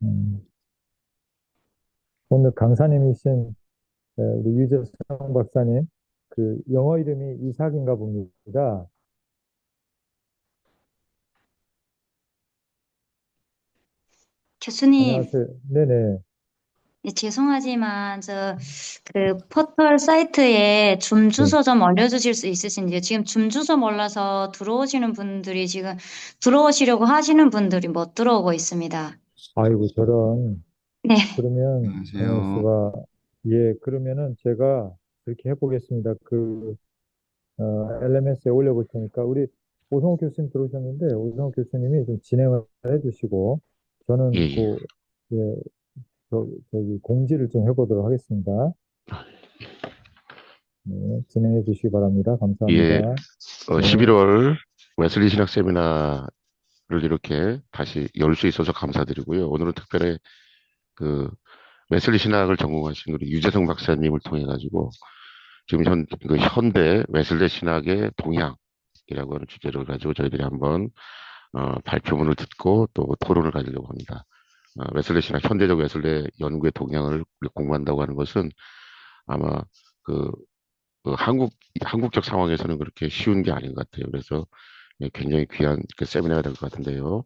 음, 오늘 강사님이신 우리 유재성 박사님, 그 영어 이름이 이삭인가 봅니다. 교수님, 안녕하세요. 네네. 네, 죄송하지만 그 포털 사이트에 줌 네. 주소 좀 알려주실 수 있으신지요? 지금 줌 주소 몰라서 들어오시는 분들이 지금 들어오시려고 하시는 분들이 못 들어오고 있습니다. 아이고, 저런. 네, 그러면, 가만 안녕하세요. 있어봐. 예, 그러면은 제가 그렇게 해보겠습니다. LMS에 올려볼 테니까, 우리 오성호 교수님 들어오셨는데, 오성호 교수님이 좀 진행을 해주시고, 예, 저는 예. 예, 저기 공지를 좀 해보도록 하겠습니다. 네, 진행해 주시기 바랍니다. 감사합니다. 예, 네, 11월 웨슬리 신학 세미나를 이렇게 다시 열 수 있어서 감사드리고요. 오늘은 특별히 그 웨슬리 신학을 전공하신 우리 유재성 박사님을 통해 가지고 지금 그 현대 웨슬리 신학의 동향이라고 하는 주제를 가지고 저희들이 한번 발표문을 듣고 또 토론을 가지려고 합니다. 웨슬리 신학, 현대적 웨슬리 연구의 동향을 우리 공부한다고 하는 것은 아마 그 한국적 상황에서는 그렇게 쉬운 게 아닌 것 같아요. 그래서 굉장히 귀한 그 세미나가 될 것 같은데요.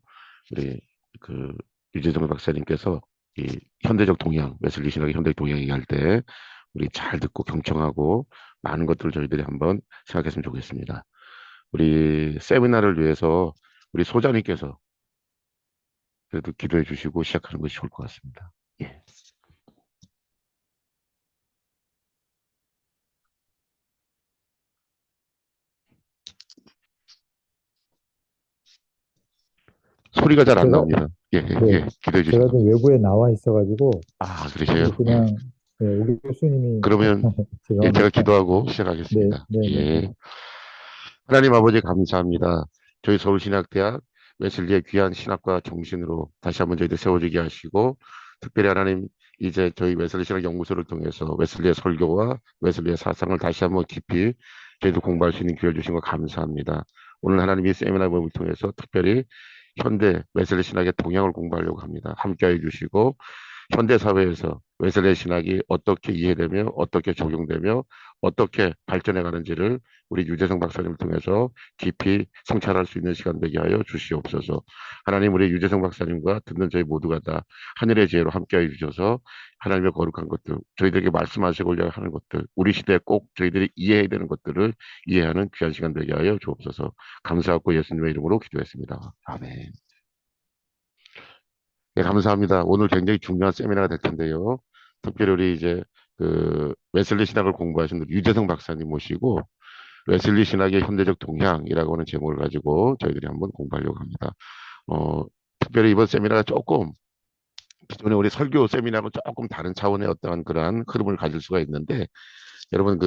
우리 그 유재정 박사님께서 이 현대적 동향, 웨슬리 신학의 현대적 동향 얘기할 때 우리 잘 듣고 경청하고 많은 것들을 저희들이 한번 생각했으면 좋겠습니다. 우리 세미나를 위해서 우리 소장님께서 그래도 기도해 주시고 시작하는 것이 좋을 것 같습니다. 예. 소리가 잘 안 제가, 나옵니다. 예, 예, 네, 예. 기도해 주시기 제가 좀 바랍니다. 외부에 나와 있어가지고, 그러세요? 예. 그냥, 네, 우리 교수님이, 그러면 예, 제가 죄송합니다. 기도하고 네, 시작하겠습니다. 네, 네. 예. 하나님 아버지 감사합니다. 저희 서울신학대학 웨슬리의 귀한 신학과 정신으로 다시 한번 저희들 세워지게 하시고, 특별히 하나님 이제 저희 웨슬리 신학 연구소를 통해서 웨슬리의 설교와 웨슬리의 사상을 다시 한번 깊이 저희들 공부할 수 있는 기회를 주신 거 감사합니다. 오늘 하나님이 세미나 모임을 통해서 특별히 현대 웨슬리 신학의 동향을 공부하려고 합니다. 함께해 주시고 현대 사회에서 웨슬리 신학이 어떻게 이해되며 어떻게 적용되며 어떻게 발전해 가는지를 우리 유재성 박사님을 통해서 깊이 성찰할 수 있는 시간 되게 하여 주시옵소서. 하나님 우리 유재성 박사님과 듣는 저희 모두가 다 하늘의 지혜로 함께해 주셔서 하나님의 거룩한 것들, 저희들에게 말씀하시고 하는 것들, 우리 시대에 꼭 저희들이 이해해야 되는 것들을 이해하는 귀한 시간 되게 하여 주옵소서. 감사하고 예수님의 이름으로 기도했습니다. 아멘. 네, 감사합니다. 오늘 굉장히 중요한 세미나가 될 텐데요. 특별히 우리 이제 웨슬리 신학을 공부하신 우리 유재성 박사님 모시고 웨슬리 신학의 현대적 동향이라고 하는 제목을 가지고 저희들이 한번 공부하려고 합니다. 어, 특별히 이번 세미나가 조금 기존에 우리 설교 세미나하고 조금 다른 차원의 어떠한 그러한 흐름을 가질 수가 있는데 여러분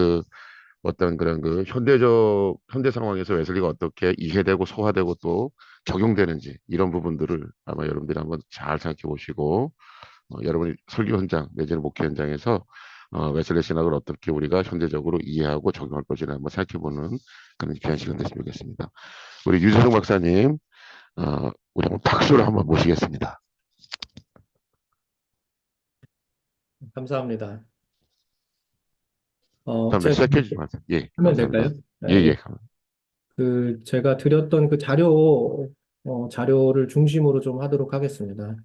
어떤 그런 현대 상황에서 웨슬리가 어떻게 이해되고 소화되고 또 적용되는지 이런 부분들을 아마 여러분들이 한번 잘 생각해 보시고 여러분이 설교 현장 내지는 목회 현장에서 웨슬리 신학을 어떻게 우리가 현대적으로 이해하고 적용할 것이나 한번 생각해보는 그런 귀한 시간 됐으면 좋겠습니다. 우리 유재성 박사님, 우리 한번 박수를 한번 모시겠습니다. 감사합니다. 다음에 제가 시작해 주시면 예, 하면 감사합니다. 될까요? 예, 예. 네. 제가 드렸던 그 자료를 중심으로 좀 하도록 하겠습니다.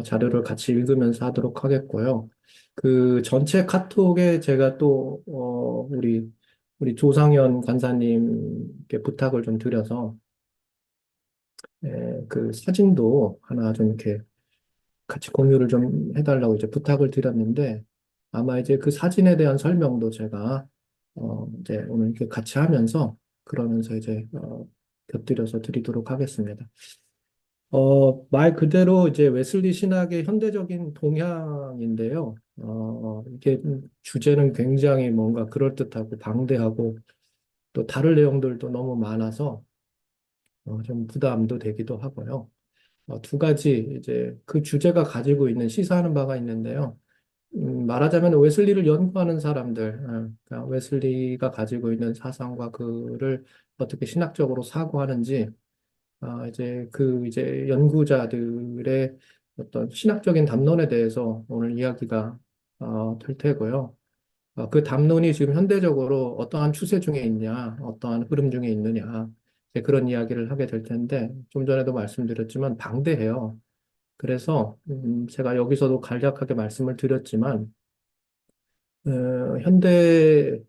자료를 같이 읽으면서 하도록 하겠고요. 그 전체 카톡에 제가 또, 우리 조상현 간사님께 부탁을 좀 드려서, 그 사진도 하나 좀 이렇게 같이 공유를 좀 해달라고 이제 부탁을 드렸는데, 아마 이제 그 사진에 대한 설명도 제가, 이제 오늘 이렇게 같이 하면서, 그러면서 이제, 곁들여서 드리도록 하겠습니다. 말 그대로 이제 웨슬리 신학의 현대적인 동향인데요. 이게 주제는 굉장히 뭔가 그럴듯하고 방대하고 또 다룰 내용들도 너무 많아서 좀 부담도 되기도 하고요. 두 가지 이제 그 주제가 가지고 있는 시사하는 바가 있는데요. 말하자면 웨슬리를 연구하는 사람들, 그러니까 웨슬리가 가지고 있는 사상과 그를 어떻게 신학적으로 사고하는지 이제 연구자들의 어떤 신학적인 담론에 대해서 오늘 이야기가 될 테고요. 그 담론이 지금 현대적으로 어떠한 추세 중에 있냐, 어떠한 흐름 중에 있느냐, 이제 그런 이야기를 하게 될 텐데, 좀 전에도 말씀드렸지만 방대해요. 그래서 제가 여기서도 간략하게 말씀을 드렸지만, 현대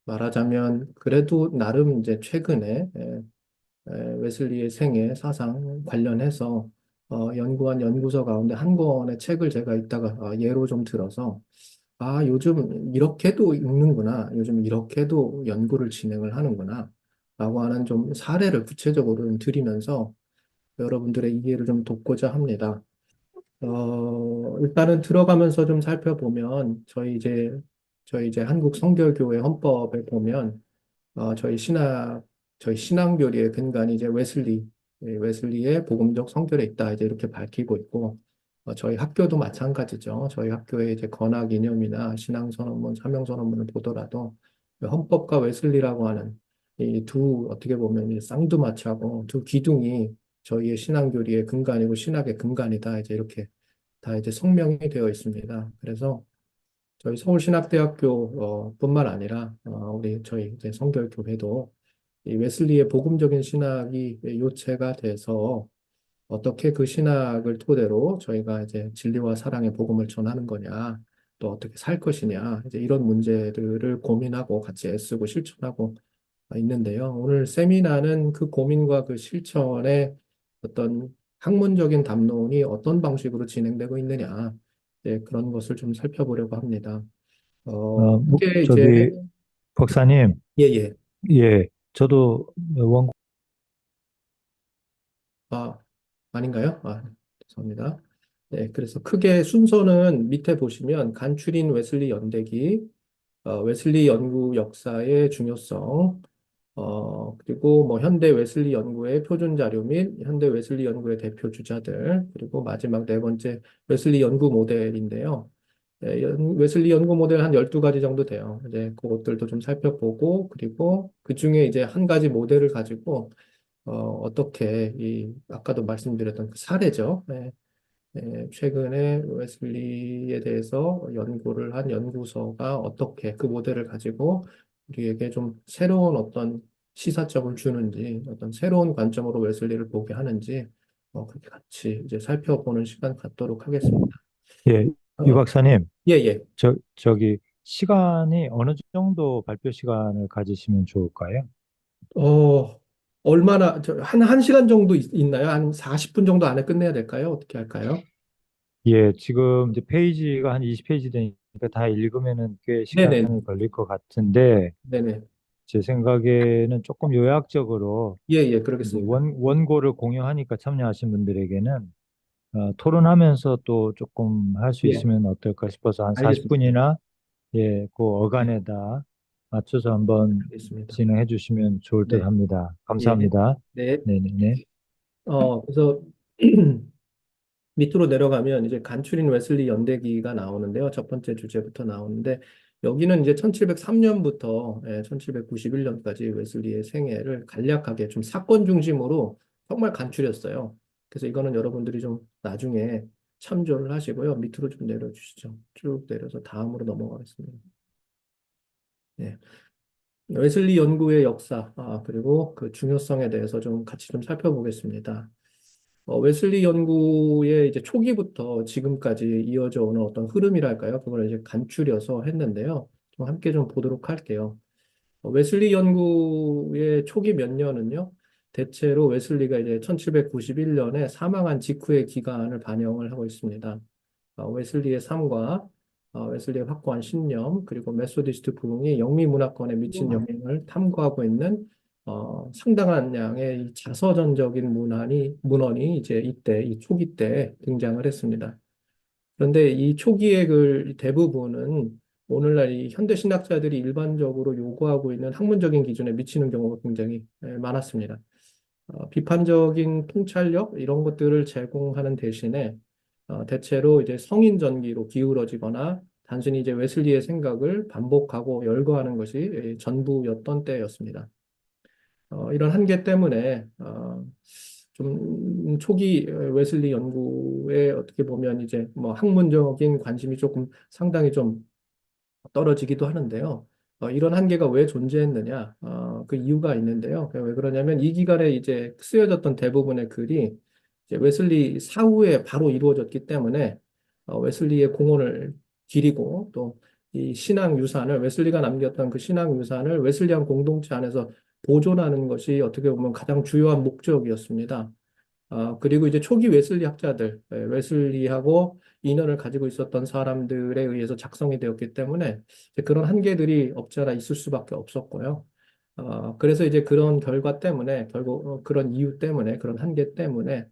말하자면 그래도 나름 이제 최근에 웨슬리의 생애 사상 관련해서 연구한 연구서 가운데 한 권의 책을 제가 이따가 예로 좀 들어서 요즘 이렇게도 읽는구나. 요즘 이렇게도 연구를 진행을 하는구나. 라고 하는 좀 사례를 구체적으로 좀 드리면서 여러분들의 이해를 좀 돕고자 합니다. 일단은 들어가면서 좀 살펴보면 저희 이제 한국 성결교회 헌법에 보면 저희 신앙교리의 근간이 이제 웨슬리의 복음적 성결에 있다. 이제 이렇게 밝히고 있고, 저희 학교도 마찬가지죠. 저희 학교의 이제 건학 이념이나 신앙선언문, 사명선언문을 보더라도 그 헌법과 웨슬리라고 하는 이 두, 어떻게 보면 이 쌍두마차고 두 기둥이 저희의 신앙교리의 근간이고 신학의 근간이다. 이제 이렇게 다 이제 성명이 되어 있습니다. 그래서 저희 서울신학대학교 뿐만 아니라 우리 저희 이제 성결교회도 이 웨슬리의 복음적인 신학이 요체가 돼서 어떻게 그 신학을 토대로 저희가 이제 진리와 사랑의 복음을 전하는 거냐, 또 어떻게 살 것이냐, 이제 이런 문제들을 고민하고 같이 애쓰고 실천하고 있는데요. 오늘 세미나는 그 고민과 그 실천의 어떤 학문적인 담론이 어떤 방식으로 진행되고 있느냐, 그런 것을 좀 살펴보려고 합니다. 크게 이제, 저기, 박사님, 예, 예. 예, 저도 원고, 아, 아닌가요? 죄송합니다. 네, 그래서 크게 순서는 밑에 보시면 간추린 웨슬리 연대기, 웨슬리 연구 역사의 중요성, 그리고 뭐 현대 웨슬리 연구의 표준 자료 및 현대 웨슬리 연구의 대표 주자들, 그리고 마지막 네 번째 웨슬리 연구 모델인데요. 웨슬리 연구 모델 한 12가지 정도 돼요. 이제 그것들도 좀 살펴보고, 그리고 그 중에 이제 한 가지 모델을 가지고 어떻게 아까도 말씀드렸던 그 사례죠. 최근에 웨슬리에 대해서 연구를 한 연구소가 어떻게 그 모델을 가지고 우리에게 좀 새로운 어떤 시사점을 주는지, 어떤 새로운 관점으로 웨슬리를 보게 하는지, 그렇게 같이 이제 살펴보는 시간 갖도록 하겠습니다. 예, 유 어, 박사님, 예, 예. 저기, 시간이 어느 정도 발표 시간을 가지시면 좋을까요? 얼마나, 한 시간 정도 있나요? 한 40분 정도 안에 끝내야 될까요? 어떻게 할까요? 예, 지금 이제 페이지가 한 20페이지 되니까 다 읽으면은 꽤 네네, 시간이 걸릴 것 같은데, 네네. 제 생각에는 조금 요약적으로 예, 예, 이제 그러겠습니다. 원고를 공유하니까 참여하신 분들에게는 토론하면서 또 조금 할 수 예, 있으면 어떨까 싶어서 한 알겠습니다. 40분이나 예, 그 네, 어간에다 맞춰서 한번 알겠습니다. 진행해 주시면 좋을 듯 네, 합니다. 예, 감사합니다. 네. 네네네. 그래서 밑으로 내려가면 이제 간추린 웨슬리 연대기가 나오는데요. 첫 번째 주제부터 나오는데 여기는 이제 1703년부터 1791년까지 웨슬리의 생애를 간략하게 좀 사건 중심으로 정말 간추렸어요. 그래서 이거는 여러분들이 좀 나중에 참조를 하시고요. 밑으로 좀 내려주시죠. 쭉 내려서 다음으로 넘어가겠습니다. 네. 웨슬리 연구의 역사, 그리고 그 중요성에 대해서 좀 같이 좀 살펴보겠습니다. 웨슬리 연구의 이제 초기부터 지금까지 이어져 오는 어떤 흐름이랄까요? 그걸 이제 간추려서 했는데요. 좀 함께 좀 보도록 할게요. 웨슬리 연구의 초기 몇 년은요, 대체로 웨슬리가 이제 1791년에 사망한 직후의 기간을 반영을 하고 있습니다. 웨슬리의 삶과 웨슬리의 확고한 신념, 그리고 메소디스트 부흥이 영미 문화권에 미친 영향을 탐구하고 있는 상당한 양의 이 자서전적인 문헌이 이제 이때, 이 초기 때 등장을 했습니다. 그런데 이 초기의 그 대부분은 오늘날 이 현대 신학자들이 일반적으로 요구하고 있는 학문적인 기준에 미치는 경우가 굉장히 많았습니다. 비판적인 통찰력 이런 것들을 제공하는 대신에 대체로 이제 성인 전기로 기울어지거나 단순히 이제 웨슬리의 생각을 반복하고 열거하는 것이 전부였던 때였습니다. 이런 한계 때문에 좀 초기 웨슬리 연구에 어떻게 보면 이제 뭐 학문적인 관심이 조금 상당히 좀 떨어지기도 하는데요. 이런 한계가 왜 존재했느냐? 그 이유가 있는데요. 왜 그러냐면 이 기간에 이제 쓰여졌던 대부분의 글이 이제 웨슬리 사후에 바로 이루어졌기 때문에 웨슬리의 공헌을 기리고 또 이 신앙 유산을 웨슬리가 남겼던 그 신앙 유산을 웨슬리안 공동체 안에서 보존하는 것이 어떻게 보면 가장 주요한 목적이었습니다. 그리고 이제 초기 웨슬리 학자들, 웨슬리하고 인연을 가지고 있었던 사람들에 의해서 작성이 되었기 때문에 이제 그런 한계들이 없지 않아 있을 수밖에 없었고요. 그래서 이제 그런 결과 때문에, 결국 그런 이유 때문에, 그런 한계 때문에,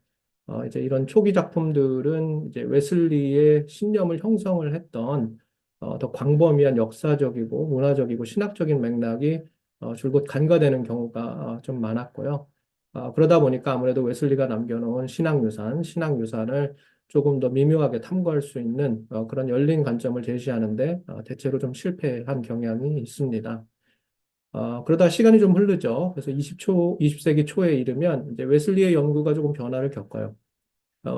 이제 이런 초기 작품들은 이제 웨슬리의 신념을 형성을 했던 더 광범위한 역사적이고 문화적이고 신학적인 맥락이 줄곧 간과되는 경우가 좀 많았고요. 그러다 보니까 아무래도 웨슬리가 남겨놓은 신앙유산을 조금 더 미묘하게 탐구할 수 있는 그런 열린 관점을 제시하는데 대체로 좀 실패한 경향이 있습니다. 그러다 시간이 좀 흐르죠. 그래서 20세기 초에 이르면 이제 웨슬리의 연구가 조금 변화를 겪어요.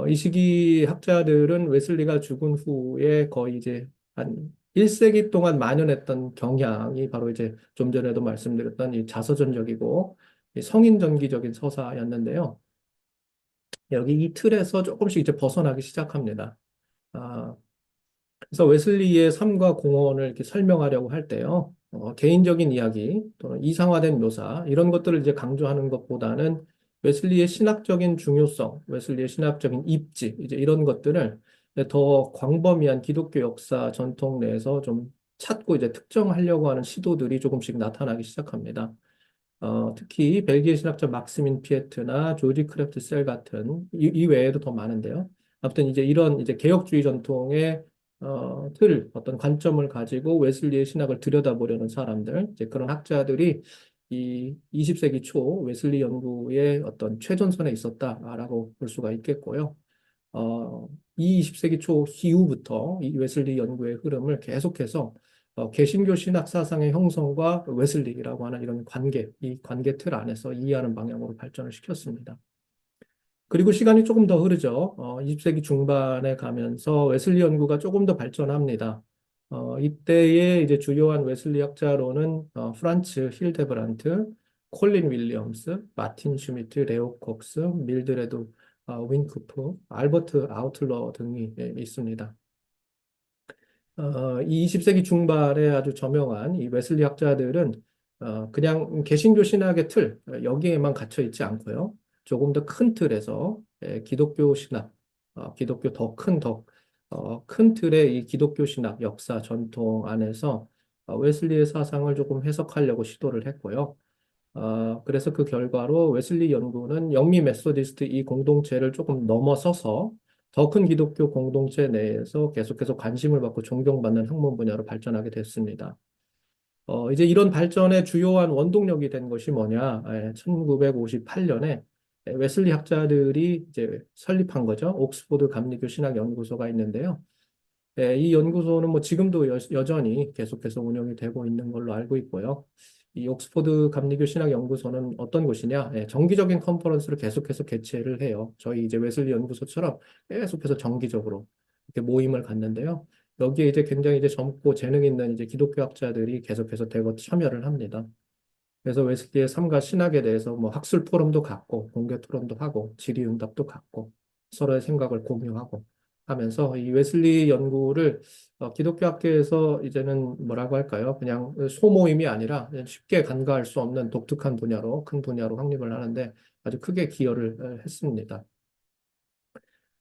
이 시기 학자들은 웨슬리가 죽은 후에 거의 이제 한 1세기 동안 만연했던 경향이 바로 이제 좀 전에도 말씀드렸던 이 자서전적이고 이 성인전기적인 서사였는데요. 여기 이 틀에서 조금씩 이제 벗어나기 시작합니다. 아, 그래서 웨슬리의 삶과 공헌을 이렇게 설명하려고 할 때요, 개인적인 이야기 또는 이상화된 묘사 이런 것들을 이제 강조하는 것보다는 웨슬리의 신학적인 중요성, 웨슬리의 신학적인 입지 이제 이런 것들을 더 광범위한 기독교 역사 전통 내에서 좀 찾고 이제 특정하려고 하는 시도들이 조금씩 나타나기 시작합니다. 특히 벨기에 신학자 막스민 피에트나 조지 크래프트 셀 같은 이 외에도 더 많은데요. 아무튼 이제 이런 이제 개혁주의 전통의 어떤 관점을 가지고 웨슬리의 신학을 들여다보려는 사람들, 이제 그런 학자들이 이 20세기 초 웨슬리 연구의 어떤 최전선에 있었다라고 볼 수가 있겠고요. 이 20세기 초 이후부터 이 웨슬리 연구의 흐름을 계속해서 개신교 신학 사상의 형성과 웨슬리라고 하는 이런 관계, 이 관계 틀 안에서 이해하는 방향으로 발전을 시켰습니다. 그리고 시간이 조금 더 흐르죠. 20세기 중반에 가면서 웨슬리 연구가 조금 더 발전합니다. 이때의 이제 주요한 웨슬리 학자로는 프란츠 힐데브란트, 콜린 윌리엄스, 마틴 슈미트, 레오 콕스, 밀드레드 윈크프, 알버트 아우틀러 등이 있습니다. 이 20세기 중반에 아주 저명한 이 웨슬리 학자들은 그냥 개신교 신학의 틀, 여기에만 갇혀 있지 않고요. 조금 더 큰 틀에서 기독교 신학, 기독교 더 큰 큰 틀의 이 기독교 신학 역사 전통 안에서 웨슬리의 사상을 조금 해석하려고 시도를 했고요. 그래서 그 결과로 웨슬리 연구는 영미 메소디스트 이 공동체를 조금 넘어서서 더 큰 기독교 공동체 내에서 계속해서 관심을 받고 존경받는 학문 분야로 발전하게 됐습니다. 이제 이런 발전의 주요한 원동력이 된 것이 뭐냐? 1958년에 웨슬리 학자들이 이제 설립한 거죠. 옥스포드 감리교 신학 연구소가 있는데요. 이 연구소는 뭐 지금도 여전히 계속해서 운영이 되고 있는 걸로 알고 있고요. 이 옥스포드 감리교 신학 연구소는 어떤 곳이냐? 정기적인 컨퍼런스를 계속해서 개최를 해요. 저희 이제 웨슬리 연구소처럼 계속해서 정기적으로 이렇게 모임을 갖는데요. 여기에 이제 굉장히 이제 젊고 재능 있는 이제 기독교 학자들이 계속해서 대거 참여를 합니다. 그래서 웨슬리의 삶과 신학에 대해서 뭐 학술 토론도 갖고 공개 토론도 하고 질의응답도 갖고 서로의 생각을 공유하고 하면서 이 웨슬리 연구를 기독교 학계에서 이제는 뭐라고 할까요? 그냥 소모임이 아니라 그냥 쉽게 간과할 수 없는 독특한 분야로 큰 분야로 확립을 하는데 아주 크게 기여를 했습니다.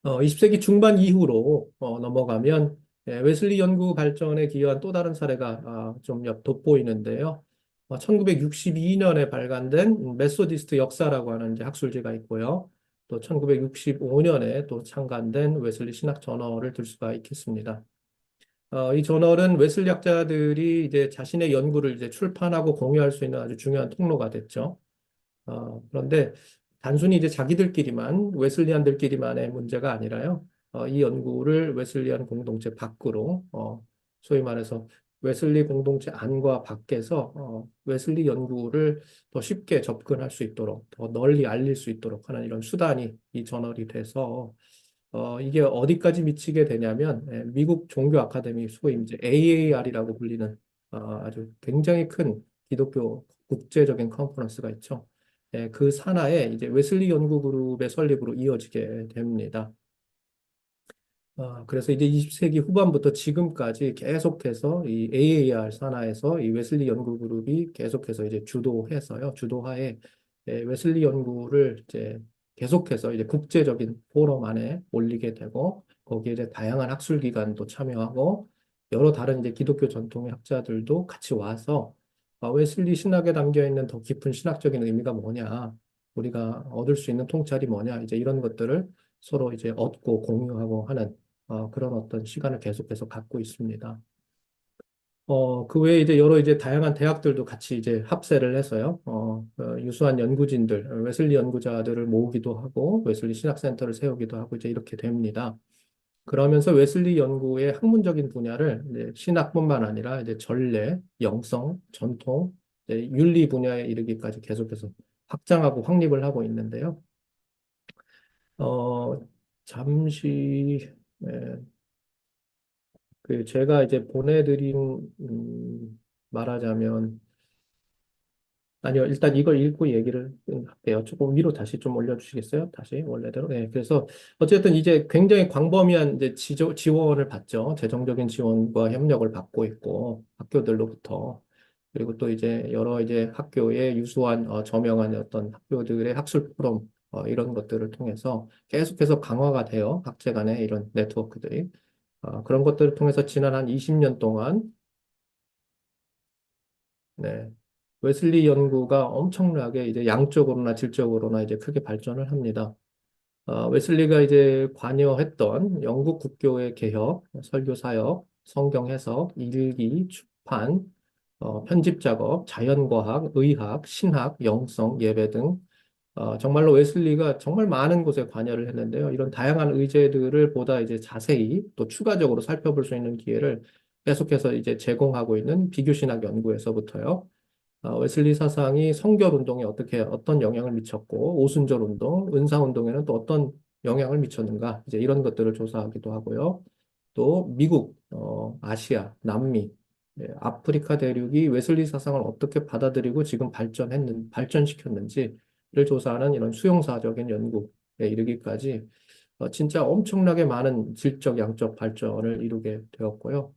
20세기 중반 이후로 넘어가면 웨슬리 연구 발전에 기여한 또 다른 사례가 좀 돋보이는데요. 1962년에 발간된 메소디스트 역사라고 하는 이제 학술지가 있고요. 또 1965년에 또 창간된 웨슬리 신학 저널을 들 수가 있겠습니다. 이 저널은 웨슬리 학자들이 이제 자신의 연구를 이제 출판하고 공유할 수 있는 아주 중요한 통로가 됐죠. 그런데 단순히 이제 자기들끼리만, 웨슬리안들끼리만의 문제가 아니라요. 이 연구를 웨슬리안 공동체 밖으로, 소위 말해서 웨슬리 공동체 안과 밖에서 웨슬리 연구를 더 쉽게 접근할 수 있도록, 더 널리 알릴 수 있도록 하는 이런 수단이 이 저널이 돼서 이게 어디까지 미치게 되냐면 미국 종교 아카데미 소위 이제 AAR이라고 불리는 아주 굉장히 큰 기독교 국제적인 컨퍼런스가 있죠. 그 산하에 이제 웨슬리 연구 그룹의 설립으로 이어지게 됩니다. 그래서 이제 20세기 후반부터 지금까지 계속해서 이 AAR 산하에서 이 웨슬리 연구 그룹이 계속해서 이제 주도해서요, 주도하에 웨슬리 연구를 이제 계속해서 이제 국제적인 포럼 안에 올리게 되고 거기에 이제 다양한 학술 기관도 참여하고 여러 다른 이제 기독교 전통의 학자들도 같이 와서 웨슬리 신학에 담겨 있는 더 깊은 신학적인 의미가 뭐냐, 우리가 얻을 수 있는 통찰이 뭐냐, 이제 이런 것들을 서로 이제 얻고 공유하고 하는 그런 어떤 시간을 계속해서 갖고 있습니다. 그 외에 이제 여러 이제 다양한 대학들도 같이 이제 합세를 해서요, 유수한 연구진들, 웨슬리 연구자들을 모으기도 하고, 웨슬리 신학센터를 세우기도 하고, 이제 이렇게 됩니다. 그러면서 웨슬리 연구의 학문적인 분야를 이제 신학뿐만 아니라 이제 전례, 영성, 전통, 이제 윤리 분야에 이르기까지 계속해서 확장하고 확립을 하고 있는데요. 어, 잠시, 예, 그 제가 이제 보내드린 말하자면 아니요, 일단 이걸 읽고 얘기를 할게요. 조금 위로 다시 좀 올려주시겠어요? 다시 원래대로. 네, 그래서 어쨌든 이제 굉장히 광범위한 이제 지원을 받죠. 재정적인 지원과 협력을 받고 있고 학교들로부터. 그리고 또 이제 여러 이제 학교의 유수한 저명한 어떤 학교들의 학술 포럼 이런 것들을 통해서 계속해서 강화가 돼요. 학제 간의 이런 네트워크들이. 그런 것들을 통해서 지난 한 20년 동안 네. 웨슬리 연구가 엄청나게 이제 양적으로나 질적으로나 이제 크게 발전을 합니다. 웨슬리가 이제 관여했던 영국 국교의 개혁, 설교 사역, 성경 해석, 일기, 출판, 편집 작업, 자연과학, 의학, 신학, 영성, 예배 등 정말로 웨슬리가 정말 많은 곳에 관여를 했는데요. 이런 다양한 의제들을 보다 이제 자세히 또 추가적으로 살펴볼 수 있는 기회를 계속해서 이제 제공하고 있는 비교신학 연구에서부터요. 웨슬리 사상이 성결 운동에 어떤 영향을 미쳤고, 오순절 운동, 은사 운동에는 또 어떤 영향을 미쳤는가, 이제 이런 것들을 조사하기도 하고요. 또 미국, 아시아, 남미, 아프리카 대륙이 웨슬리 사상을 어떻게 받아들이고 지금 발전시켰는지를 조사하는 이런 수용사적인 연구에 이르기까지 진짜 엄청나게 많은 질적, 양적 발전을 이루게 되었고요.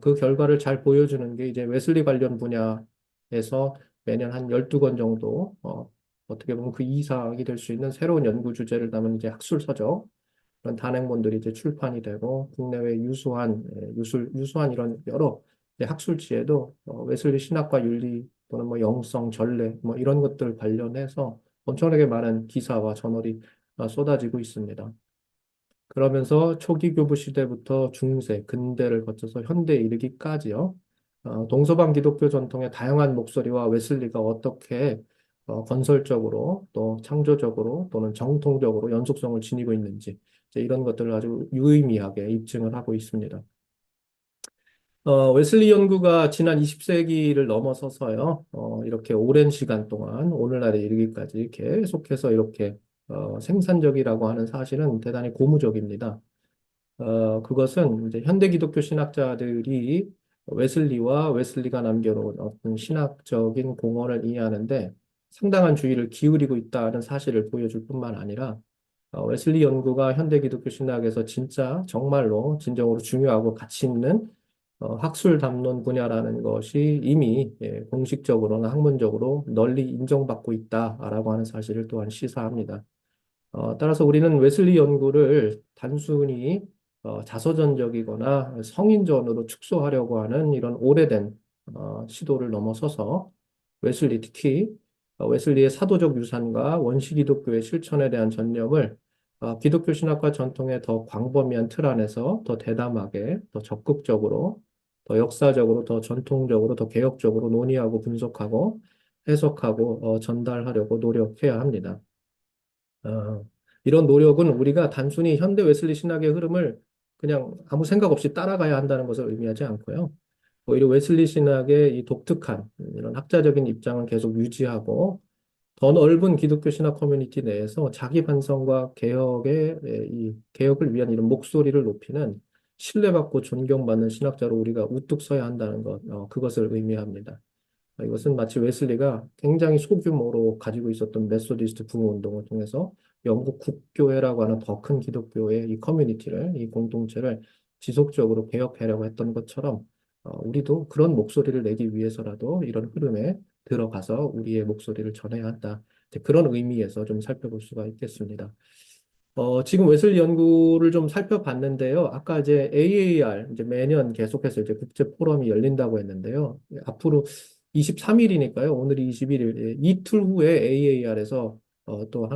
그 결과를 잘 보여주는 게 이제 웨슬리 관련 분야에서 매년 한 12권 정도, 어떻게 보면 그 이상이 될 수 있는 새로운 연구 주제를 담은 이제 학술서적, 그런 단행본들이 이제 출판이 되고, 국내외 유수한 이런 여러 이제 학술지에도 웨슬리 신학과 윤리 또는 뭐 영성, 전례, 뭐 이런 것들 관련해서 엄청나게 많은 기사와 저널이 쏟아지고 있습니다. 그러면서 초기 교부 시대부터 중세, 근대를 거쳐서 현대에 이르기까지요. 동서방 기독교 전통의 다양한 목소리와 웨슬리가 어떻게 건설적으로 또 창조적으로 또는 정통적으로 연속성을 지니고 있는지 이제 이런 것들을 아주 유의미하게 입증을 하고 있습니다. 웨슬리 연구가 지난 20세기를 넘어서서요, 이렇게 오랜 시간 동안 오늘날에 이르기까지 계속해서 이렇게 생산적이라고 하는 사실은 대단히 고무적입니다. 그것은 이제 현대 기독교 신학자들이 웨슬리와 웨슬리가 남겨놓은 어떤 신학적인 공헌을 이해하는데 상당한 주의를 기울이고 있다는 사실을 보여줄 뿐만 아니라 웨슬리 연구가 현대 기독교 신학에서 진짜 정말로 진정으로 중요하고 가치 있는 학술 담론 분야라는 것이 이미 공식적으로나 학문적으로 널리 인정받고 있다라고 하는 사실을 또한 시사합니다. 따라서 우리는 웨슬리 연구를 단순히 자서전적이거나 성인전으로 축소하려고 하는 이런 오래된 시도를 넘어서서 웨슬리 특히 웨슬리의 사도적 유산과 원시 기독교의 실천에 대한 전념을 기독교 신학과 전통의 더 광범위한 틀 안에서 더 대담하게, 더 적극적으로, 더 역사적으로, 더 전통적으로, 더 개혁적으로 논의하고 분석하고 해석하고 전달하려고 노력해야 합니다. 어, 이런 노력은 우리가 단순히 현대 웨슬리 신학의 흐름을 그냥 아무 생각 없이 따라가야 한다는 것을 의미하지 않고요. 오히려 웨슬리 신학의 이 독특한 이런 학자적인 입장을 계속 유지하고 더 넓은 기독교 신학 커뮤니티 내에서 자기 반성과 개혁의 이 개혁을 위한 이런 목소리를 높이는 신뢰받고 존경받는 신학자로 우리가 우뚝 서야 한다는 것, 그것을 의미합니다. 이것은 마치 웨슬리가 굉장히 소규모로 가지고 있었던 메소디스트 부흥 운동을 통해서 영국 국교회라고 하는 더 큰 기독교의 이 커뮤니티를, 이 공동체를 지속적으로 개혁하려고 했던 것처럼 우리도 그런 목소리를 내기 위해서라도 이런 흐름에 들어가서 우리의 목소리를 전해야 한다. 이제 그런 의미에서 좀 살펴볼 수가 있겠습니다. 지금 웨슬리 연구를 좀 살펴봤는데요. 아까 이제 AAR, 이제 매년 계속해서 이제 국제 포럼이 열린다고 했는데요. 앞으로 23일이니까요. 오늘이 21일. 이틀 후에 AAR에서 또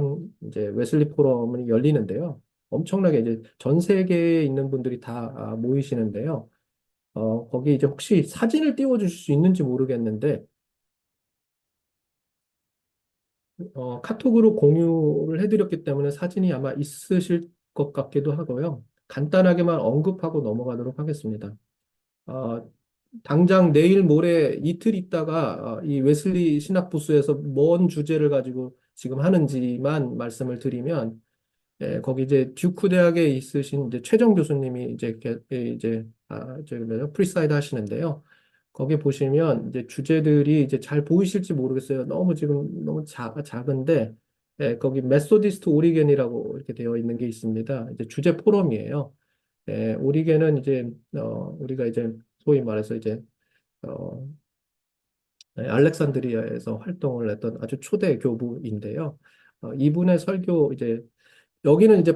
이제 웨슬리 포럼이 열리는데요. 엄청나게 이제 전 세계에 있는 분들이 다 모이시는데요. 거기 이제 혹시 사진을 띄워주실 수 있는지 모르겠는데, 카톡으로 공유를 해드렸기 때문에 사진이 아마 있으실 것 같기도 하고요. 간단하게만 언급하고 넘어가도록 하겠습니다. 어, 당장 내일 모레 이틀 있다가 이 웨슬리 신학부스에서 뭔 주제를 가지고 지금 하는지만 말씀을 드리면, 거기 이제 듀크 대학에 있으신 이제 최정 교수님이 저기 뭐죠? 프리사이드 하시는데요. 거기 보시면 이제 주제들이 이제 잘 보이실지 모르겠어요. 너무 지금 너무 작은데, 거기 메소디스트 오리겐이라고 이렇게 되어 있는 게 있습니다. 이제 주제 포럼이에요. 오리겐은 이제 우리가 이제 소위 말해서 이제 어, 알렉산드리아에서 활동을 했던 아주 초대 교부인데요. 이분의 설교 이제 여기는 이제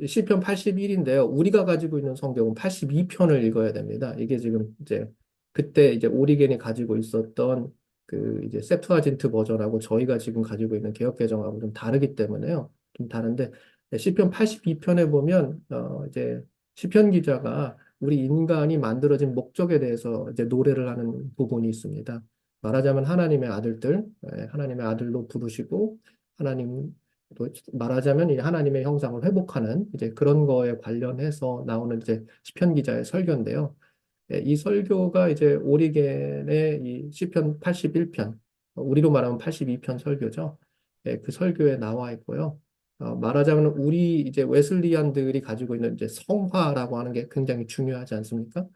시편 81인데요. 우리가 가지고 있는 성경은 82편을 읽어야 됩니다. 이게 지금 이제 그때 이제 오리겐이 가지고 있었던 그 이제 세프아진트 버전하고 저희가 지금 가지고 있는 개역 개정하고 좀 다르기 때문에요. 좀 다른데 시편 82편에 보면 이제 시편 기자가 우리 인간이 만들어진 목적에 대해서 이제 노래를 하는 부분이 있습니다. 말하자면 하나님의 아들들, 하나님의 아들로 부르시고 하나님 또 말하자면 이 하나님의 형상을 회복하는 이제 그런 거에 관련해서 나오는 이제 시편 기자의 설교인데요. 이 설교가 이제 오리겐의 이 시편 81편, 우리로 말하면 82편 설교죠. 그 설교에 나와 있고요. 말하자면 우리 이제 웨슬리안들이 가지고 있는 이제 성화라고 하는 게 굉장히 중요하지 않습니까?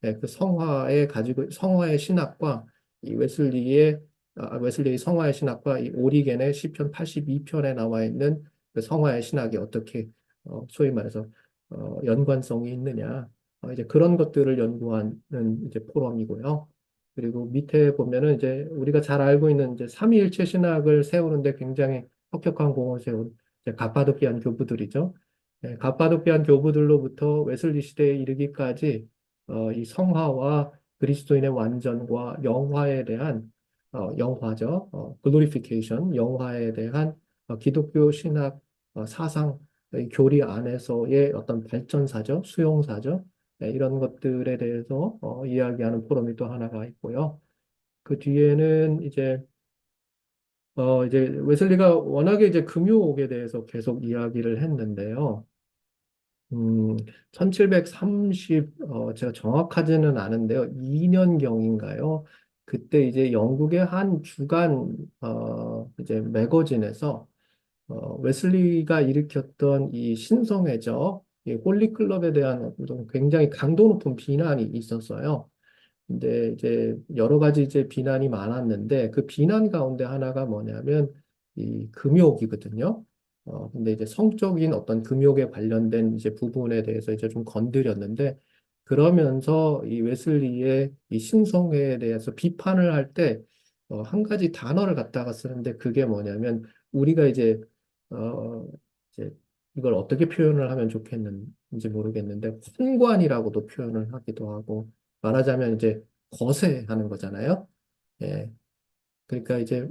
그 성화의 신학과 이 웨슬리의 성화의 신학과 이 오리겐의 시편 82편에 나와 있는 그 성화의 신학이 어떻게 소위 말해서 연관성이 있느냐 이제 그런 것들을 연구하는 이제 포럼이고요. 그리고 밑에 보면은 이제 우리가 잘 알고 있는 이제 삼위일체 신학을 세우는데 굉장히 혁혁한 공을 세운 이제 가파도키안 교부들이죠. 가파도키안 교부들로부터 웨슬리 시대에 이르기까지 이 성화와 그리스도인의 완전과 영화에 대한 영화죠. 글로리피케이션, 영화에 대한 기독교 신학 사상, 이 교리 안에서의 어떤 발전사죠, 수용사죠. 이런 것들에 대해서 이야기하는 포럼이 또 하나가 있고요. 그 뒤에는 이제 웨슬리가 워낙에 이제 금요옥에 대해서 계속 이야기를 했는데요. 1730, 제가 정확하지는 않은데요. 2년경인가요? 그때 이제 영국의 한 주간, 이제 매거진에서, 웨슬리가 일으켰던 이 신성애적, 이 홀리클럽에 대한 어떤 굉장히 강도 높은 비난이 있었어요. 근데 이제 여러 가지 이제 비난이 많았는데 그 비난 가운데 하나가 뭐냐면 이 금욕이거든요. 근데 이제 성적인 어떤 금욕에 관련된 이제 부분에 대해서 이제 좀 건드렸는데 그러면서 이 웨슬리의 이 신성에 대해서 비판을 할 때 한 가지 단어를 갖다가 쓰는데 그게 뭐냐면 우리가 어 이제 이걸 어떻게 표현을 하면 좋겠는지 모르겠는데 환관이라고도 표현을 하기도 하고 말하자면 이제 거세하는 거잖아요. 예. 그러니까 이제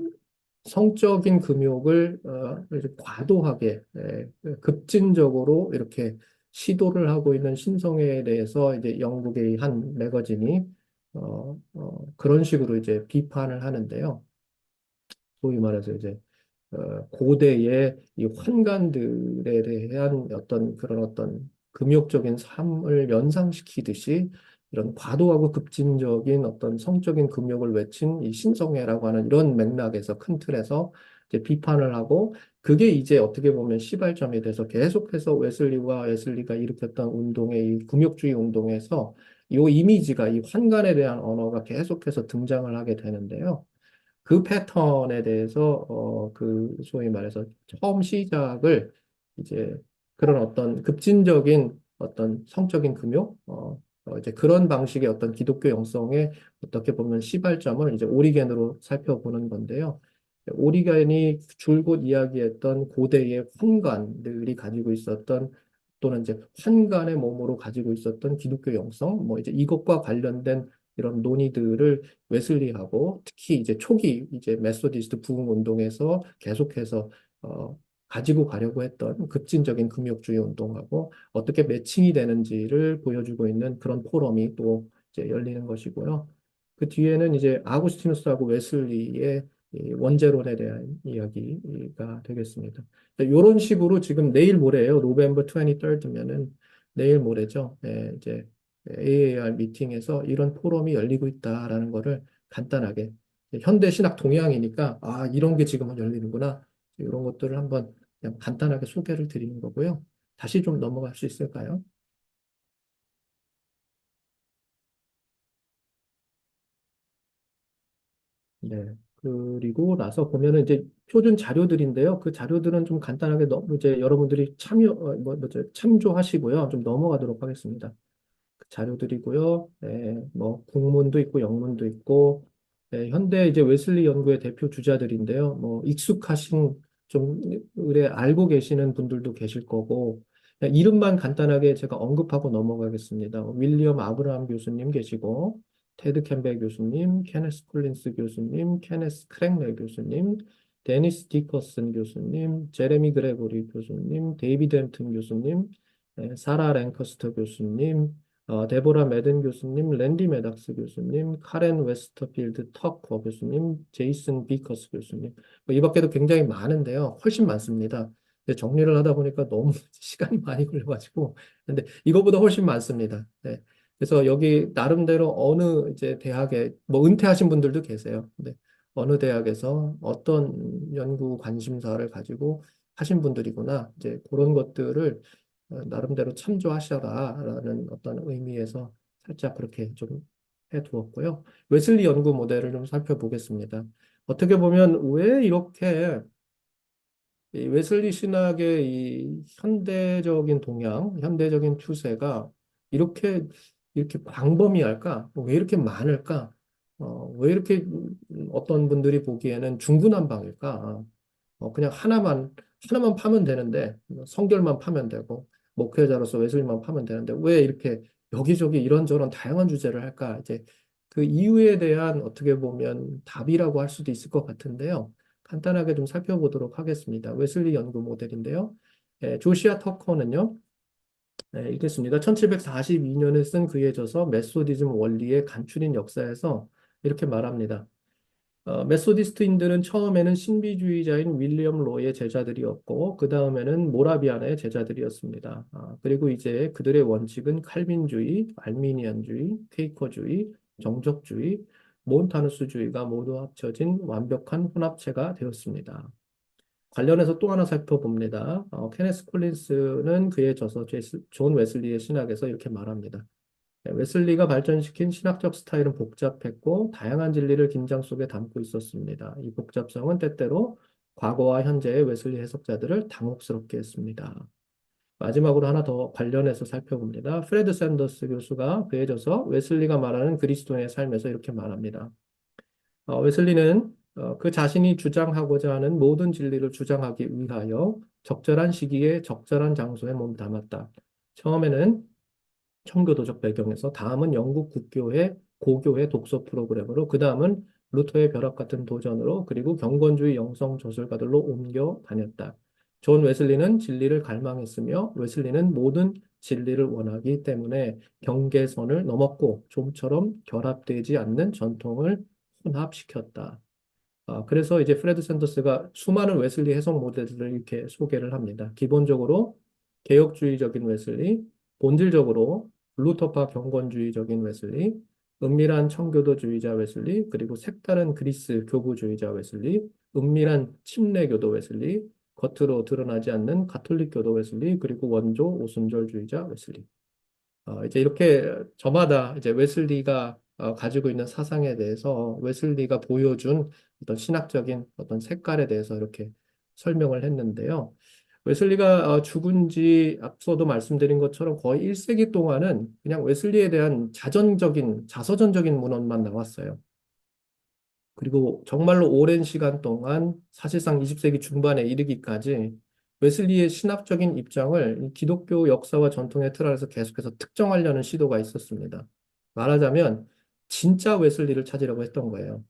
성적인 금욕을 이제 과도하게 급진적으로 이렇게 시도를 하고 있는 신성에 대해서 이제 영국의 한 매거진이 그런 식으로 이제 비판을 하는데요. 소위 말해서 이제 고대의 이 환관들에 대한 어떤 그런 어떤 금욕적인 삶을 연상시키듯이 이런 과도하고 급진적인 어떤 성적인 금욕을 외친 이 신성애라고 하는 이런 맥락에서 큰 틀에서 이제 비판을 하고 그게 이제 어떻게 보면 시발점이 돼서 계속해서 웨슬리가 일으켰던 운동의 이 금욕주의 운동에서 이 이미지가 이 환관에 대한 언어가 계속해서 등장을 하게 되는데요. 그 패턴에 대해서 그 소위 말해서 처음 시작을 이제 그런 어떤 급진적인 어떤 성적인 금욕 이제 그런 방식의 어떤 기독교 영성의 어떻게 보면 시발점을 이제 오리겐으로 살펴보는 건데요. 오리겐이 줄곧 이야기했던 고대의 환관들이 가지고 있었던 또는 이제 환관의 몸으로 가지고 있었던 기독교 영성 뭐 이제 이것과 관련된 이런 논의들을 웨슬리하고 특히 이제 초기 이제 메소디스트 부흥 운동에서 계속해서 가지고 가려고 했던 급진적인 금욕주의 운동하고 어떻게 매칭이 되는지를 보여주고 있는 그런 포럼이 또 이제 열리는 것이고요. 그 뒤에는 이제 아구스티누스하고 웨슬리의 이 원죄론에 대한 이야기가 되겠습니다. 이런 식으로 지금 내일 모레예요. 노벰버 23rd면은 내일 모레죠. 예, 이제 AAR 미팅에서 이런 포럼이 열리고 있다라는 거를 간단하게 현대 신학 동향이니까 아 이런 게 지금 열리는구나 이런 것들을 한번 그냥 간단하게 소개를 드리는 거고요. 다시 좀 넘어갈 수 있을까요? 네. 그리고 나서 보면은 이제 표준 자료들인데요. 그 자료들은 좀 간단하게 이제 여러분들이 참조하시고요. 좀 넘어가도록 하겠습니다. 그 자료들이고요. 네, 뭐 국문도 있고 영문도 있고 네, 현대 이제 웨슬리 연구의 대표 주자들인데요. 뭐 익숙하신 좀 의뢰 알고 계시는 분들도 계실 거고 그냥 이름만 간단하게 제가 언급하고 넘어가겠습니다. 윌리엄 아브라함 교수님 계시고 테드 캠벨 교수님, 케네스 콜린스 교수님, 케네스 크랭레 교수님, 데니스 디커슨 교수님, 제레미 그레고리 교수님, 데이비드 햄튼 교수님, 사라 랭커스터 교수님, 데보라 매든 교수님, 랜디 메닥스 교수님, 카렌 웨스터필드 터커 교수님, 제이슨 비커스 교수님. 뭐이 밖에도 굉장히 많은데요. 훨씬 많습니다. 근데 정리를 하다 보니까 너무 시간이 많이 걸려가지고. 근데 이거보다 훨씬 많습니다. 네. 그래서 여기 나름대로 어느 이제 대학에, 뭐 은퇴하신 분들도 계세요. 근데 어느 대학에서 어떤 연구 관심사를 가지고 하신 분들이구나. 이제 그런 것들을 나름대로 참조하셔라라는 어떤 의미에서 살짝 그렇게 좀 해두었고요. 웨슬리 연구 모델을 좀 살펴보겠습니다. 어떻게 보면 왜 이렇게 이 웨슬리 신학의 이 현대적인 동향, 현대적인 추세가 이렇게 광범위할까? 왜 이렇게 많을까? 왜 이렇게 어떤 분들이 보기에는 중구난방일까? 그냥 하나만 파면 되는데, 성결만 파면 되고, 목회자로서 웨슬리만 파면 되는데, 왜 이렇게 여기저기 이런저런 다양한 주제를 할까? 이제 그 이유에 대한 어떻게 보면 답이라고 할 수도 있을 것 같은데요. 간단하게 좀 살펴보도록 하겠습니다. 웨슬리 연구 모델인데요. 조시아 터커는요, 읽겠습니다. 1742년에 쓴 그에 져서 메소디즘 원리의 간추린 역사에서 이렇게 말합니다. 메소디스트인들은 처음에는 신비주의자인 윌리엄 로의 제자들이었고 그 다음에는 모라비안의 제자들이었습니다. 그리고 이제 그들의 원칙은 칼빈주의, 알미니안주의, 퀘이커주의, 정적주의, 몬타누스주의가 모두 합쳐진 완벽한 혼합체가 되었습니다. 관련해서 또 하나 살펴봅니다. 케네스 콜린스는 그의 저서 존 웨슬리의 신학에서 이렇게 말합니다. 네, 웨슬리가 발전시킨 신학적 스타일은 복잡했고 다양한 진리를 긴장 속에 담고 있었습니다. 이 복잡성은 때때로 과거와 현재의 웨슬리 해석자들을 당혹스럽게 했습니다. 마지막으로 하나 더 관련해서 살펴봅니다. 프레드 샌더스 교수가 그에 져서 웨슬리가 말하는 그리스도인의 삶에서 이렇게 말합니다. 웨슬리는 그 자신이 주장하고자 하는 모든 진리를 주장하기 위하여 적절한 시기에 적절한 장소에 몸담았다. 처음에는 청교도적 배경에서 다음은 영국 국교회 고교회 독서 프로그램으로 그 다음은 루터의 벼락 같은 도전으로 그리고 경건주의 영성 저술가들로 옮겨 다녔다. 존 웨슬리는 진리를 갈망했으며 웨슬리는 모든 진리를 원하기 때문에 경계선을 넘었고 좀처럼 결합되지 않는 전통을 혼합시켰다. 그래서 이제 프레드 샌더스가 수많은 웨슬리 해석 모델들을 이렇게 소개를 합니다. 기본적으로 개혁주의적인 웨슬리, 본질적으로 루터파 경건주의적인 웨슬리, 은밀한 청교도주의자 웨슬리, 그리고 색다른 그리스 교구주의자 웨슬리, 은밀한 침례교도 웨슬리, 겉으로 드러나지 않는 가톨릭 교도 웨슬리, 그리고 원조 오순절주의자 웨슬리. 이제 이렇게 저마다 이제 웨슬리가 가지고 있는 사상에 대해서 웨슬리가 보여준 어떤 신학적인 어떤 색깔에 대해서 이렇게 설명을 했는데요. 웨슬리가 죽은 지 앞서도 말씀드린 것처럼 거의 1세기 동안은 그냥 웨슬리에 대한 자서전적인 문헌만 나왔어요. 그리고 정말로 오랜 시간 동안 사실상 20세기 중반에 이르기까지 웨슬리의 신학적인 입장을 이 기독교 역사와 전통의 틀 안에서 계속해서 특정하려는 시도가 있었습니다. 말하자면 진짜 웨슬리를 찾으려고 했던 거예요.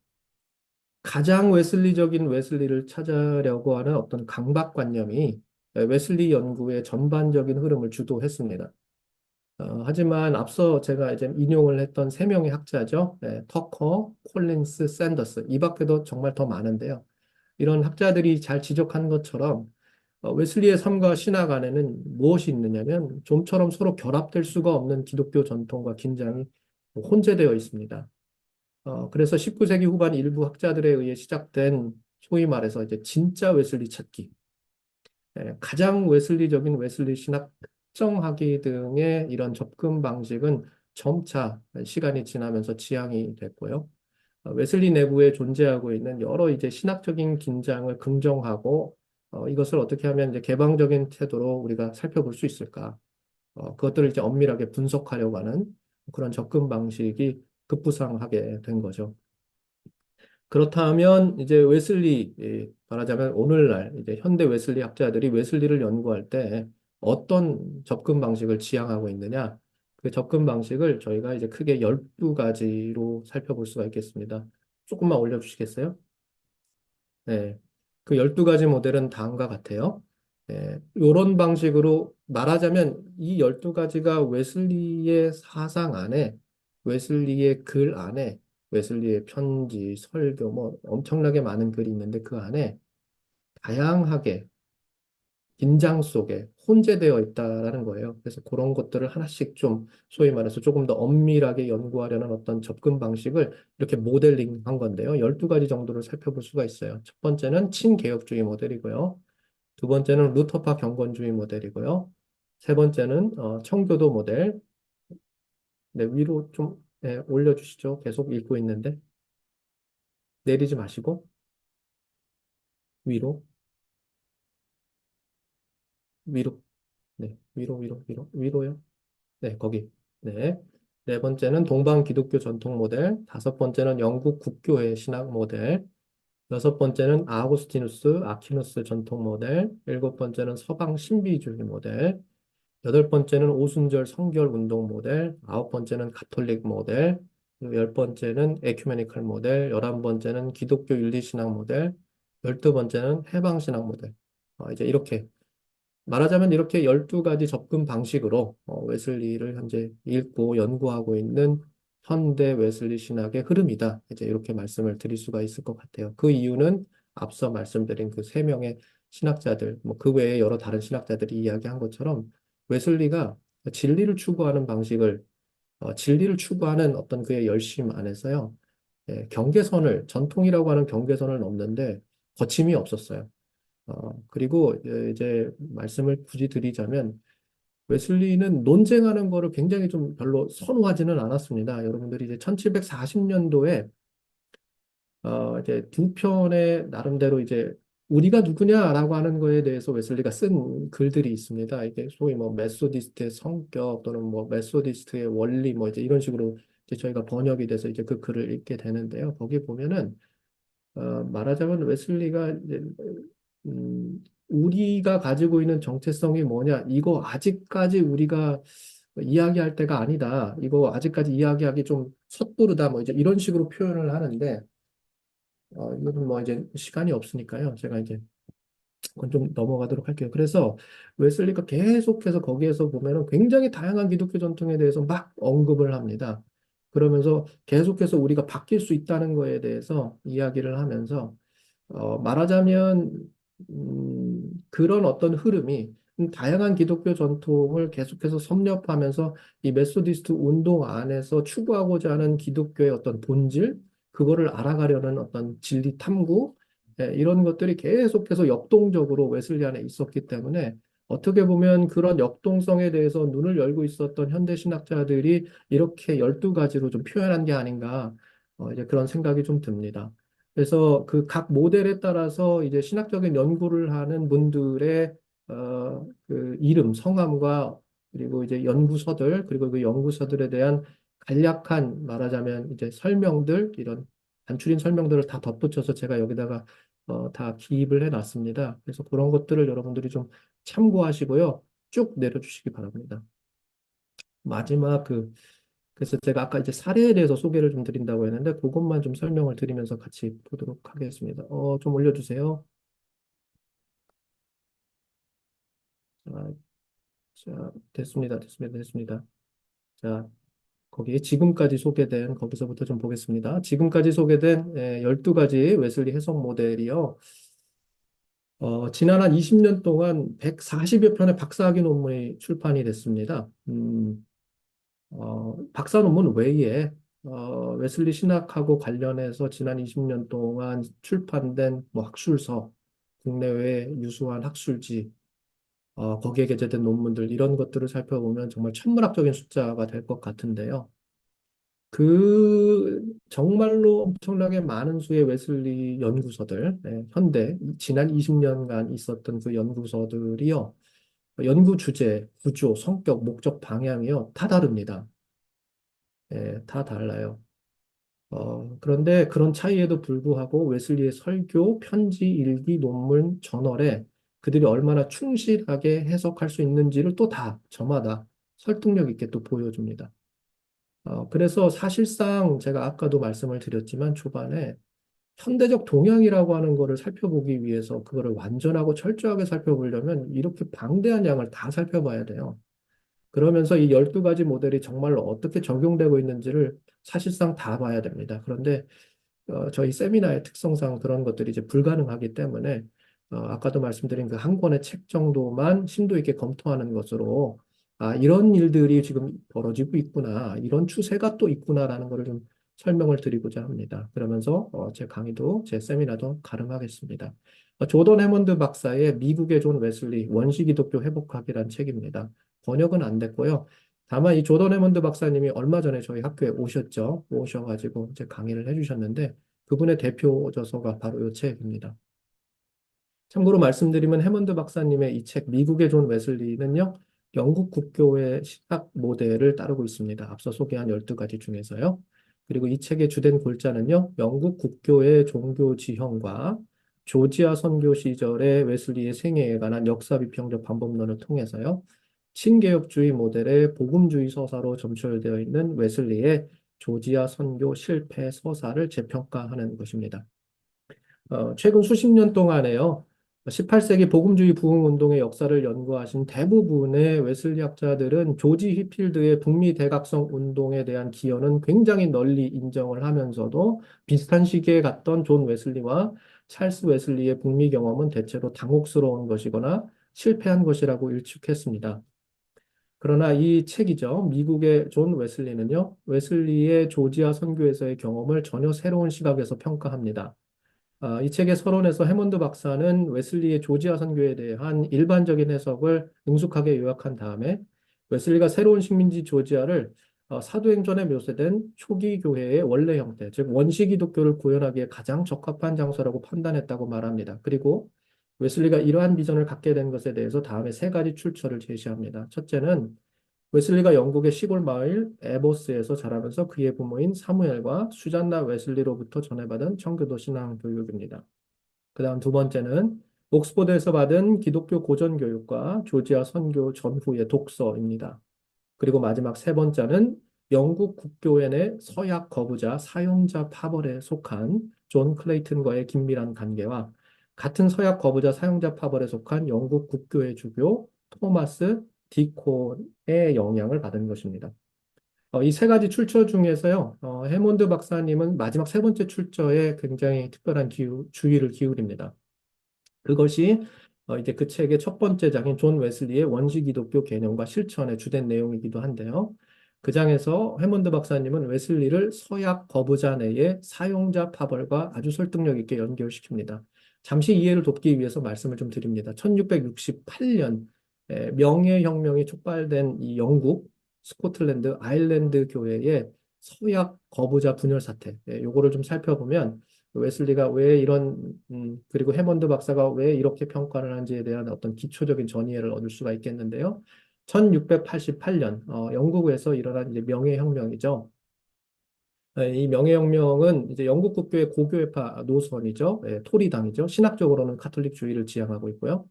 가장 웨슬리적인 웨슬리를 찾으려고 하는 어떤 강박관념이 웨슬리 연구의 전반적인 흐름을 주도했습니다. 하지만 앞서 제가 이제 인용을 했던 세 명의 학자죠. 터커, 콜린스, 샌더스. 이 밖에도 정말 더 많은데요. 이런 학자들이 잘 지적한 것처럼 웨슬리의 삶과 신학 안에는 무엇이 있느냐면 좀처럼 서로 결합될 수가 없는 기독교 전통과 긴장이 혼재되어 있습니다. 그래서 19세기 후반 일부 학자들에 의해 시작된 소위 말해서 이제 진짜 웨슬리 찾기, 가장 웨슬리적인 웨슬리 신학 특정하기 등의 이런 접근 방식은 점차 시간이 지나면서 지향이 됐고요. 웨슬리 내부에 존재하고 있는 여러 이제 신학적인 긴장을 긍정하고 이것을 어떻게 하면 이제 개방적인 태도로 우리가 살펴볼 수 있을까? 그것들을 이제 엄밀하게 분석하려고 하는 그런 접근 방식이 급부상하게 된 거죠. 그렇다면 이제 웨슬리, 말하자면 오늘날 이제 현대 웨슬리 학자들이 웨슬리를 연구할 때 어떤 접근 방식을 지향하고 있느냐? 그 접근 방식을 저희가 이제 크게 12가지로 살펴볼 수가 있겠습니다. 조금만 올려주시겠어요? 네. 그 12가지 모델은 다음과 같아요. 이런 방식으로 말하자면 이 12가지가 웨슬리의 사상 안에, 웨슬리의 글 안에, 웨슬리의 편지, 설교, 뭐 엄청나게 많은 글이 있는데 그 안에 다양하게 긴장 속에 혼재되어 있다라는 거예요. 그래서 그런 것들을 하나씩 좀 소위 말해서 조금 더 엄밀하게 연구하려는 어떤 접근 방식을 이렇게 모델링한 건데요. 12가지 정도를 살펴볼 수가 있어요. 첫 번째는 친개혁주의 모델이고요. 두 번째는 루터파 경건주의 모델이고요. 세 번째는 청교도 모델. 네, 위로 좀 올려주시죠. 계속 읽고 있는데 내리지 마시고 위로, 위로, 네, 위로요. 네, 거기. 네. 네 번째는 동방 기독교 전통 모델. 다섯 번째는 영국 국교회 신학 모델. 여섯 번째는 아우구스티누스, 아퀴누스 전통 모델. 일곱 번째는 서방 신비주의 모델. 여덟 번째는 오순절 성결 운동 모델. 아홉 번째는 가톨릭 모델. 그리고 열 번째는 에큐메니컬 모델. 11번째는 기독교 윤리신학 모델. 12번째는 해방신학 모델. 이제 이렇게 말하자면 이렇게 12가지 접근 방식으로 웨슬리를 현재 읽고 연구하고 있는 현대 웨슬리 신학의 흐름이다. 이제 이렇게 말씀을 드릴 수가 있을 것 같아요. 그 이유는 앞서 말씀드린 그 세 명의 신학자들, 뭐 그 외에 여러 다른 신학자들이 이야기한 것처럼 웨슬리가 진리를 추구하는 방식을, 진리를 추구하는 어떤 그의 열심 안에서요, 전통이라고 하는 경계선을 넘는데 거침이 없었어요. 그리고 이제 말씀을 굳이 드리자면 웨슬리는 논쟁하는 거를 굉장히 좀 별로 선호하지는 않았습니다. 여러분들이 이제 1740년도에 이제 두 편의 나름대로 이제 우리가 누구냐라고 하는 거에 대해서 웨슬리가 쓴 글들이 있습니다. 이게 소위 뭐 메소디스트의 성격 또는 뭐 메소디스트의 원리 뭐 이제 이런 식으로 이제 저희가 번역이 돼서 이제 그 글을 읽게 되는데요. 거기 보면은 말하자면 웨슬리가 이제 우리가 가지고 있는 정체성이 뭐냐? 이거 아직까지 우리가 이야기할 때가 아니다. 이거 아직까지 이야기하기 좀 섣부르다. 뭐 이제 이런 식으로 표현을 하는데, 이건 뭐 이제 시간이 없으니까요. 제가 이제 그건 좀 넘어가도록 할게요. 그래서 웨슬리가 계속해서 거기에서 보면은 굉장히 다양한 기독교 전통에 대해서 막 언급을 합니다. 그러면서 계속해서 우리가 바뀔 수 있다는 거에 대해서 이야기를 하면서 말하자면 그런 어떤 흐름이 다양한 기독교 전통을 계속해서 섭렵하면서 이 메소디스트 운동 안에서 추구하고자 하는 기독교의 어떤 본질, 그거를 알아가려는 어떤 진리 탐구, 이런 것들이 계속해서 역동적으로 웨슬리 안에 있었기 때문에 어떻게 보면 그런 역동성에 대해서 눈을 열고 있었던 현대 신학자들이 이렇게 12가지로 좀 표현한 게 아닌가, 이제 그런 생각이 좀 듭니다. 그래서 그 각 모델에 따라서 이제 신학적인 연구를 하는 분들의 그 이름, 성함과 그리고 이제 연구서들, 그리고 그 연구서들에 대한 간략한 말하자면 이제 설명들, 이런 단출인 설명들을 다 덧붙여서 제가 여기다가 다 기입을 해놨습니다. 그래서 그런 것들을 여러분들이 좀 참고하시고요. 쭉 내려주시기 바랍니다. 마지막 그래서 제가 아까 이제 사례에 대해서 소개를 좀 드린다고 했는데 그것만 좀 설명을 드리면서 같이 보도록 하겠습니다. 좀 올려주세요. 자, 됐습니다. 됐습니다. 됐습니다. 자, 거기에 지금까지 소개된, 거기서부터 좀 보겠습니다. 지금까지 소개된 12가지 웨슬리 해석 모델이요. 지난 한 20년 동안 140여 편의 박사학위 논문이 출판이 됐습니다. 박사 논문 외에 웨슬리 신학하고 관련해서 지난 20년 동안 출판된 뭐 학술서, 국내외 유수한 학술지, 거기에 게재된 논문들 이런 것들을 살펴보면 정말 천문학적인 숫자가 될 것 같은데요. 그 정말로 엄청나게 많은 수의 웨슬리 연구서들, 현대 지난 20년간 있었던 그 연구서들이요. 연구 주제, 구조, 성격, 목적, 방향이요. 다 다릅니다. 다 달라요. 그런데 그런 차이에도 불구하고 웨슬리의 설교, 편지, 일기, 논문, 저널에 그들이 얼마나 충실하게 해석할 수 있는지를 또 다 저마다 설득력 있게 또 보여줍니다. 그래서 사실상 제가 아까도 말씀을 드렸지만 초반에 현대적 동향이라고 하는 거를 살펴보기 위해서 그거를 완전하고 철저하게 살펴보려면 이렇게 방대한 양을 다 살펴봐야 돼요. 그러면서 이 12가지 모델이 정말로 어떻게 적용되고 있는지를 사실상 다 봐야 됩니다. 그런데 저희 세미나의 특성상 그런 것들이 이제 불가능하기 때문에 아까도 말씀드린 그 한 권의 책 정도만 심도 있게 검토하는 것으로 이런 일들이 지금 벌어지고 있구나, 이런 추세가 또 있구나라는 것을 좀 설명을 드리고자 합니다. 그러면서 제 강의도 제 세미나도 가름하겠습니다. 조던 해먼드 박사의 미국의 존 웨슬리 원시기독교 회복학이라는 책입니다. 번역은 안 됐고요. 다만 이 조던 해먼드 박사님이 얼마 전에 저희 학교에 오셨죠. 오셔가지고 이제 강의를 해주셨는데 그분의 대표 저서가 바로 이 책입니다. 참고로 말씀드리면 해먼드 박사님의 이 책 미국의 존 웨슬리는요. 영국 국교의 신학 모델을 따르고 있습니다. 앞서 소개한 12가지 중에서요. 그리고 이 책의 주된 골자는요. 영국 국교의 종교 지형과 조지아 선교 시절의 웨슬리의 생애에 관한 역사 비평적 방법론을 통해서요. 신개혁주의 모델의 복음주의 서사로 점철되어 있는 웨슬리의 조지아 선교 실패 서사를 재평가하는 것입니다. 최근 수십 년 동안에요. 18세기 복음주의 부흥운동의 역사를 연구하신 대부분의 웨슬리학자들은 조지 휘필드의 북미 대각성 운동에 대한 기여는 굉장히 널리 인정을 하면서도 비슷한 시기에 갔던 존 웨슬리와 찰스 웨슬리의 북미 경험은 대체로 당혹스러운 것이거나 실패한 것이라고 일축했습니다. 그러나 이 책이죠. 미국의 존 웨슬리는요. 웨슬리의 조지아 선교에서의 경험을 전혀 새로운 시각에서 평가합니다. 이 책의 서론에서 해먼드 박사는 웨슬리의 조지아 선교에 대한 일반적인 해석을 능숙하게 요약한 다음에 웨슬리가 새로운 식민지 조지아를 사도행전에 묘사된 초기 교회의 원래 형태, 즉 원시 기독교를 구현하기에 가장 적합한 장소라고 판단했다고 말합니다. 그리고 웨슬리가 이러한 비전을 갖게 된 것에 대해서 다음에 3가지 출처를 제시합니다. 첫째는 웨슬리가 영국의 시골 마을 에버스에서 자라면서 그의 부모인 사무엘과 수잔나 웨슬리로부터 전해받은 청교도 신앙 교육입니다. 그 다음 두 번째는 옥스퍼드에서 받은 기독교 고전 교육과 조지아 선교 전후의 독서입니다. 그리고 마지막 세 번째는 영국 국교회 내 서약 거부자 사용자 파벌에 속한 존 클레이튼과의 긴밀한 관계와 같은 서약 거부자 사용자 파벌에 속한 영국 국교회 주교 토마스 디콘의 영향을 받은 것입니다. 이 3가지 출처 중에서요, 해몬드 박사님은 마지막 3번째 출처에 굉장히 특별한 주의를 기울입니다. 그것이 이제 그 책의 첫 번째 장인 존 웨슬리의 원시 기독교 개념과 실천의 주된 내용이기도 한데요. 그 장에서 해먼드 박사님은 웨슬리를 서약 거부자 내의 사용자 파벌과 아주 설득력 있게 연결시킵니다. 잠시 이해를 돕기 위해서 말씀을 좀 드립니다. 1668년 명예혁명이 촉발된 이 영국 스코틀랜드 아일랜드 교회의 서약 거부자 분열 사태, 요거를 좀 살펴보면 웨슬리가 왜 이런 그리고 해먼드 박사가 왜 이렇게 평가를 하는지에 대한 어떤 기초적인 전이해를 얻을 수가 있겠는데요. 1688년 영국에서 일어난 이제 명예혁명이죠. 이 명예혁명은 이제 영국 국교의 고교회파 노선이죠. 토리당이죠. 신학적으로는 카톨릭주의를 지향하고 있고요.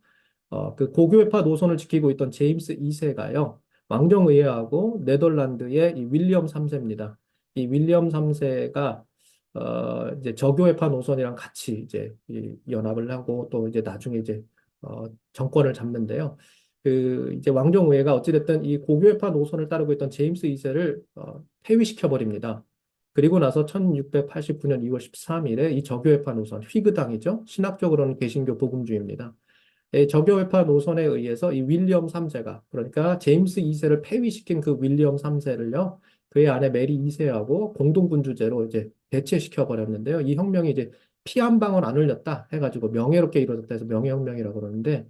그 고교회파 노선을 지키고 있던 제임스 2세가요. 왕정의회하고 네덜란드의 이 윌리엄 3세입니다. 이 윌리엄 3세가 이제 저교회파 노선이랑 같이 이제 이 연합을 하고 또 이제 나중에 이제 정권을 잡는데요. 그 이제 왕정의회가 어찌됐든 이 고교회파 노선을 따르고 있던 제임스 2세를 폐위시켜 버립니다. 그리고 나서 1689년 2월 13일에 이 저교회파 노선, 휘그당이죠. 신학적으로는 개신교 복음주의입니다. 저교회파 노선에 의해서 이 윌리엄 3세가 그러니까 제임스 2세를 폐위시킨 그 윌리엄 3세를요. 그의 아내 메리 2세하고 공동군주제로 이제 대체시켜 버렸는데요. 이 혁명이 이제 피 한 방울 안 흘렸다 해가지고 명예롭게 이루어졌다 해서 명예혁명이라고 그러는데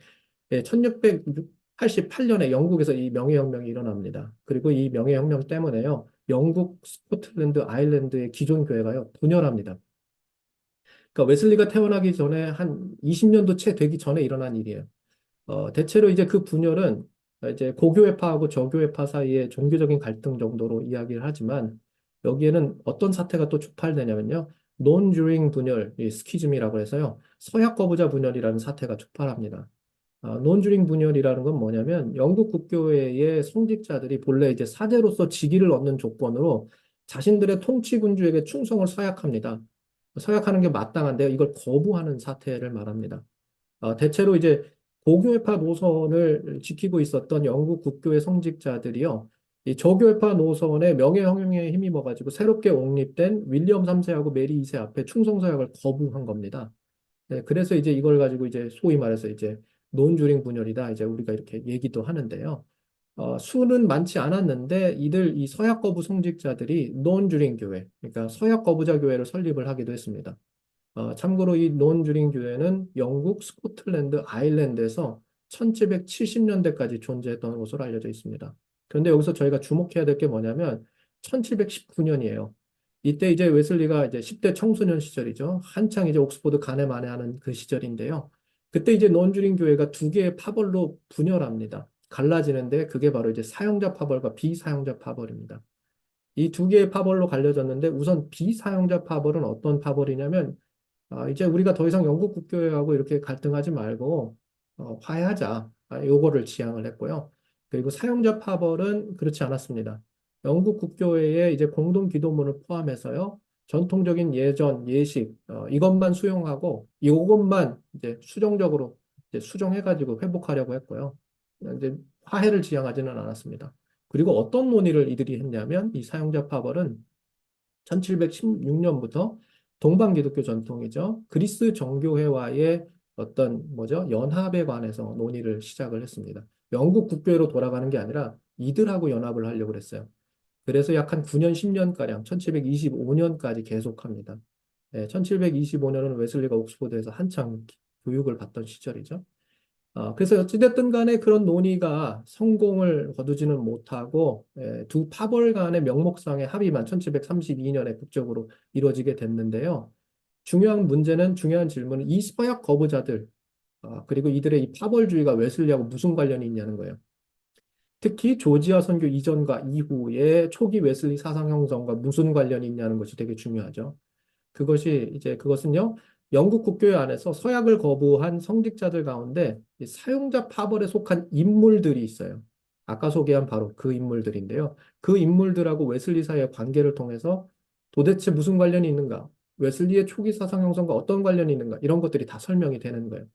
1688년에 영국에서 이 명예혁명이 일어납니다. 그리고 이 명예혁명 때문에요. 영국, 스코틀랜드, 아일랜드의 기존 교회가요. 분열합니다. 그러니까 웨슬리가 태어나기 전에 한 20년도 채 되기 전에 일어난 일이에요. 대체로 이제 그 분열은 이제 고교회파하고 저교회파 사이의 종교적인 갈등 정도로 이야기를 하지만 여기에는 어떤 사태가 또 촉발되냐면요. 논주링 분열, 이 스키즘이라고 해서요. 서약 거부자 분열이라는 사태가 촉발합니다. 논주링 분열이라는 건 뭐냐면 영국 국교회의 성직자들이 본래 이제 사제로서 직위를 얻는 조건으로 자신들의 통치 군주에게 충성을 서약합니다. 서약하는 게 마땅한데요. 이걸 거부하는 사태를 말합니다. 대체로 이제 고교회파 노선을 지키고 있었던 영국 국교의 성직자들이요. 이 저교회파 노선의 명예혁명에 힘입어가지고 새롭게 옹립된 윌리엄 3세하고 메리 2세 앞에 충성서약을 거부한 겁니다. 네, 그래서 이제 이걸 가지고 이제 소위 말해서 이제 논주링 분열이다. 이제 우리가 이렇게 얘기도 하는데요. 수는 많지 않았는데 이들 이 서약 거부 성직자들이 논주링 교회, 그러니까 서약 거부자 교회를 설립을 하기도 했습니다. 참고로 이 논주링 교회는 영국, 스코틀랜드, 아일랜드에서 1770년대까지 존재했던 것으로 알려져 있습니다. 그런데 여기서 저희가 주목해야 될 게 뭐냐면 1719년이에요. 이때 이제 웨슬리가 이제 10대 청소년 시절이죠. 한창 이제 옥스포드 가네 마네하는 그 시절인데요. 그때 이제 논주링 교회가 두 개의 파벌로 분열합니다. 갈라지는데 그게 바로 이제 사용자 파벌과 비사용자 파벌입니다. 이 두 개의 파벌로 갈려졌는데 우선 비사용자 파벌은 어떤 파벌이냐면 이제 우리가 더 이상 영국 국교회하고 이렇게 갈등하지 말고 화해하자. 요거를 지향을 했고요. 그리고 사용자 파벌은 그렇지 않았습니다. 영국 국교회의 이제 공동 기도문을 포함해서요. 전통적인 예전, 예식 이것만 수용하고 이것만 이제 수정적으로 이제 수정해가지고 회복하려고 했고요. 이제 화해를 지향하지는 않았습니다. 그리고 어떤 논의를 이들이 했냐면 이 사용자 파벌은 1716년부터 동방 기독교 전통이죠. 그리스 정교회와의 어떤 뭐죠? 연합에 관해서 논의를 시작을 했습니다. 영국 국교회로 돌아가는 게 아니라 이들하고 연합을 하려고 그랬어요. 그래서 약 한 9년, 10년가량 1725년까지 계속합니다. 1725년은 웨슬리가 옥스포드에서 한창 교육을 받던 시절이죠. 그래서 어찌됐든 간에 그런 논의가 성공을 거두지는 못하고 두 파벌 간의 명목상의 합의만 1732년에 국적으로 이루어지게 됐는데요. 중요한 질문은 이 서약 거부자들 그리고 이들의 이 파벌주의가 웨슬리하고 무슨 관련이 있냐는 거예요. 특히 조지아 선교 이전과 이후에 초기 웨슬리 사상 형성과 무슨 관련이 있냐는 것이 되게 중요하죠. 그것은요, 영국 국교회 안에서 서약을 거부한 성직자들 가운데 이 사용자 파벌에 속한 인물들이 있어요. 아까 소개한 바로 그 인물들인데요. 그 인물들하고 웨슬리 사이의 관계를 통해서 도대체 무슨 관련이 있는가? 웨슬리의 초기 사상 형성과 어떤 관련이 있는가? 이런 것들이 다 설명이 되는 거예요.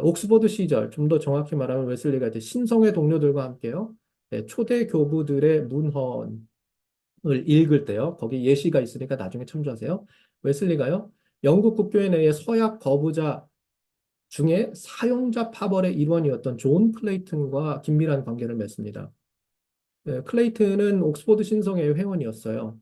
옥스퍼드 시절, 좀 더 정확히 말하면 웨슬리가 이제 신성의 동료들과 함께요. 초대 교부들의 문헌을 읽을 때요. 거기 예시가 있으니까 나중에 참조하세요. 웨슬리가요. 영국 국교회 내의 서약 거부자 중에 사용자 파벌의 일원이었던 존 클레이튼과 긴밀한 관계를 맺습니다. 클레이튼은 옥스퍼드 신성회의 회원이었어요.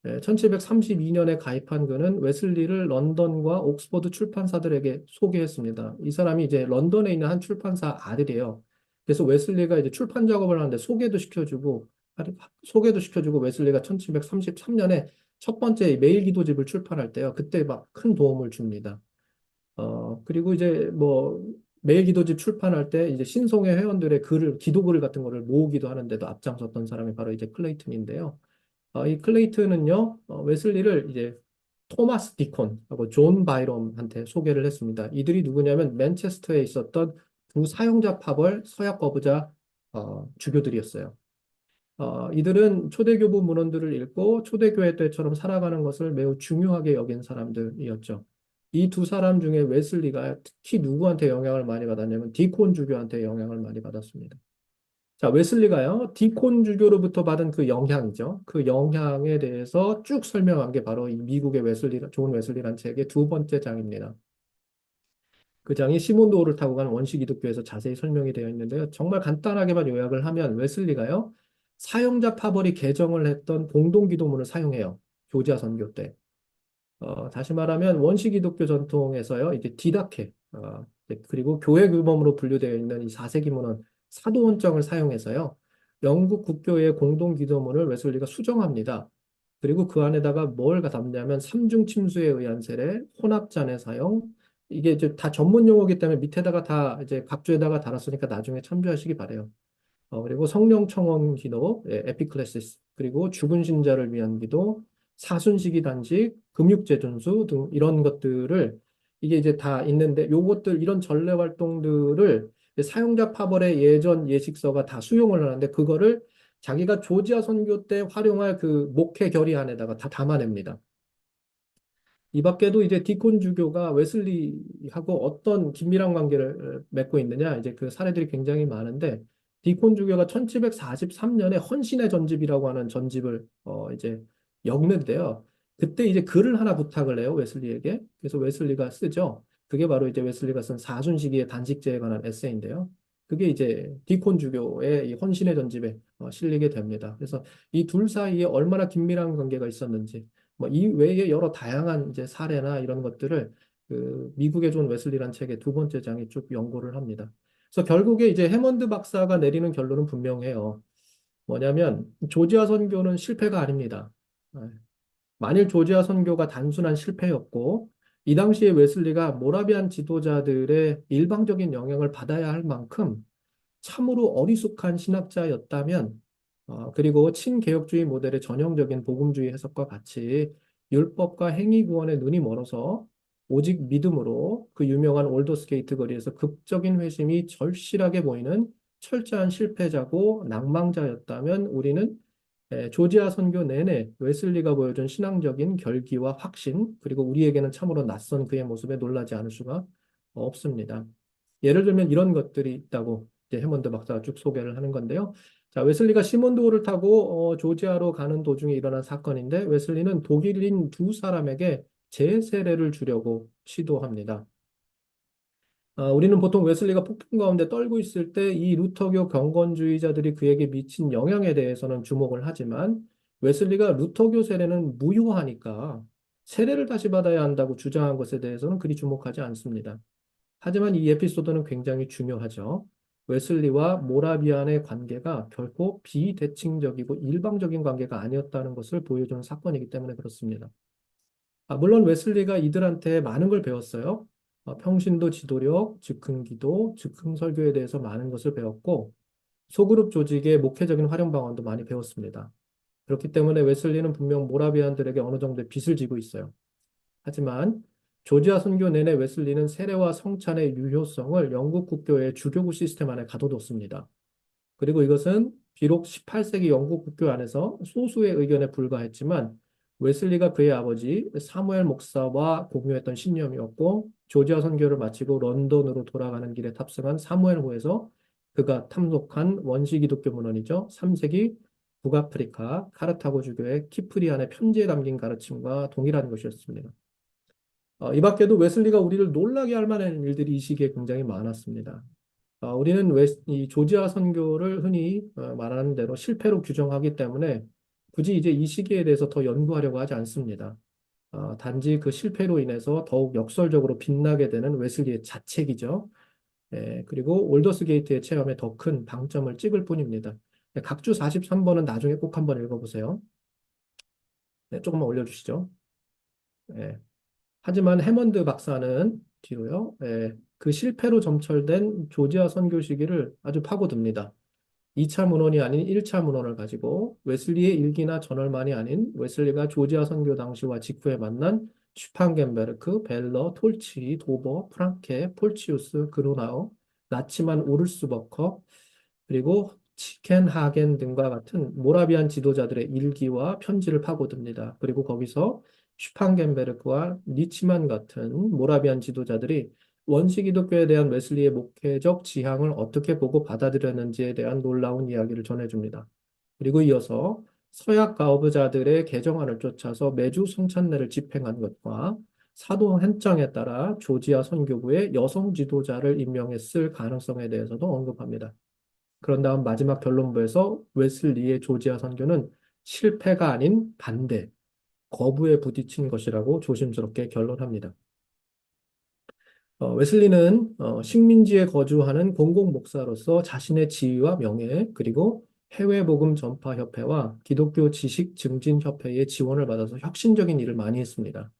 1732년에 가입한 그는 웨슬리를 런던과 옥스퍼드 출판사들에게 소개했습니다. 이 사람이 이제 런던에 있는 한 출판사 아들이에요. 그래서 웨슬리가 이제 출판 작업을 하는데 소개도 시켜주고 웨슬리가 1733년에 첫 번째 매일 기도집을 출판할 때요. 그때 막 큰 도움을 줍니다. 그리고 이제 뭐 매일 기도집 출판할 때 이제 신송회 회원들의 기도글 같은 거를 모으기도 하는데도 앞장섰던 사람이 바로 이제 클레이튼인데요. 이 클레이튼은요, 웨슬리를 이제 토마스 디콘하고 존 바이럼한테 소개를 했습니다. 이들이 누구냐면 맨체스터에 있었던 두 사용자 파벌 서약 거부자 주교들이었어요. 이들은 초대교부 문헌들을 읽고 초대교회 때처럼 살아가는 것을 매우 중요하게 여긴 사람들이었죠. 이 두 사람 중에 웨슬리가 특히 누구한테 영향을 많이 받았냐면 디콘 주교한테 영향을 많이 받았습니다. 자, 웨슬리가요, 디콘 주교로부터 받은 그 영향이죠. 그 영향에 대해서 쭉 설명한 게 바로 이 미국의 존 웨슬리라는 책의 두 번째 장입니다. 그 장이 시몬 도어를 타고 가는 원시 기독교에서 자세히 설명이 되어 있는데요. 정말 간단하게만 요약을 하면 웨슬리가요, 사용자 파벌이 개정을 했던 공동 기도문을 사용해요. 조지아 선교 때. 다시 말하면 원시 기독교 전통에서요, 이제 디다케, 그리고 교회 규범으로 분류되어 있는 이 4세기 문헌 사도원정을 사용해서요, 영국 국교의 공동 기도문을 웨슬리가 수정합니다. 그리고 그 안에다가 뭘 담냐면 삼중 침수에 의한 세례, 혼합잔의 사용, 이게 이제 다 전문 용어이기 때문에 밑에다가 다 이제 각주에다가 달았으니까 나중에 참조하시기 바래요. 그리고 성령 청원 기도, 에피클레시스, 그리고 죽은 신자를 위한 기도, 사순시기 단식, 금육제 준수 등 이런 것들을 이게 이제 다 있는데 요것들 이런 전례 활동들을 이제 사용자 파벌의 예전 예식서가 다 수용을 하는데 그거를 자기가 조지아 선교 때 활용할 그 목회 결의 안에다가 다 담아냅니다. 이 밖에도 이제 디콘 주교가 웨슬리하고 어떤 긴밀한 관계를 맺고 있느냐, 이제 그 사례들이 굉장히 많은데, 디콘 주교가 1743년에 헌신의 전집이라고 하는 전집을 이제 읽는데요. 그때 이제 글을 하나 부탁을 해요, 웨슬리에게. 그래서 웨슬리가 쓰죠. 그게 바로 이제 웨슬리가 쓴 사순시기의 단식제에 관한 에세이인데요. 그게 이제 디콘 주교의 이 헌신의 전집에 실리게 됩니다. 그래서 이 둘 사이에 얼마나 긴밀한 관계가 있었는지, 뭐 이 외에 여러 다양한 이제 사례나 이런 것들을 그 미국의 존 웨슬리란 책의 두 번째 장이 쭉 연구를 합니다. 그래서 결국에 이제 해먼드 박사가 내리는 결론은 분명해요. 뭐냐면 조지아 선교는 실패가 아닙니다. 만일 조지아 선교가 단순한 실패였고 이 당시에 웨슬리가 모라비안 지도자들의 일방적인 영향을 받아야 할 만큼 참으로 어리숙한 신학자였다면, 그리고 친개혁주의 모델의 전형적인 복음주의 해석과 같이 율법과 행위 구원에 눈이 멀어서 오직 믿음으로 그 유명한 올더스게이트 거리에서 극적인 회심이 절실하게 보이는 철저한 실패자고 낭망자였다면 우리는 조지아 선교 내내 웨슬리가 보여준 신앙적인 결기와 확신, 그리고 우리에게는 참으로 낯선 그의 모습에 놀라지 않을 수가 없습니다. 예를 들면 이런 것들이 있다고 이제 해먼드 박사가 쭉 소개를 하는 건데요. 자, 웨슬리가 시몬도어를 타고 조지아로 가는 도중에 일어난 사건인데 웨슬리는 독일인 두 사람에게 재세례를 주려고 시도합니다. 우리는 보통 웨슬리가 폭풍 가운데 떨고 있을 때 이 루터교 경건주의자들이 그에게 미친 영향에 대해서는 주목을 하지만 웨슬리가 루터교 세례는 무효하니까 세례를 다시 받아야 한다고 주장한 것에 대해서는 그리 주목하지 않습니다. 하지만 이 에피소드는 굉장히 중요하죠. 웨슬리와 모라비안의 관계가 결코 비대칭적이고 일방적인 관계가 아니었다는 것을 보여주는 사건이기 때문에 그렇습니다. 물론 웨슬리가 이들한테 많은 걸 배웠어요. 평신도 지도력, 즉흥기도, 즉흥설교에 대해서 많은 것을 배웠고 소그룹 조직의 목회적인 활용 방안도 많이 배웠습니다. 그렇기 때문에 웨슬리는 분명 모라비안들에게 어느 정도의 빚을 지고 있어요. 하지만 조지아 선교 내내 웨슬리는 세례와 성찬의 유효성을 영국 국교의 주교구 시스템 안에 가둬뒀습니다. 그리고 이것은 비록 18세기 영국 국교 안에서 소수의 의견에 불과했지만 웨슬리가 그의 아버지 사무엘 목사와 공유했던 신념이었고 조지아 선교를 마치고 런던으로 돌아가는 길에 탑승한 사무엘호에서 그가 탐독한 원시 기독교 문헌이죠. 3세기 북아프리카 카르타고 주교의 키프리안의 편지에 담긴 가르침과 동일한 것이었습니다. 이 밖에도 웨슬리가 우리를 놀라게 할 만한 일들이 이 시기에 굉장히 많았습니다. 우리는 이 조지아 선교를 흔히 말하는 대로 실패로 규정하기 때문에 굳이 이제 이 시기에 대해서 더 연구하려고 하지 않습니다. 단지 그 실패로 인해서 더욱 역설적으로 빛나게 되는 웨슬리의 자책이죠. 그리고 올더스 게이트의 체험에 더 큰 방점을 찍을 뿐입니다. 각주 43번은 나중에 꼭 한번 읽어보세요. 조금만 올려주시죠. 예. 하지만 해먼드 박사는 뒤로요. 그 실패로 점철된 조지아 선교 시기를 아주 파고듭니다. 2차 문헌이 아닌 1차 문헌을 가지고 웨슬리의 일기나 저널만이 아닌 웨슬리가 조지아 선교 당시와 직후에 만난 슈판겐베르크, 벨러, 톨치, 도버, 프랑케, 폴치우스, 그루나우, 나치만 우르스버커, 그리고 치켄하겐 등과 같은 모라비안 지도자들의 일기와 편지를 파고듭니다. 그리고 거기서 슈판겐베르크와 니치만 같은 모라비안 지도자들이 원시 기독교에 대한 웨슬리의 목회적 지향을 어떻게 보고 받아들였는지에 대한 놀라운 이야기를 전해줍니다. 그리고 이어서 서약 가업자들의 개정안을 쫓아서 매주 성찬례를 집행한 것과 사도행정에 따라 조지아 선교부에 여성 지도자를 임명했을 가능성에 대해서도 언급합니다. 그런 다음 마지막 결론부에서 웨슬리의 조지아 선교는 실패가 아닌 반대, 거부에 부딪힌 것이라고 조심스럽게 결론합니다. 웨슬리는 식민지에 거주하는 공공 목사로서 자신의 지위와 명예, 그리고 해외 복음 전파 협회와 기독교 지식 증진 협회의 지원을 받아서 혁신적인 일을 많이 했습니다.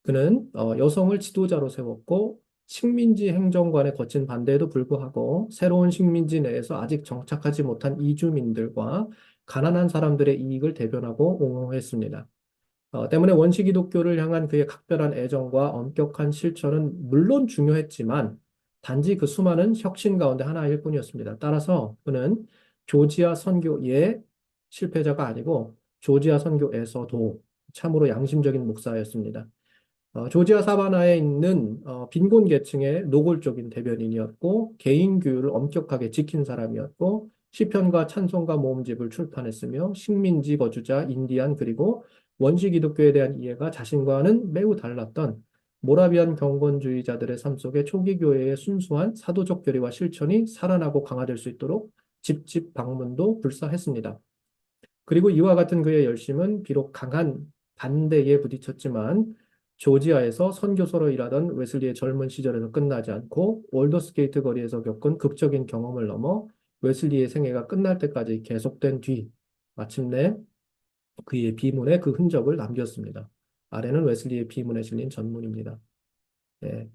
그는 여성을 지도자로 세웠고 식민지 행정관의 거친 반대에도 불구하고 새로운 식민지 내에서 아직 정착하지 못한 이주민들과 가난한 사람들의 이익을 대변하고 옹호했습니다. 때문에 원시 기독교를 향한 그의 각별한 애정과 엄격한 실천은 물론 중요했지만 단지 그 수많은 혁신 가운데 하나일 뿐이었습니다. 따라서 그는 조지아 선교의 실패자가 아니고 조지아 선교에서도 참으로 양심적인 목사였습니다. 조지아 사바나에 있는 빈곤 계층의 노골적인 대변인이었고 개인 규율을 엄격하게 지킨 사람이었고 시편과 찬송가 모음집을 출판했으며 식민지 거주자, 인디안 그리고 원시 기독교에 대한 이해가 자신과는 매우 달랐던 모라비안 경건주의자들의 삶 속에 초기 교회의 순수한 사도적 교리와 실천이 살아나고 강화될 수 있도록 집집 방문도 불사했습니다. 그리고 이와 같은 그의 열심은 비록 강한 반대에 부딪혔지만 조지아에서 선교사로 일하던 웨슬리의 젊은 시절에서 끝나지 않고 올더스게이트 거리에서 겪은 극적인 경험을 넘어 웨슬리의 생애가 끝날 때까지 계속된 뒤 마침내 그의 비문에 그 흔적을 남겼습니다. 아래는 웨슬리의 비문에 실린 전문입니다. 예,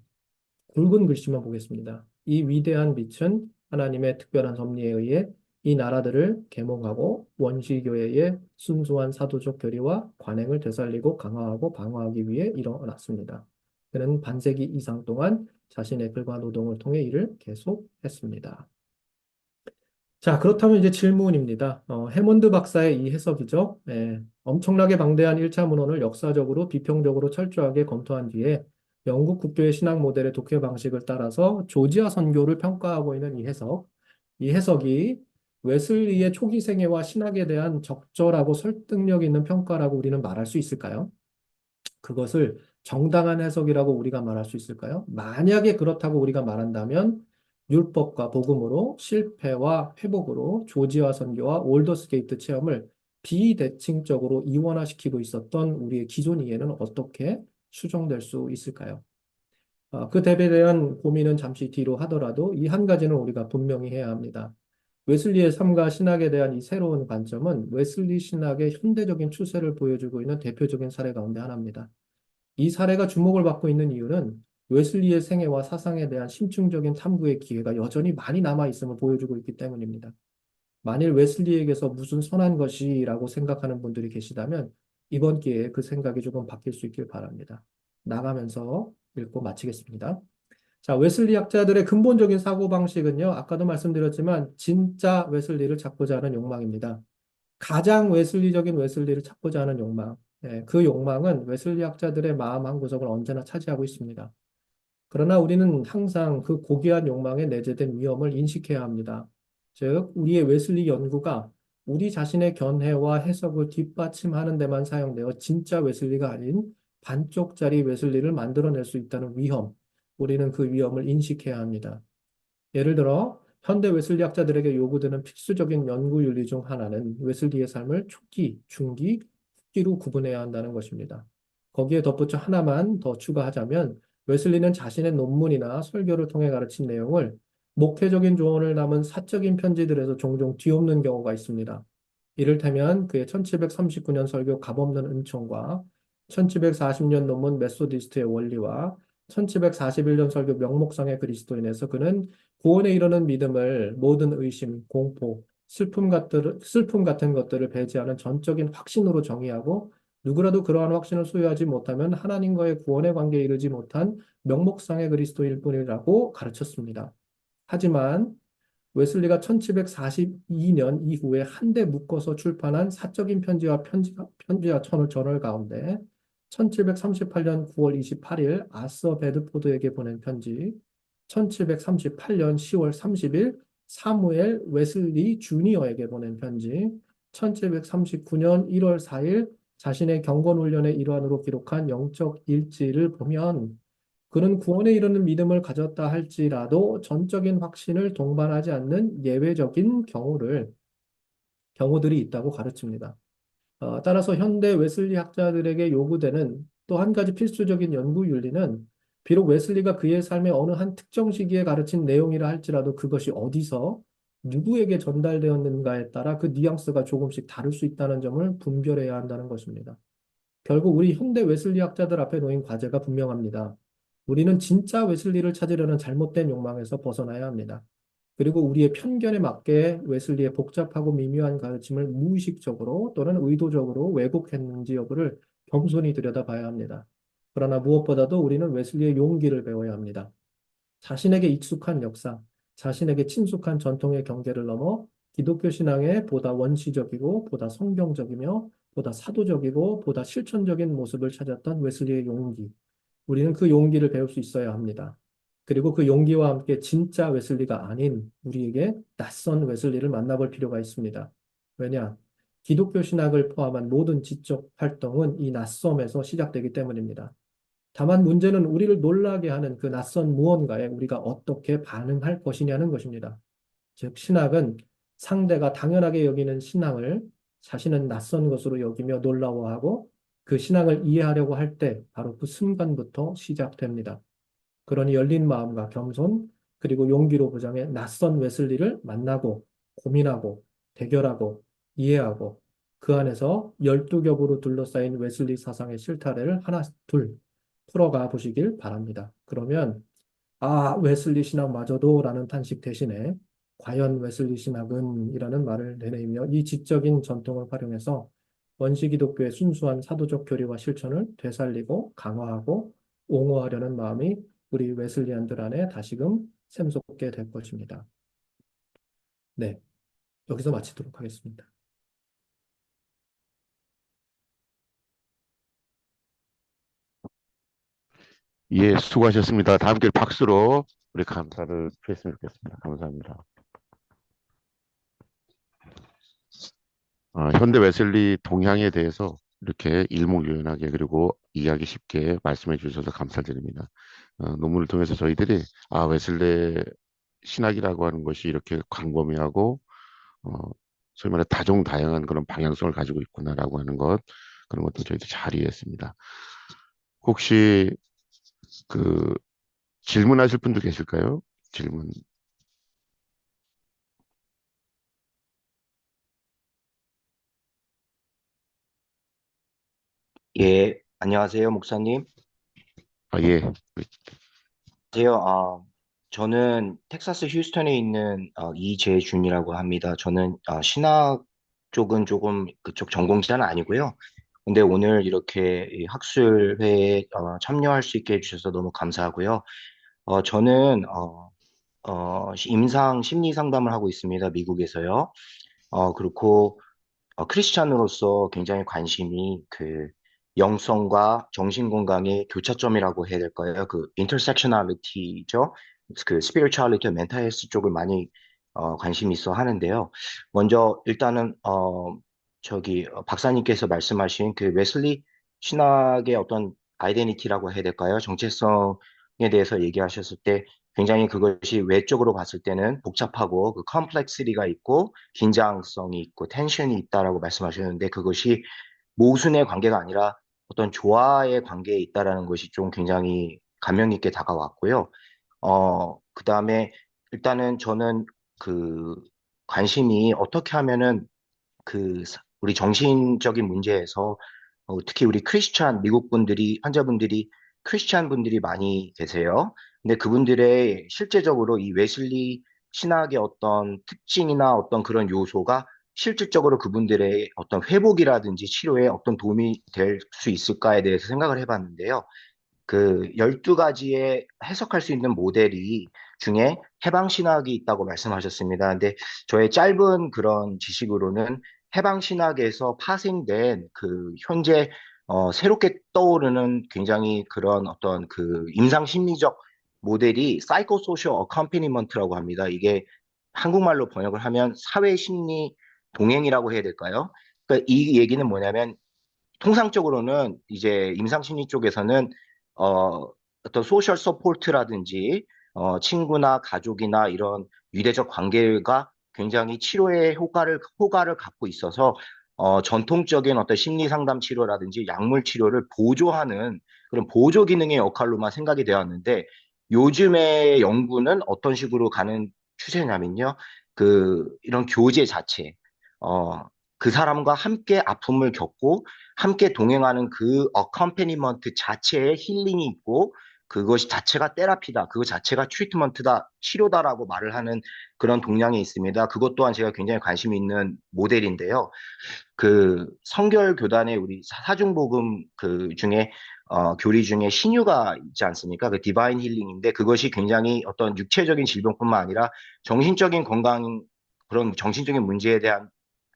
굵은 글씨만 보겠습니다. 이 위대한 빛은 하나님의 특별한 섭리에 의해 이 나라들을 계몽하고 원시교회의 순수한 사도적 교리와 관행을 되살리고 강화하고 방어하기 위해 일어났습니다. 그는 반세기 이상 동안 자신의 글과 노동을 통해 일을 계속했습니다. 자, 그렇다면 이제 질문입니다. 해먼드 박사의 이 해석이죠. 엄청나게 방대한 1차 문헌을 역사적으로 비평적으로 철저하게 검토한 뒤에 영국 국교의 신학 모델의 독해 방식을 따라서 조지아 선교를 평가하고 있는 이 해석이 웨슬리의 초기 생애와 신학에 대한 적절하고 설득력 있는 평가라고 우리는 말할 수 있을까요? 그것을 정당한 해석이라고 우리가 말할 수 있을까요? 만약에 그렇다고 우리가 말한다면 율법과 복음으로 실패와 회복으로 조지아 선교와 올더스게이트 체험을 비대칭적으로 이원화시키고 있었던 우리의 기존 이해는 어떻게 수정될 수 있을까요? 그 대에 대한 고민은 잠시 뒤로 하더라도 이 한 가지는 우리가 분명히 해야 합니다. 웨슬리의 삶과 신학에 대한 이 새로운 관점은 웨슬리 신학의 현대적인 추세를 보여주고 있는 대표적인 사례 가운데 하나입니다. 이 사례가 주목을 받고 있는 이유는 웨슬리의 생애와 사상에 대한 심층적인 탐구의 기회가 여전히 많이 남아 있음을 보여주고 있기 때문입니다. 만일 웨슬리에게서 무슨 선한 것이라고 생각하는 분들이 계시다면 이번 기회에 그 생각이 조금 바뀔 수 있길 바랍니다. 나가면서 읽고 마치겠습니다. 자, 웨슬리 학자들의 근본적인 사고방식은요, 아까도 말씀드렸지만 진짜 웨슬리를 찾고자 하는 욕망입니다. 가장 웨슬리적인 웨슬리를 찾고자 하는 욕망. 그 욕망은 웨슬리 학자들의 마음 한구석을 언제나 차지하고 있습니다. 그러나 우리는 항상 그 고귀한 욕망에 내재된 위험을 인식해야 합니다. 즉, 우리의 웨슬리 연구가 우리 자신의 견해와 해석을 뒷받침하는 데만 사용되어 진짜 웨슬리가 아닌 반쪽짜리 웨슬리를 만들어낼 수 있다는 위험, 우리는 그 위험을 인식해야 합니다. 예를 들어 현대 웨슬리 학자들에게 요구되는 필수적인 연구 윤리 중 하나는 웨슬리의 삶을 초기, 중기, 후기로 구분해야 한다는 것입니다. 거기에 덧붙여 하나만 더 추가하자면 웨슬리는 자신의 논문이나 설교를 통해 가르친 내용을 목회적인 조언을 담은 사적인 편지들에서 종종 뒤엎는 경우가 있습니다. 이를테면 그의 1739년 설교 값없는 은총과 1740년 논문 메소디스트의 원리와 1741년 설교 명목상의 그리스도인에서 그는 구원에 이르는 믿음을 모든 의심, 공포, 슬픔 같은 것들을 배제하는 전적인 확신으로 정의하고 누구라도 그러한 확신을 소유하지 못하면 하나님과의 구원의 관계에 이르지 못한 명목상의 그리스도일 뿐이라고 가르쳤습니다. 하지만 웨슬리가 1742년 이후에 한데 묶어서 출판한 사적인 편지와 저널 가운데 1738년 9월 28일 아서 베드포드에게 보낸 편지, 1738년 10월 30일 사무엘 웨슬리 주니어에게 보낸 편지, 1739년 1월 4일 자신의 경건훈련의 일환으로 기록한 영적 일지를 보면 그는 구원에 이르는 믿음을 가졌다 할지라도 전적인 확신을 동반하지 않는 예외적인 경우들이 있다고 가르칩니다. 따라서 현대 웨슬리 학자들에게 요구되는 또 한 가지 필수적인 연구 윤리는 비록 웨슬리가 그의 삶의 어느 한 특정 시기에 가르친 내용이라 할지라도 그것이 어디서 누구에게 전달되었는가에 따라 그 뉘앙스가 조금씩 다를 수 있다는 점을 분별해야 한다는 것입니다. 결국 우리 현대 웨슬리 학자들 앞에 놓인 과제가 분명합니다. 우리는 진짜 웨슬리를 찾으려는 잘못된 욕망에서 벗어나야 합니다. 그리고 우리의 편견에 맞게 웨슬리의 복잡하고 미묘한 가르침을 무의식적으로 또는 의도적으로 왜곡했는지 여부를 겸손히 들여다봐야 합니다. 그러나 무엇보다도 우리는 웨슬리의 용기를 배워야 합니다. 자신에게 익숙한 역사, 자신에게 친숙한 전통의 경계를 넘어 기독교 신앙의 보다 원시적이고 보다 성경적이며 보다 사도적이고 보다 실천적인 모습을 찾았던 웨슬리의 용기. 우리는 그 용기를 배울 수 있어야 합니다. 그리고 그 용기와 함께 진짜 웨슬리가 아닌 우리에게 낯선 웨슬리를 만나볼 필요가 있습니다. 왜냐? 기독교 신학을 포함한 모든 지적 활동은 이 낯섦에서 시작되기 때문입니다. 다만 문제는 우리를 놀라게 하는 그 낯선 무언가에 우리가 어떻게 반응할 것이냐는 것입니다. 즉, 신학은 상대가 당연하게 여기는 신앙을 자신은 낯선 것으로 여기며 놀라워하고 그 신앙을 이해하려고 할 때 바로 그 순간부터 시작됩니다. 그러니 열린 마음과 겸손 그리고 용기로 부장해 낯선 웨슬리를 만나고 고민하고 대결하고 이해하고 그 안에서 12겹으로 둘러싸인 웨슬리 사상의 실타래를 하나 둘 풀어가 보시길 바랍니다. 그러면 웨슬리 신학마저도 라는 탄식 대신에 과연 웨슬리 신학은 이라는 말을 내내며 이 지적인 전통을 활용해서 원시 기독교의 순수한 사도적 교리와 실천을 되살리고 강화하고 옹호하려는 마음이 우리 웨슬리안들 안에 다시금 샘솟게 될 것입니다. 네, 여기서 마치도록 하겠습니다. 예, 수고하셨습니다. 다음 기회에 박수로 우리 감사를 표했으면 좋겠습니다. 감사합니다. 현대 웨슬리 동향에 대해서 이렇게 일목요연하게 그리고 이해하기 쉽게 말씀해 주셔서 감사드립니다. 논문을 통해서 저희들이 웨슬리 신학이라고 하는 것이 이렇게 광범위하고 소위 말해 다종다양한 그런 방향성을 가지고 있구나라고 하는 것 그런 것도 저희도 잘 이해했습니다. 혹시 그 질문하실 분도 계실까요? 질문. 예, 안녕하세요, 목사님. 예. 안녕하세요. 저는 텍사스 휴스턴에 있는 이재준이라고 합니다. 저는 신학 쪽은 조금 그쪽 전공자는 아니고요. 근데 오늘 이렇게 이 학술회에 참여할 수 있게 해주셔서 너무 감사하고요. 저는 임상 심리 상담을 하고 있습니다. 미국에서요. 그렇고 크리스찬으로서 굉장히 관심이 그 영성과 정신 건강의 교차점이라고 해야 될까요? 그 intersectionality죠. 그 spirituality, mental health 쪽을 많이 관심이 있어 하는데요. 먼저 일단은 박사님께서 말씀하신 그 웨슬리 신학의 어떤 아이데니티라고 해야 될까요? 정체성에 대해서 얘기하셨을 때 굉장히 그것이 외적으로 봤을 때는 복잡하고 그 컴플렉시티가 있고 긴장성이 있고 텐션이 있다라고 말씀하셨는데 그것이 모순의 관계가 아니라 어떤 조화의 관계에 있다라는 것이 좀 굉장히 감명 깊게 다가왔고요. 그다음에 일단은 저는 그 관심이 어떻게 하면은 우리 정신적인 문제에서 특히 우리 크리스찬 미국 분들이 환자분들이 크리스찬 분들이 많이 계세요. 근데 그분들의 실제적으로 이 웨슬리 신학의 어떤 특징이나 어떤 그런 요소가 실질적으로 그분들의 어떤 회복이라든지 치료에 어떤 도움이 될 수 있을까에 대해서 생각을 해봤는데요. 그 12가지의 해석할 수 있는 모델이 중에 해방신학이 있다고 말씀하셨습니다. 근데 저의 짧은 그런 지식으로는 해방신학에서 파생된 그 현재 새롭게 떠오르는 굉장히 그런 어떤 그 임상심리적 모델이 사이코소셜 어컴패니먼트라고 합니다. 이게 한국말로 번역을 하면 사회심리 동행이라고 해야 될까요? 그러니까 이 얘기는 뭐냐면 통상적으로는 이제 임상심리 쪽에서는 어떤 소셜 서포트라든지 친구나 가족이나 이런 유대적 관계가 굉장히 치료에 효과를 갖고 있어서 전통적인 어떤 심리 상담 치료라든지 약물 치료를 보조하는 그런 보조 기능의 역할로만 생각이 되었는데 요즘의 연구는 어떤 식으로 가는 추세냐면요. 이런 교제 자체, 어, 그 사람과 함께 아픔을 겪고 함께 동행하는 그 어컴패니먼트 자체에 힐링이 있고 그것이 자체가 테라피다. 그것 자체가 트리트먼트다. 치료다라고 말을 하는 그런 동향이 있습니다. 그것 또한 제가 굉장히 관심이 있는 모델인데요. 그 성결 교단의 우리 사중복음 그 중에 교리 중에 신유가 있지 않습니까? 그 디바인 힐링인데 그것이 굉장히 어떤 육체적인 질병뿐만 아니라 정신적인 건강 그런 정신적인 문제에 대한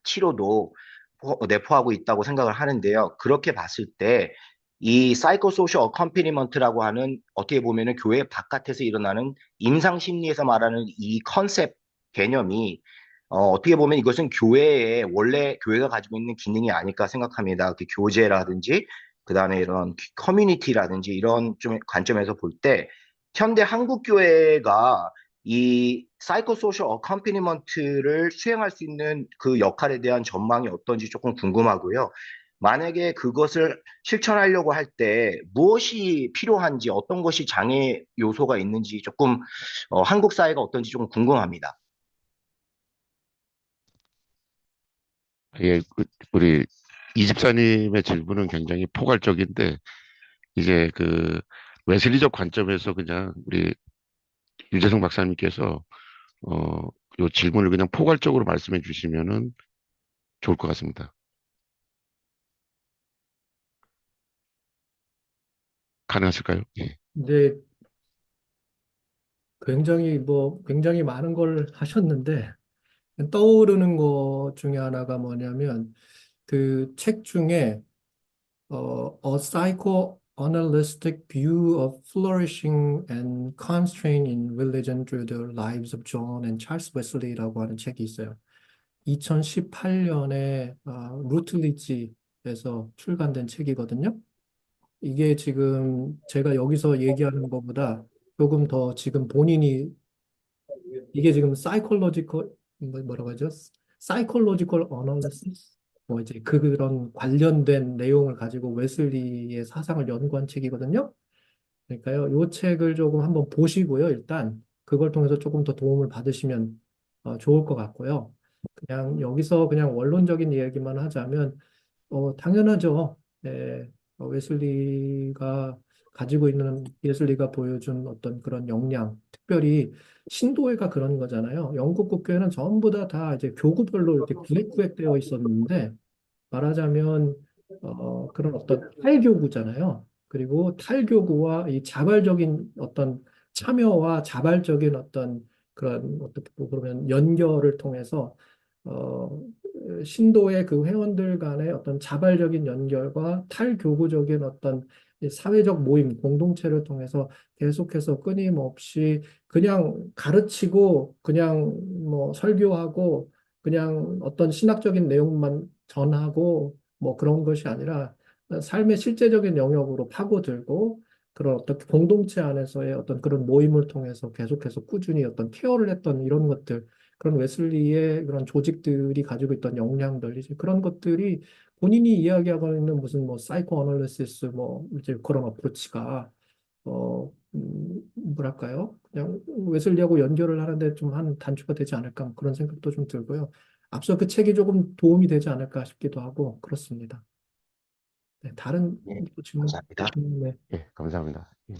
치료도 내포하고 있다고 생각을 하는데요. 그렇게 봤을 때 이 사이코소셜 어컴패니먼트라고 하는 어떻게 보면은 교회 바깥에서 일어나는 임상 심리에서 말하는 이 컨셉 개념이 어떻게 보면 이것은 교회의 원래 교회가 가지고 있는 기능이 아닐까 생각합니다. 그 교제라든지 그다음에 이런 커뮤니티라든지 이런 좀 관점에서 볼 때 현대 한국 교회가 이 사이코소셜 어컴패니먼트를 수행할 수 있는 그 역할에 대한 전망이 어떤지 조금 궁금하고요. 만약에 그것을 실천하려고 할 때 무엇이 필요한지 어떤 것이 장애 요소가 있는지 조금 한국 사회가 어떤지 조금 궁금합니다. 예, 우리 이 집사님의 질문은 굉장히 포괄적인데, 이제 그 웨슬리적 관점에서 그냥 우리 유재성 박사님께서, 요 질문을 그냥 포괄적으로 말씀해 주시면은 좋을 것 같습니다. 가능하실까요? 예. 근데 굉장히 많은 걸 하셨는데 떠오르는 것 중에 하나가 뭐냐면 그 책 중에 A Psychoanalytic View of Flourishing and Constraint in Religion Through the Lives of John and Charles Wesley라고 하는 책이 있어요. 2018년에 루틀리지에서 출간된 책이거든요. 이게 지금 제가 여기서 얘기하는 것보다 조금 더 지금 본인이 이게 지금 사이콜로지컬 뭐라고 하죠? 사이콜로지컬 어널리시스 뭐 이제 그런 관련된 내용을 가지고 웨슬리의 사상을 연구한 책이거든요. 그러니까요, 요 책을 조금 한번 보시고요. 일단 그걸 통해서 조금 더 도움을 받으시면 좋을 것 같고요. 그냥 여기서 그냥 원론적인 이야기만 하자면 당연하죠. 네, 웨슬리가 가지고 있는 예슬리가 보여준 어떤 그런 역량, 특별히 신도회가 그런 거잖아요. 영국 국교회는 전부 다 이제 교구별로 이렇게 구획구획되어 있었는데 말하자면 그런 어떤 탈교구잖아요. 그리고 탈교구와 이 자발적인 어떤 참여와 자발적인 어떤 그런 어떻게 그러면 연결을 통해서 어, 신도의 그 회원들 간의 어떤 자발적인 연결과 탈교구적인 어떤 이 사회적 모임, 공동체를 통해서 계속해서 끊임없이 그냥 가르치고 그냥 뭐 설교하고 그냥 어떤 신학적인 내용만 전하고 뭐 그런 것이 아니라 삶의 실제적인 영역으로 파고들고 그런 어떤 공동체 안에서의 어떤 그런 모임을 통해서 계속해서 꾸준히 어떤 케어를 했던 이런 것들, 그런 웨슬리의 그런 조직들이 가지고 있던 역량들, 이제 그런 것들이 본인이 이야기하고 있는 무슨 뭐 사이코 어널리시스 뭐 이제 그런 어프로치가 뭐랄까요? 그냥 웨슬리하고 연결을 하는데 좀 한 단초가 되지 않을까 뭐 그런 생각도 좀 들고요. 앞서 그 책이 조금 도움이 되지 않을까 싶기도 하고 그렇습니다. 네, 다른 예, 또 질문, 감사합니다. 네. 예, 감사합니다. 예.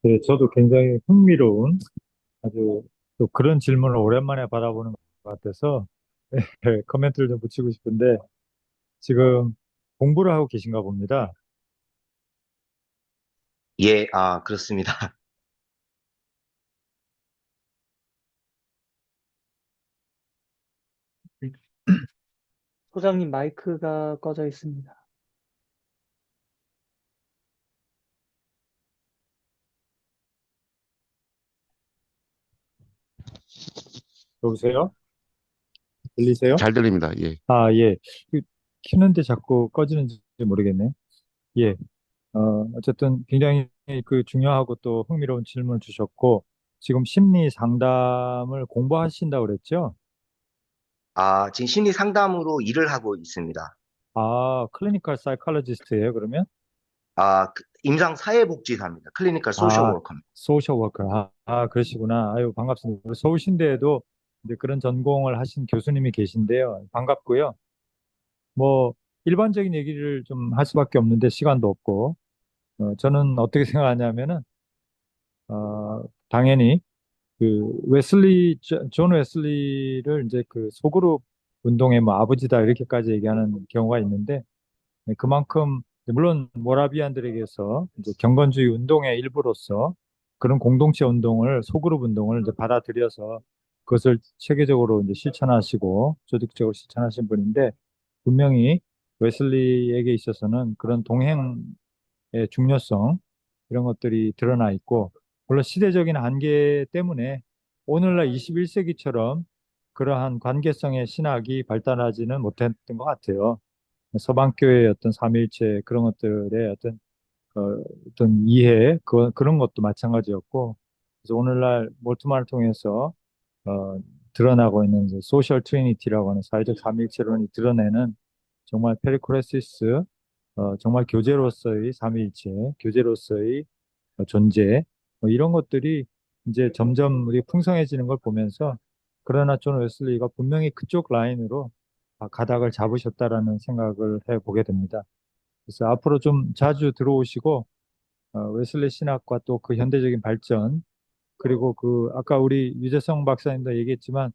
네, 저도 굉장히 흥미로운 아주 또 그런 질문을 오랜만에 받아보는 것 같아서 코멘트를 좀 붙이고 싶은데 지금 공부를 하고 계신가 봅니다. 예, 그렇습니다. 소장님 마이크가 꺼져 있습니다. 여보세요? 들리세요? 잘 들립니다. 예. 아, 예. 그, 키는데 자꾸 꺼지는지 모르겠네. 예. 어쨌든 굉장히 그 중요하고 또 흥미로운 질문을 주셨고, 지금 심리 상담을 공부하신다고 그랬죠? 지금 심리 상담으로 일을 하고 있습니다. 아, 클리니컬 사이콜로지스트예요, 그러면? 임상 사회복지사입니다. 클리니컬 소셜 아, 워커입니다. 소셜 워커. 그러시구나. 아유, 반갑습니다. 우리 서울신대에도 이제 그런 전공을 하신 교수님이 계신데요. 반갑고요. 뭐, 일반적인 얘기를 좀 할 수밖에 없는데 시간도 없고, 저는 어떻게 생각하냐면은, 당연히 존 웨슬리를 이제 그 소그룹 운동의 뭐 아버지다 이렇게까지 얘기하는 경우가 있는데, 네, 그만큼 물론 모라비안들에게서 이제 경건주의 운동의 일부로서 그런 공동체 운동을 소그룹 운동을 이제 받아들여서 그것을 체계적으로 이제 실천하시고 조직적으로 실천하신 분인데 분명히 웨슬리에게 있어서는 그런 동행의 중요성 이런 것들이 드러나 있고 물론 시대적인 한계 때문에 오늘날 21세기처럼 그러한 관계성의 신학이 발달하지는 못했던 것 같아요. 서방교회의 어떤 삼위일체 그런 것들의 어떤 이해 그런 것도 마찬가지였고 그래서 오늘날 몰트만을 통해서 어, 드러나고 있는 이제 소셜 트리니티라고 하는 사회적 삼위일체론이 드러내는 정말 페리코레시스 정말 교제로서의 삼위일체 교제로서의 존재 뭐 이런 것들이 이제 점점 우리 풍성해지는 걸 보면서 그러나 존 웨슬리가 분명히 그쪽 라인으로 가닥을 잡으셨다라는 생각을 해보게 됩니다. 그래서 앞으로 좀 자주 들어오시고 웨슬리 신학과 또 그 현대적인 발전 그리고 그 아까 우리 유재성 박사님도 얘기했지만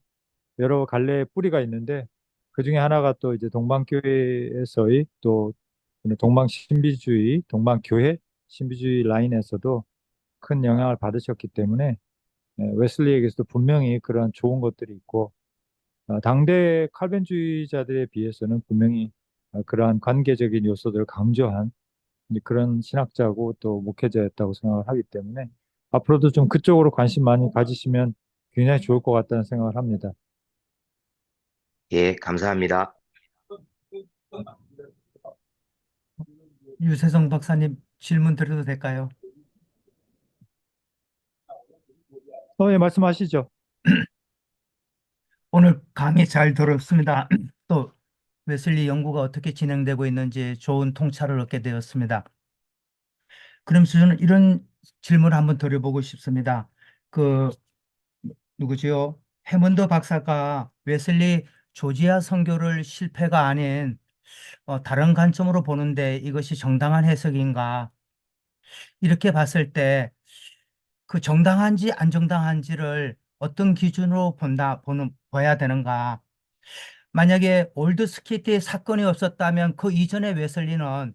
여러 갈래의 뿌리가 있는데 그 중에 하나가 또 이제 동방교회에서의 또 동방 신비주의, 동방교회 신비주의 라인에서도 큰 영향을 받으셨기 때문에 웨슬리에게서도 분명히 그런 좋은 것들이 있고 당대 칼빈주의자들에 비해서는 분명히 그러한 관계적인 요소들을 강조한 이제 그런 신학자고 또 목회자였다고 생각을 하기 때문에 앞으로도 좀 그쪽으로 관심 많이 가지시면 굉장히 좋을 것 같다는 생각을 합니다. 예, 감사합니다. 유세성 박사님 질문 드려도 될까요? 예, 말씀하시죠. 오늘 강의 잘 들었습니다. 또 웨슬리 연구가 어떻게 진행되고 있는지 좋은 통찰을 얻게 되었습니다. 그러면서 저는 이런 질문을 한번 드려보고 싶습니다. 그 누구지요? 해먼드 박사가 웨슬리 조지아 선교를 실패가 아닌 다른 관점으로 보는데 이것이 정당한 해석인가? 이렇게 봤을 때 그 정당한지 안 정당한지를 어떤 기준으로 봐야 되는가? 만약에 올드 스키티 사건이 없었다면 그 이전의 웨슬리는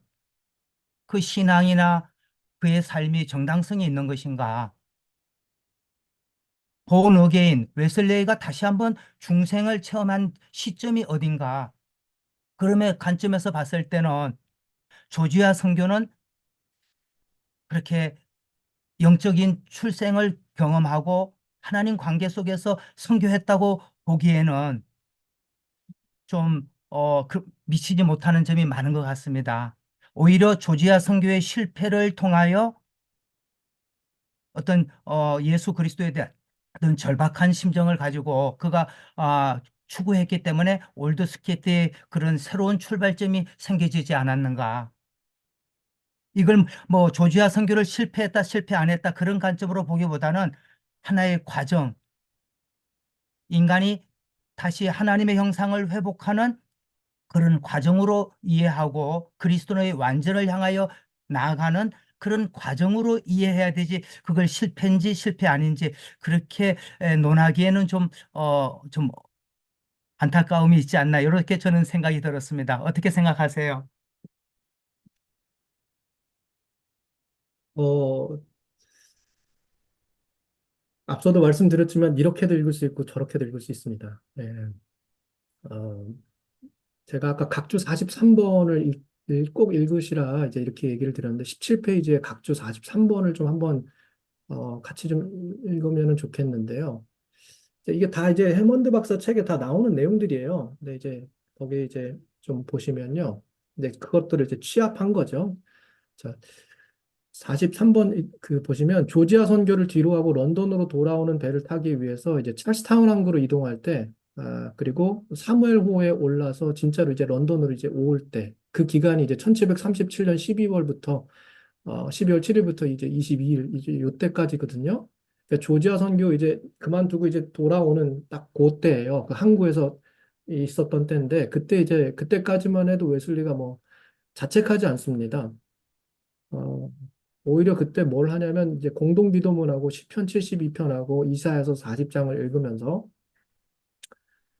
그 신앙이나 그의 삶이 정당성이 있는 것인가? 본 어게인 웨슬레이가 다시 한번 중생을 체험한 시점이 어딘가? 그럼의 관점에서 봤을 때는 조지아 선교는 그렇게 영적인 출생을 경험하고 하나님 관계 속에서 선교했다고 보기에는 좀 미치지 못하는 점이 많은 것 같습니다. 오히려 조지아 선교의 실패를 통하여 어떤 예수 그리스도에 대한 어떤 절박한 심정을 가지고 그가 추구했기 때문에 올드 스케이트의 그런 새로운 출발점이 생겨지지 않았는가. 이걸 뭐 조지아 선교를 실패했다, 실패 안 했다 그런 관점으로 보기보다는 하나의 과정, 인간이 다시 하나님의 형상을 회복하는 그런 과정으로 이해하고 그리스도의 완전을 향하여 나아가는 그런 과정으로 이해해야 되지 그걸 실패인지 실패 아닌지 그렇게 논하기에는 좀 안타까움이 있지 않나 이렇게 저는 생각이 들었습니다. 어떻게 생각하세요? 어, 앞서도 말씀드렸지만 이렇게도 읽을 수 있고 저렇게도 읽을 수 있습니다. 예. 어, 제가 아까 각주 43번을 꼭 읽으시라 이제 이렇게 얘기를 드렸는데 17페이지에 각주 43번을 좀 한번 같이 좀 읽으면 좋겠는데요. 이게 다 이제 해먼드 박사 책에 다 나오는 내용들이에요. 근데 이제 거기에 이제 좀 보시면요. 이제 그것들을 이제 취합한 거죠. 자, 43번 그 보시면 조지아 선교를 뒤로 하고 런던으로 돌아오는 배를 타기 위해서 이제 찰스타운 항구로 이동할 때 그리고 사무엘호에 올라서 진짜로 이제 런던으로 이제 올 때 그 기간이 이제 1737년 12월부터 12월 7일부터 이제 22일 이제 요때까지거든요. 그러니까 조지아 선교 이제 그만두고 이제 돌아오는 딱 그때예요. 그 항구에서 있었던 때인데 그때 이제 그때까지만 해도 웨슬리가 뭐 자책하지 않습니다. 어, 오히려 그때 뭘 하냐면 이제 공동기도문하고 시편 72편하고 이사야서 40장을 읽으면서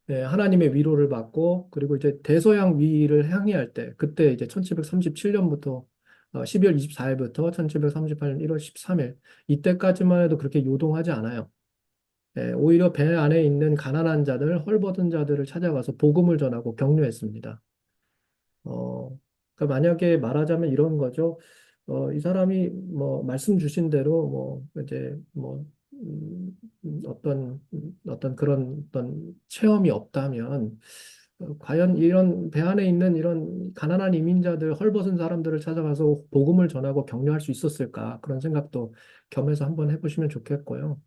하나님의 위로를 받고 그리고 이제 대서양 위를 항해할 때 그때 이제 1737년부터 12월 24일부터 1738년 1월 13일 이때까지만 해도 그렇게 요동하지 않아요. 오히려 배 안에 있는 가난한 자들, 헐벗은 자들을 찾아가서 복음을 전하고 격려했습니다. 그러니까 만약에 말하자면 이런 거죠. 이 사람이 뭐 말씀 주신 대로 뭐 이제 뭐 어떤 그런 어떤 체험이 없다면 과연 이런 배 안에 있는 이런 가난한 이민자들, 헐벗은 사람들을 찾아가서 복음을 전하고 격려할 수 있었을까? 그런 생각도 겸해서 한번 해보시면 좋겠고요.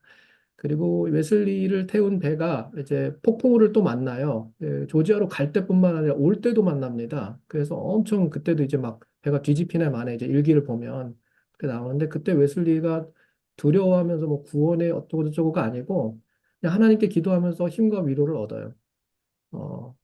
그리고 웨슬리를 태운 배가 이제 폭풍우를 또 만나요. 조지아로 갈 때뿐만 아니라 올 때도 만납니다. 그래서 엄청 그때도 이제 막 배가 뒤집히네 만에 이제 일기를 보면 그렇게 나오는데 그때 웨슬리가 두려워하면서 뭐 구원에 어쩌고 저쩌고가 아니고 그냥 하나님께 기도하면서 힘과 위로를 얻어요.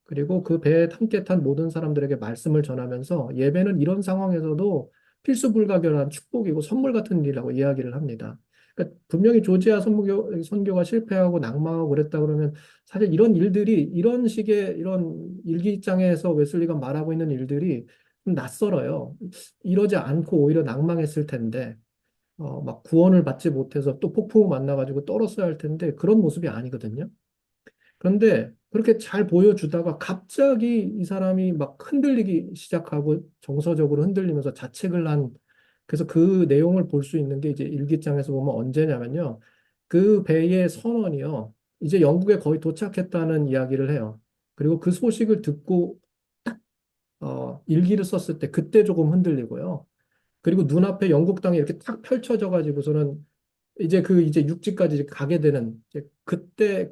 그리고 그 배에 함께 탄 모든 사람들에게 말씀을 전하면서 예배는 이런 상황에서도 필수불가결한 축복이고 선물 같은 일이라고 이야기를 합니다. 그러니까 분명히 조지아 선교가 실패하고 낙망하고 그랬다 그러면 사실 이런 일들이 이런 식의 이런 일기장에서 웨슬리가 말하고 있는 일들이 좀 낯설어요. 이러지 않고 오히려 낙망했을 텐데 막 구원을 받지 못해서 또 폭풍우 만나가지고 떨었어야 할 텐데 그런 모습이 아니거든요. 그런데 그렇게 잘 보여주다가 갑자기 이 사람이 막 흔들리기 시작하고 정서적으로 흔들리면서 자책을 한 그래서 그 내용을 볼 수 있는 게 이제 일기장에서 보면 언제냐면요. 그 배의 선원이요. 이제 영국에 거의 도착했다는 이야기를 해요. 그리고 그 소식을 듣고 일기를 썼을 때 그때 조금 흔들리고요. 그리고 눈앞에 영국 땅이 이렇게 탁 펼쳐져 가지고서는 이제 육지까지 이제 가게 되는 이제 그때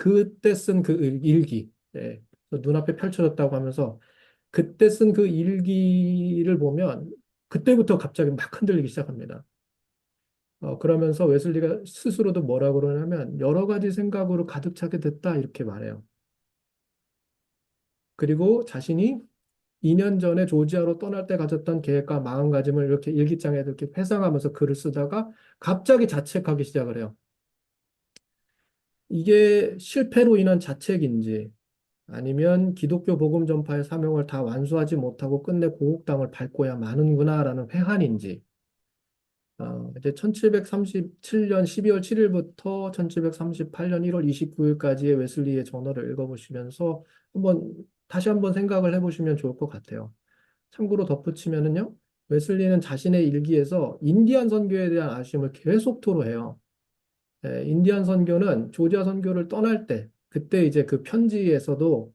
쓴 그 일기 그래서 눈앞에 펼쳐졌다고 하면서 그때 쓴 그 일기를 보면 그때부터 갑자기 막 흔들리기 시작합니다. 그러면서 웨슬리가 스스로도 뭐라 그러냐면 여러 가지 생각으로 가득 차게 됐다 이렇게 말해요. 그리고 자신이 2년 전에 조지아로 떠날 때 가졌던 계획과 마음가짐을 이렇게 일기장에 이렇게 회상하면서 글을 쓰다가 갑자기 자책하기 시작을 해요. 이게 실패로 인한 자책인지 아니면 기독교 복음 전파의 사명을 다 완수하지 못하고 끝내 고국당을 밟고야 마는구나라는 회한인지 이제 1737년 12월 7일부터 1738년 1월 29일까지의 웨슬리의 저널을 읽어보시면서 다시 한번 생각을 해보시면 좋을 것 같아요. 참고로 덧붙이면은요, 웨슬리는 자신의 일기에서 인디안 선교에 대한 아쉬움을 계속 토로해요. 인디안 선교는 조지아 선교를 떠날 때, 그때 이제 그 편지에서도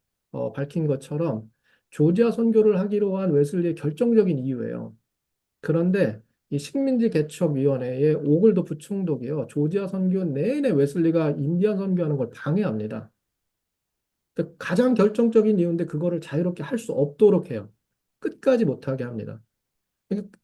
밝힌 것처럼 조지아 선교를 하기로 한 웨슬리의 결정적인 이유예요. 그런데 이 식민지 개척위원회의 오글도프 총독이요. 조지아 선교 내내 웨슬리가 인디안 선교하는 걸 방해합니다. 그러니까 가장 결정적인 이유인데 그거를 자유롭게 할 수 없도록 해요. 끝까지 못하게 합니다. 그러니까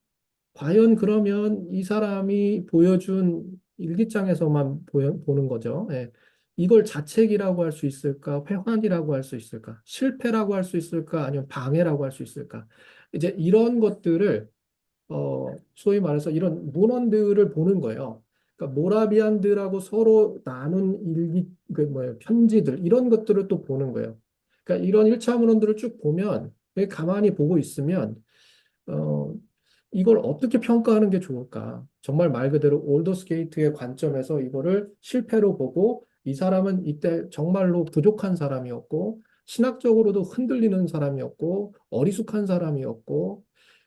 과연 그러면 이 사람이 보여준 일기장에서만 보는 거죠. 예. 이걸 자책이라고 할 수 있을까? 회환이라고 할 수 있을까? 실패라고 할 수 있을까? 아니면 방해라고 할 수 있을까? 이제 이런 것들을 소위 말해서 이런 문헌들을 보는 거예요. 그러니까 모라비안들하고 서로 나눈 그 뭐예요, 편지들 이런 것들을 또 보는 거예요. 그러니까 이런 1차 문헌들을 쭉 보면 가만히 보고 있으면 어, 이걸 어떻게 평가하는 게 좋을까? 정말 말 그대로 올더스 게이트의 관점에서 이거를 실패로 보고 이 사람은 이때 정말로 부족한 사람이었고 신학적으로도 흔들리는 사람이었고 어리숙한 사람이었고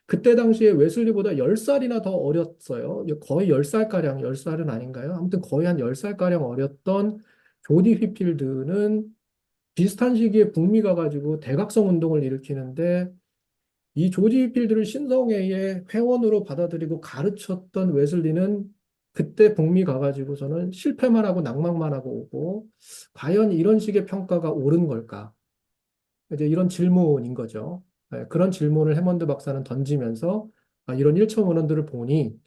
그때 당시에 웨슬리보다 10살이나 더 어렸어요. 거의 10살가량, 10살은 아닌가요? 아무튼 거의 한 10살가량 어렸던 조디 휘필드는 비슷한 시기에 북미 가가지고 대각성 운동을 일으키는데 이 조지 필드를 신성회의 회원으로 받아들이고 가르쳤던 웨슬리는 그때 북미 가가지고서는 실패만 하고 낭망만 하고 오고 과연 이런 식의 평가가 옳은 걸까? 이제 이런 질문인 거죠. 그런 질문을 해먼드 박사는 던지면서 이런 일처 원원들을 보니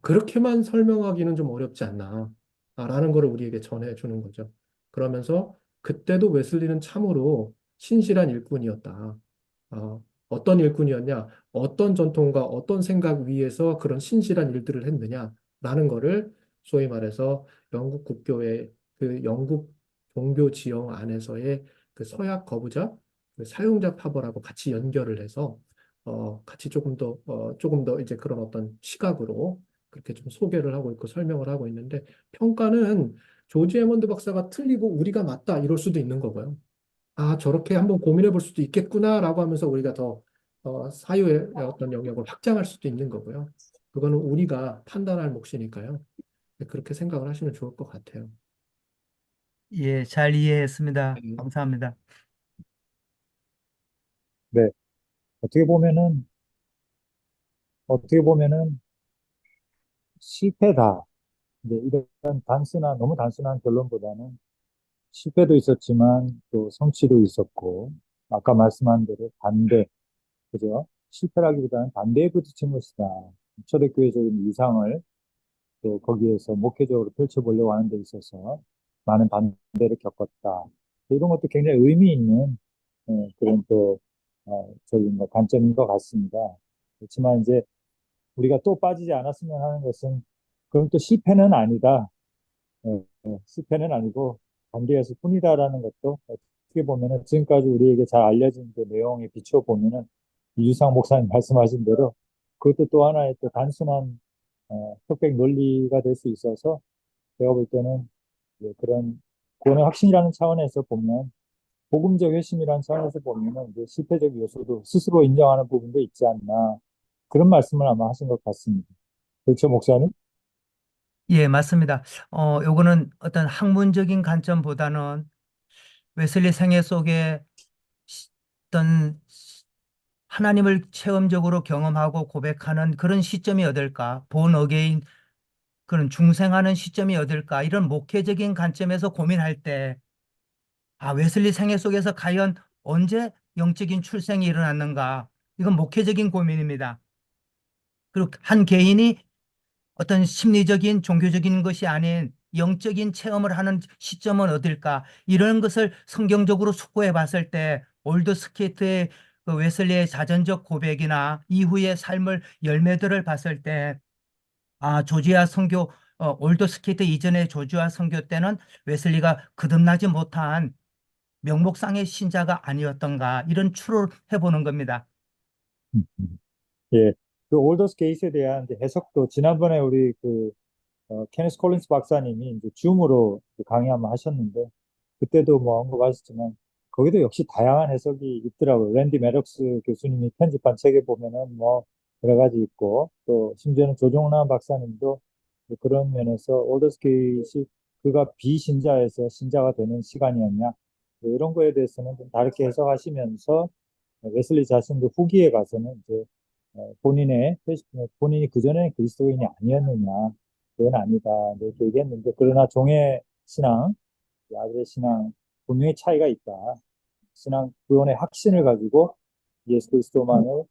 그렇게만 설명하기는 좀 어렵지 않나 라는 것을 우리에게 전해주는 거죠. 그러면서 그때도 웨슬리는 참으로 신실한 일꾼이었다. 어떤 일꾼이었냐, 어떤 전통과 어떤 생각 위에서 그런 신실한 일들을 했느냐라는 거를 소위 말해서 영국 국교의 그 영국 종교 지형 안에서의 그 서약 거부자, 그 사용자 파벌하고 같이 연결을 해서 같이 조금 더 이제 그런 어떤 시각으로 그렇게 좀 소개를 하고 있고 설명을 하고 있는데 평가는 조지 에먼드 박사가 틀리고 우리가 맞다 이럴 수도 있는 거고요. 저렇게 한번 고민해 볼 수도 있겠구나라고 하면서 우리가 더 사유의 어떤 영역을 확장할 수도 있는 거고요. 그거는 우리가 판단할 몫이니까요. 그렇게 생각을 하시면 좋을 것 같아요. 예, 잘 이해했습니다. 감사합니다. 네. 어떻게 보면은, 어떻게 보면은 실패다. 이제 이런 너무 단순한 결론보다는 실패도 있었지만 또 성취도 있었고, 아까 말씀한 대로 반대, 그죠? 실패라기보다는 반대에 부딪힌 것이다. 초대교회적인 이상을 또 거기에서 목회적으로 펼쳐보려고 하는 데 있어서 많은 반대를 겪었다. 이런 것도 굉장히 의미 있는 그런 또 저기 뭐 관점인 것 같습니다. 그렇지만 이제 우리가 또 빠지지 않았으면 하는 것은 그럼 또 실패는 아니다. 실패는 아니고 관계였을 뿐이다라는 것도 어떻게 보면은 지금까지 우리에게 잘 알려진 그 내용에 비추어 보면은 이주상 목사님 말씀하신 대로 그것도 또 하나의 또 단순한 흑백 논리가 될 수 있어서 제가 볼 때는 이제 그런 구원의 확신이라는 차원에서 보면 복음적 회심이라는 차원에서 보면은 이제 실패적 요소도 스스로 인정하는 부분도 있지 않나 그런 말씀을 아마 하신 것 같습니다. 그렇죠, 목사님? 예, 맞습니다. 요거는 어떤 학문적인 관점보다는 웨슬리 생애 속에 어떤 하나님을 체험적으로 경험하고 고백하는 그런 시점이 어딜까? 본 어게인 그런 중생하는 시점이 어딜까? 이런 목회적인 관점에서 고민할 때, 웨슬리 생애 속에서 과연 언제 영적인 출생이 일어났는가? 이건 목회적인 고민입니다. 그리고 한 개인이 어떤 심리적인 종교적인 것이 아닌 영적인 체험을 하는 시점은 어딜까? 이런 것을 성경적으로 숙고해 봤을 때 올드 스케이트의 그 웨슬리의 자전적 고백이나 이후의 삶을 열매들을 봤을 때 조지아 선교 올드 스케이트 이전의 조지아 선교 때는 웨슬리가 거듭나지 못한 명목상의 신자가 아니었던가 이런 추론을 해보는 겁니다. 예. 그 올더스 게이트에 대한 이제 해석도 지난번에 우리 케니스 콜린스 박사님이 이제 줌으로 강의 한번 하셨는데 그때도 뭐 언급하셨지만 거기도 역시 다양한 해석이 있더라고요. 랜디 매덕스 교수님이 편집한 책에 보면은 뭐 여러 가지 있고 또 심지어는 조종남 박사님도 그런 면에서 올더스 게이트 그가 비신자에서 신자가 되는 시간이었냐 뭐 이런 거에 대해서는 좀 다르게 해석하시면서 웨슬리 자신도 후기에 가서는 이제 본인이 그전에는 그리스도인이 아니었느냐, 그건 아니다, 이렇게 얘기했는데, 그러나 종의 신앙, 야베 신앙, 분명히 차이가 있다. 신앙, 구원의 확신을 가지고 예수 그리스도만을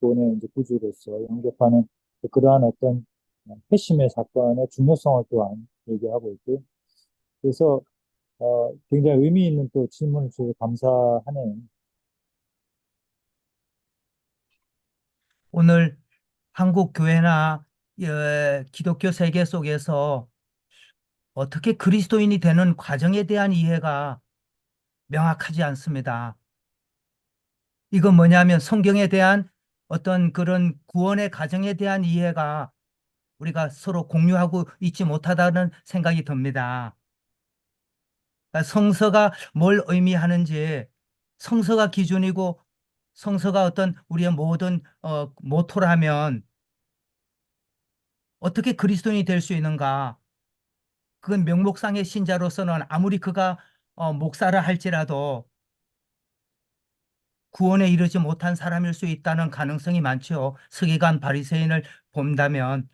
구원의 이제 구주로서 영접하는 그러한 어떤 회심의 사건의 중요성을 또한 얘기하고 있고, 그래서 굉장히 의미 있는 또 질문을 주셔서 감사하네요. 오늘 한국 교회나 기독교 세계 속에서 어떻게 그리스도인이 되는 과정에 대한 이해가 명확하지 않습니다. 이건 뭐냐면 성경에 대한 어떤 그런 구원의 과정에 대한 이해가 우리가 서로 공유하고 있지 못하다는 생각이 듭니다. 그러니까 성서가 뭘 의미하는지, 성서가 기준이고 성서가 어떤 우리의 모든 모토라면 어떻게 그리스도인이 될 수 있는가? 그건 명목상의 신자로서는 아무리 그가 목사를 할지라도 구원에 이르지 못한 사람일 수 있다는 가능성이 많죠. 서기관 바리새인을 본다면.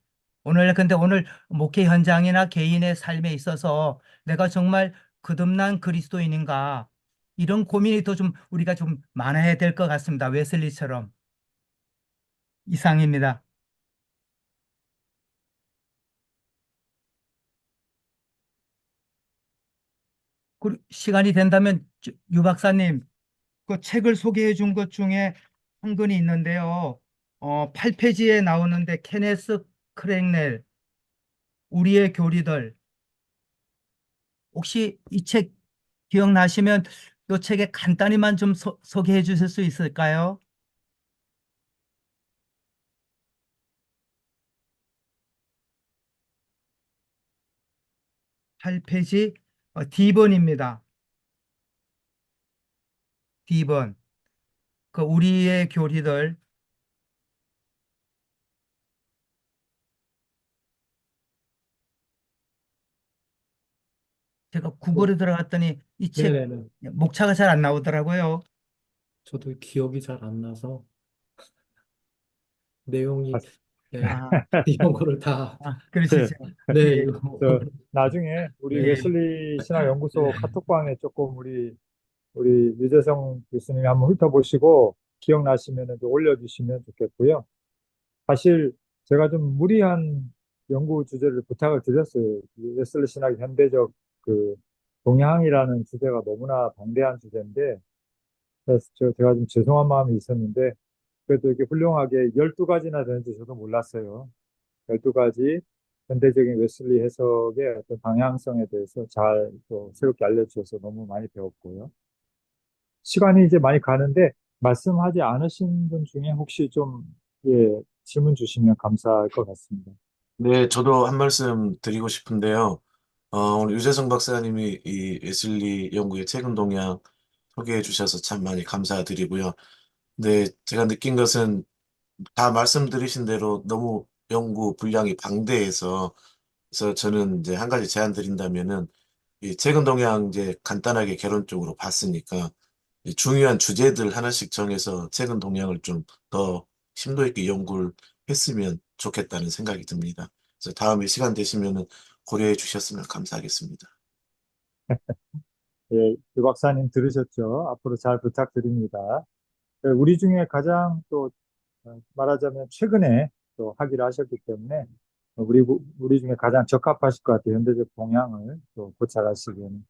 근데 오늘 목회 현장이나 개인의 삶에 있어서 내가 정말 거듭난 그리스도인인가? 이런 고민이 더 좀 우리가 좀 많아야 될 것 같습니다. 웨슬리처럼. 이상입니다. 시간이 된다면 유 박사님, 그 책을 소개해 준 것 중에 한 권이 있는데요. 8페이지에 나오는데 케네스 크랭넬, 우리의 교리들. 혹시 이 책 기억나시면 이 책에 간단히만 좀 소개해 주실 수 있을까요? 8페이지 D번입니다. D번. 그 우리의 교리들. 제가 어, 구글에 들어갔더니 이 책 네네네. 목차가 잘 안 나오더라고요. 저도 기억이 잘 안 나서 내용이, 아, 네, 아, 이런 거를 다, 네. 그러시죠. 네, 예. 이거, 나중에 우리 네, 웨슬리 신학연구소 네. 카톡방에 조금 우리 유재성 교수님이 한번 훑어보시고 기억나시면 좀 올려주시면 좋겠고요. 사실 제가 좀 무리한 연구 주제를 부탁을 드렸어요. 이 웨슬리 신학의 현대적 그 동향이라는 주제가 너무나 방대한 주제인데, 그래서 제가 좀 죄송한 마음이 있었는데, 그래도 이렇게 훌륭하게 12가지나 되는지 저도 몰랐어요. 12가지 현대적인 웨슬리 해석의 어떤 방향성에 대해서 잘 또 새롭게 알려주셔서 너무 많이 배웠고요. 시간이 이제 많이 가는데 말씀하지 않으신 분 중에 혹시 좀, 예, 질문 주시면 감사할 것 같습니다. 네, 저도 한 말씀 드리고 싶은데요. 오늘 유재성 박사님이 이 웨슬리 연구의 최근 동향 소개해 주셔서 참 많이 감사드리고요. 근데 제가 느낀 것은 다 말씀드리신 대로 너무 연구 분량이 방대해서 그래서 저는 이제 한 가지 제안 드린다면은 이 최근 동향 이제 간단하게 개론적으로 봤으니까 이 중요한 주제들 하나씩 정해서 최근 동향을 좀 더 심도 있게 연구를 했으면 좋겠다는 생각이 듭니다. 그래서 다음에 시간 되시면은 고려해 주셨으면 감사하겠습니다. 예, 유 박사님 들으셨죠? 앞으로 잘 부탁드립니다. 우리 중에 가장 또 말하자면 최근에 또 학위를 하셨기 때문에 우리 중에 가장 적합하실 것 같아요. 현대적 동향을 또 고찰하시기에는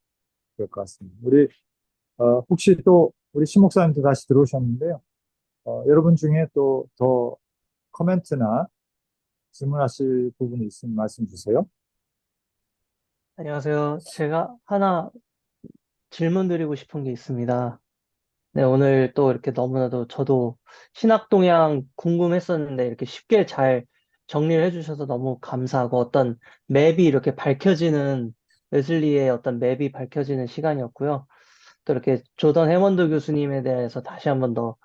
될 것 같습니다. 혹시 또 우리 신 목사님도 다시 들어오셨는데요. 여러분 중에 또 더 코멘트나 질문하실 부분이 있으면 말씀 주세요. 안녕하세요. 제가 하나 질문 드리고 싶은 게 있습니다. 네, 오늘 또 이렇게 너무나도 저도 신학 동향 궁금했었는데 이렇게 쉽게 잘 정리를 해주셔서 너무 감사하고 어떤 맵이 이렇게 밝혀지는 웨슬리의 어떤 맵이 밝혀지는 시간이었고요. 또 이렇게 조던 해먼드 교수님에 대해서 다시 한번 더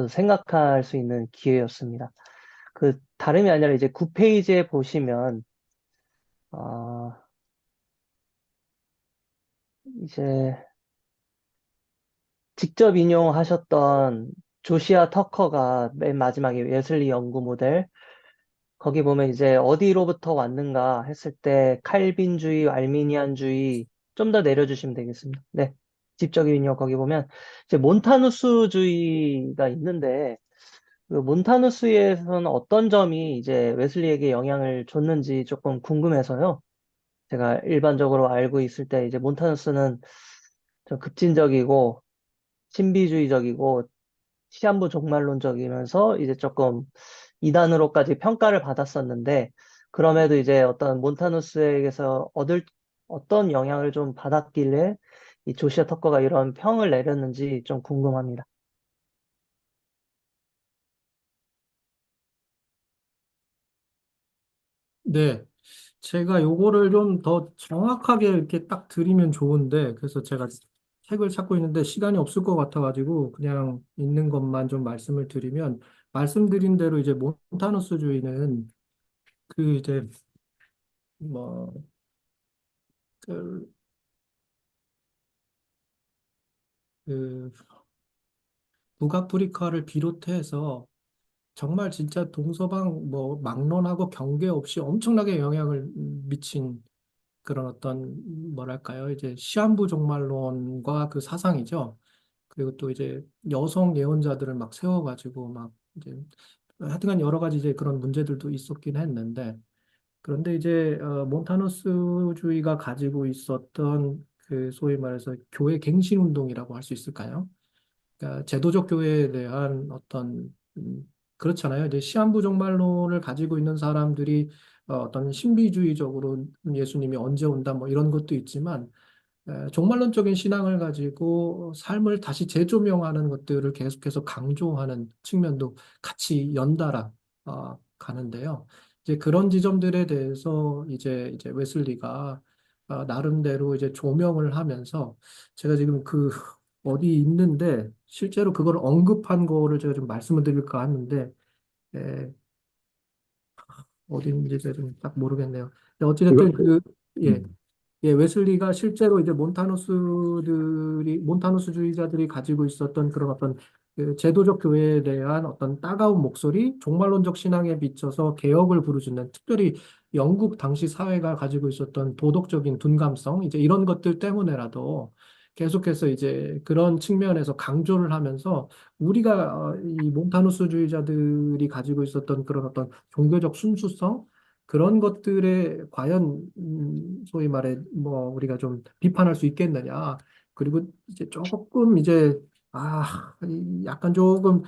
생각할 수 있는 기회였습니다. 그 다름이 아니라 이제 9페이지에 보시면 어, 이제 직접 인용하셨던 조시아 터커가 맨 마지막에 웨슬리 연구 모델, 거기 보면 이제 어디로부터 왔는가 했을 때 칼빈주의, 알미니안주의 좀 더 내려주시면 되겠습니다. 네. 집적인요 거기 보면 이제 몬타누스주의가 있는데 그 몬타누스에서는 어떤 점이 이제 웨슬리에게 영향을 줬는지 조금 궁금해서요. 제가 일반적으로 알고 있을 때 이제 몬타누스는 좀 급진적이고 신비주의적이고 시한부 종말론적이면서 이제 조금 이단으로까지 평가를 받았었는데 그럼에도 이제 어떤 몬타누스에게서 얻을 어떤 영향을 좀 받았길래 이 조시아 터커가 이런 평을 내렸는지 좀 궁금합니다. 네. 제가 요거를 좀 더 정확하게 이렇게 딱 드리면 좋은데, 그래서 제가 책을 찾고 있는데 시간이 없을 것 같아가지고 그냥 있는 것만 좀 말씀을 드리면, 말씀드린 대로 이제 몬타누스주의는 그 이제 뭐, 그, 그 북아프리카를 비롯해서 정말 진짜 동서방 뭐 막론하고 경계 없이 엄청나게 영향을 미친 그런 어떤 뭐랄까요 이제 시한부 종말론과 그 사상이죠. 그리고 또 이제 여성 예언자들을 막 세워가지고 막 이제 하여튼간 여러 가지 이제 그런 문제들도 있었긴 했는데 그런데 이제 몬타누스주의가 가지고 있었던 그 소위 말해서 교회 갱신 운동이라고 할 수 있을까요? 그러니까 제도적 교회에 대한 어떤 그렇잖아요. 이제 시한부 종말론을 가지고 있는 사람들이 어떤 신비주의적으로 예수님이 언제 온다 뭐 이런 것도 있지만 종말론적인 신앙을 가지고 삶을 다시 재조명하는 것들을 계속해서 강조하는 측면도 같이 연달아 가는데요. 이제 그런 지점들에 대해서 이제 웨슬리가 나름대로 이제 조명을 하면서 제가 지금 그 어디 있는데 실제로 그걸 언급한 거를 제가 좀 말씀을 드릴까 하는데 에, 어디 있는지 제가 좀 딱 모르겠네요. 근데 이거, 어찌됐든 예, 음. 웨슬리가 실제로 이제 몬타누스주의자들이 가지고 있었던 그런 어떤 그 제도적 교회에 대한 어떤 따가운 목소리, 종말론적 신앙에 비춰서 개혁을 부르짖는 특별히 영국 당시 사회가 가지고 있었던 도덕적인 둔감성, 이제 이런 것들 때문에라도 계속해서 이제 그런 측면에서 강조를 하면서 우리가 이 몬타누스주의자들이 가지고 있었던 그런 어떤 종교적 순수성 그런 것들에 과연 소위 말해 뭐 우리가 좀 비판할 수 있겠느냐. 그리고 이제 조금 이제 약간 조금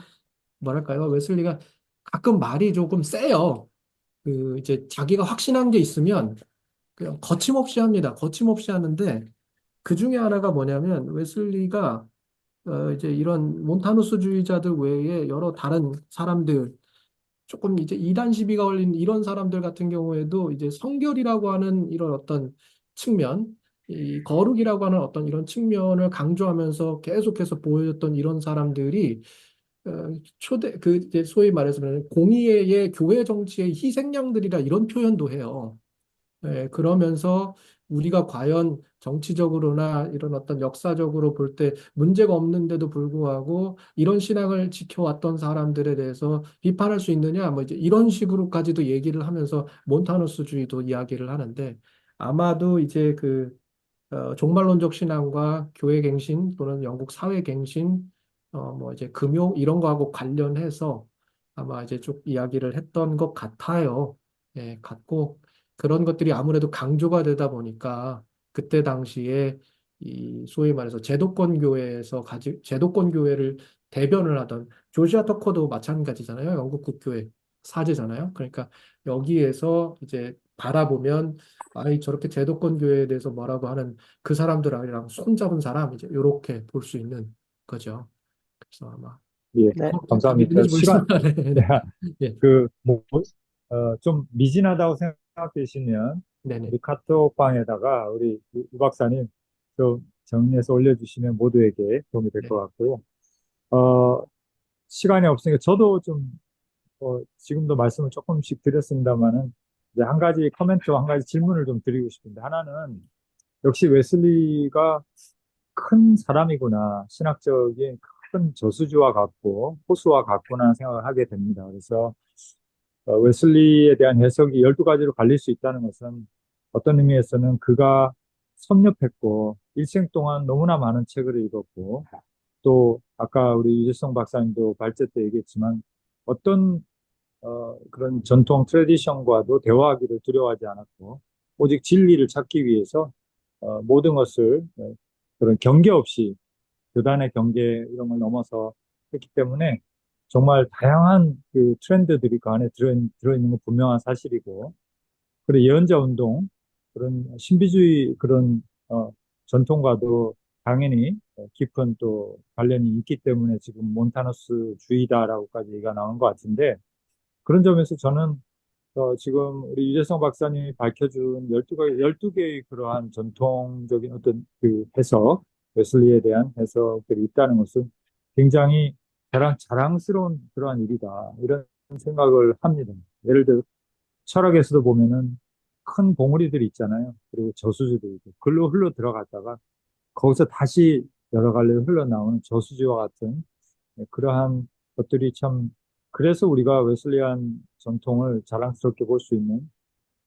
뭐랄까요? 웨슬리가 가끔 말이 조금 세요. 그 이제 자기가 확신한 게 있으면 그냥 거침없이 합니다. 거침없이 하는데 그 중에 하나가 뭐냐면 웨슬리가 이제 이런 몬타누스주의자들 외에 여러 다른 사람들 조금 이제 이단 시비가 걸린 이런 사람들 같은 경우에도 이제 성결이라고 하는 이런 어떤 측면, 이 거룩이라고 하는 어떤 이런 측면을 강조하면서 계속해서 보여줬던 이런 사람들이 초대 그 이제 소위 말해서 공의의 교회 정치의 희생양들이라 이런 표현도 해요. 네, 그러면서 우리가 과연 정치적으로나 이런 어떤 역사적으로 볼 때 문제가 없는데도 불구하고 이런 신앙을 지켜왔던 사람들에 대해서 비판할 수 있느냐, 뭐 이제 이런 식으로까지도 얘기를 하면서 몬타누스주의도 이야기를 하는데 아마도 이제 종말론적 신앙과 교회 갱신 또는 영국 사회 갱신, 뭐 이제 금요 이런 거하고 관련해서 아마 이제 쭉 이야기를 했던 것 같아요. 예, 같고 그런 것들이 아무래도 강조가 되다 보니까 그때 당시에 이 소위 말해서 제도권 교회에서 제도권 교회를 대변을 하던 조시아 터커도 마찬가지잖아요. 영국 국교회 사제잖아요. 그러니까 여기에서 이제 바라보면 아이 저렇게 제도권 교회에 대해서 뭐라고 하는 그 사람들이랑 손잡은 사람 이제 이렇게 볼 수 있는 거죠. 그래서 아마 예, 네, 답이 감사합니다. 되는지 시간, 모르겠습니다. 네, 네. 예, 좀 미진하다고 생각되시면 네네. 우리 카톡방에다가 우리 유 박사님 좀 정리해서 올려주시면 모두에게 도움이 될 것 네, 같고요. 어, 시간이 없으니까 저도 좀 지금도 말씀을 조금씩 드렸습니다만은 이제 한 가지 코멘트와 한 가지 질문을 좀 드리고 싶은데 하나는 역시 웨슬리가 큰 사람이구나 신학적인 큰 저수지와 같고 호수와 같구나 생각을 하게 됩니다. 그래서 웨슬리에 대한 해석이 12가지로 갈릴 수 있다는 것은 어떤 의미에서는 그가 섭렵했고 일생 동안 너무나 많은 책을 읽었고 또 아까 우리 유재성 박사님도 발제 때 얘기했지만 어떤 그런 전통 트레디션과도 대화하기를 두려워하지 않았고 오직 진리를 찾기 위해서 모든 것을 그런 경계 없이 교단의 경계 이런 걸 넘어서 했기 때문에 정말 다양한 그 트렌드들이 그 안에 들어있는 건 분명한 사실이고 그리고 예언자 운동 그런 신비주의 그런 전통과도 당연히 깊은 또 관련이 있기 때문에 지금 몬타너스주의다라고까지 얘기가 나오는 것 같은데 그런 점에서 저는 지금 우리 유재성 박사님이 밝혀준 12개의 그러한 전통적인 어떤 그 해석, 웨슬리에 대한 해석들이 있다는 것은 굉장히 자랑스러운 그러한 일이다. 이런 생각을 합니다. 예를 들어 철학에서도 보면은 큰 봉우리들이 있잖아요. 그리고 저수지도 있고, 글로 흘러 들어갔다가 거기서 다시 여러 갈래로 흘러나오는 저수지와 같은 그러한 것들이 참 그래서 우리가 웨슬리안 전통을 자랑스럽게 볼 수 있는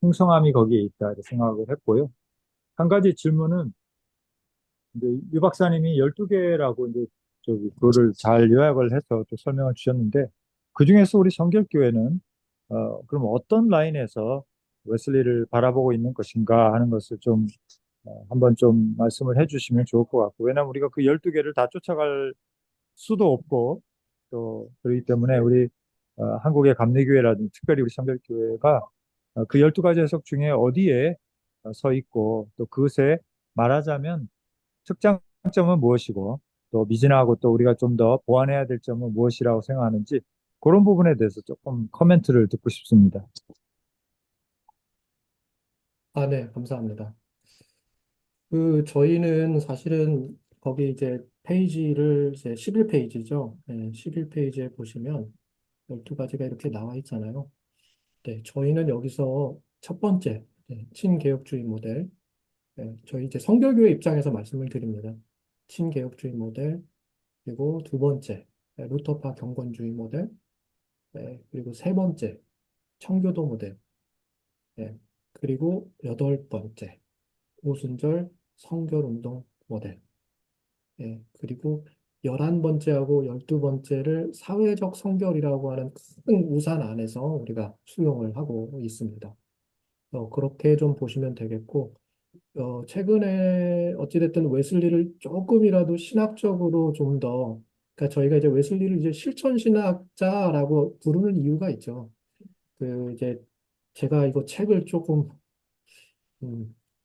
풍성함이 거기에 있다 이렇게 생각을 했고요. 한 가지 질문은 이제 유 박사님이 12개라고 이제 그거를 잘 요약을 해서 또 설명을 주셨는데 그중에서 우리 성결교회는 그럼 어떤 라인에서 웨슬리를 바라보고 있는 것인가 하는 것을 좀 한번 좀 말씀을 해주시면 좋을 것 같고 왜냐하면 우리가 그 12개를 다 쫓아갈 수도 없고 또 그렇기 때문에 우리 한국의 감리교회라든지 특별히 우리 성결교회가 그 12가지 해석 중에 어디에 서 있고 또 그것에 말하자면 특장점은 무엇이고 또 미진하고 또 우리가 좀 더 보완해야 될 점은 무엇이라고 생각하는지 그런 부분에 대해서 조금 코멘트를 듣고 싶습니다. 아, 네, 감사합니다. 저희는 사실은 거기 이제 페이지를 이제 11페이지죠. 네, 11페이지에 보시면 12가지가 이렇게 나와 있잖아요. 네, 저희는 여기서 첫 번째, 네, 친개혁주의 모델. 네, 저희 이제 성결교회 입장에서 말씀을 드립니다. 친개혁주의 모델, 그리고 두 번째, 네, 루터파 경건주의 모델, 네, 그리고 세 번째, 청교도 모델, 네, 그리고 여덟 번째, 오순절 성결운동 모델, 네, 그리고 11번째하고 12번째를 사회적 성결이라고 하는 큰 우산 안에서 우리가 수용을 하고 있습니다. 그렇게 좀 보시면 되겠고, 최근에 어찌됐든 웨슬리를 조금이라도 신학적으로 좀 더, 그러니까 저희가 이제 웨슬리를 이제 실천신학자라고 부르는 이유가 있죠. 이제 제가 이거 책을 조금,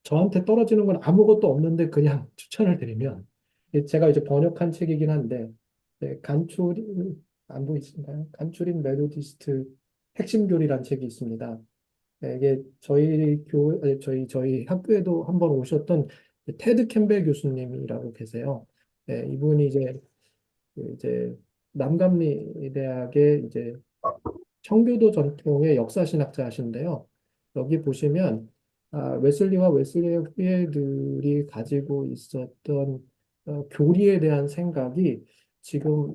저한테 떨어지는 건 아무것도 없는데 그냥 추천을 드리면, 제가 이제 번역한 책이긴 한데, 네, 안 보이시나요? 간추린 메로디스트 핵심 교리란 책이 있습니다. 네, 이게 아니, 저희 학교에도 한번 오셨던 테드 캠벨 교수님이라고 계세요. 네, 이분이 이제 남감리 대학의 이제 청교도 전통의 역사신학자 하신데요. 여기 보시면 웨슬리와 웨슬리의 후예들이 가지고 있었던 교리에 대한 생각이 지금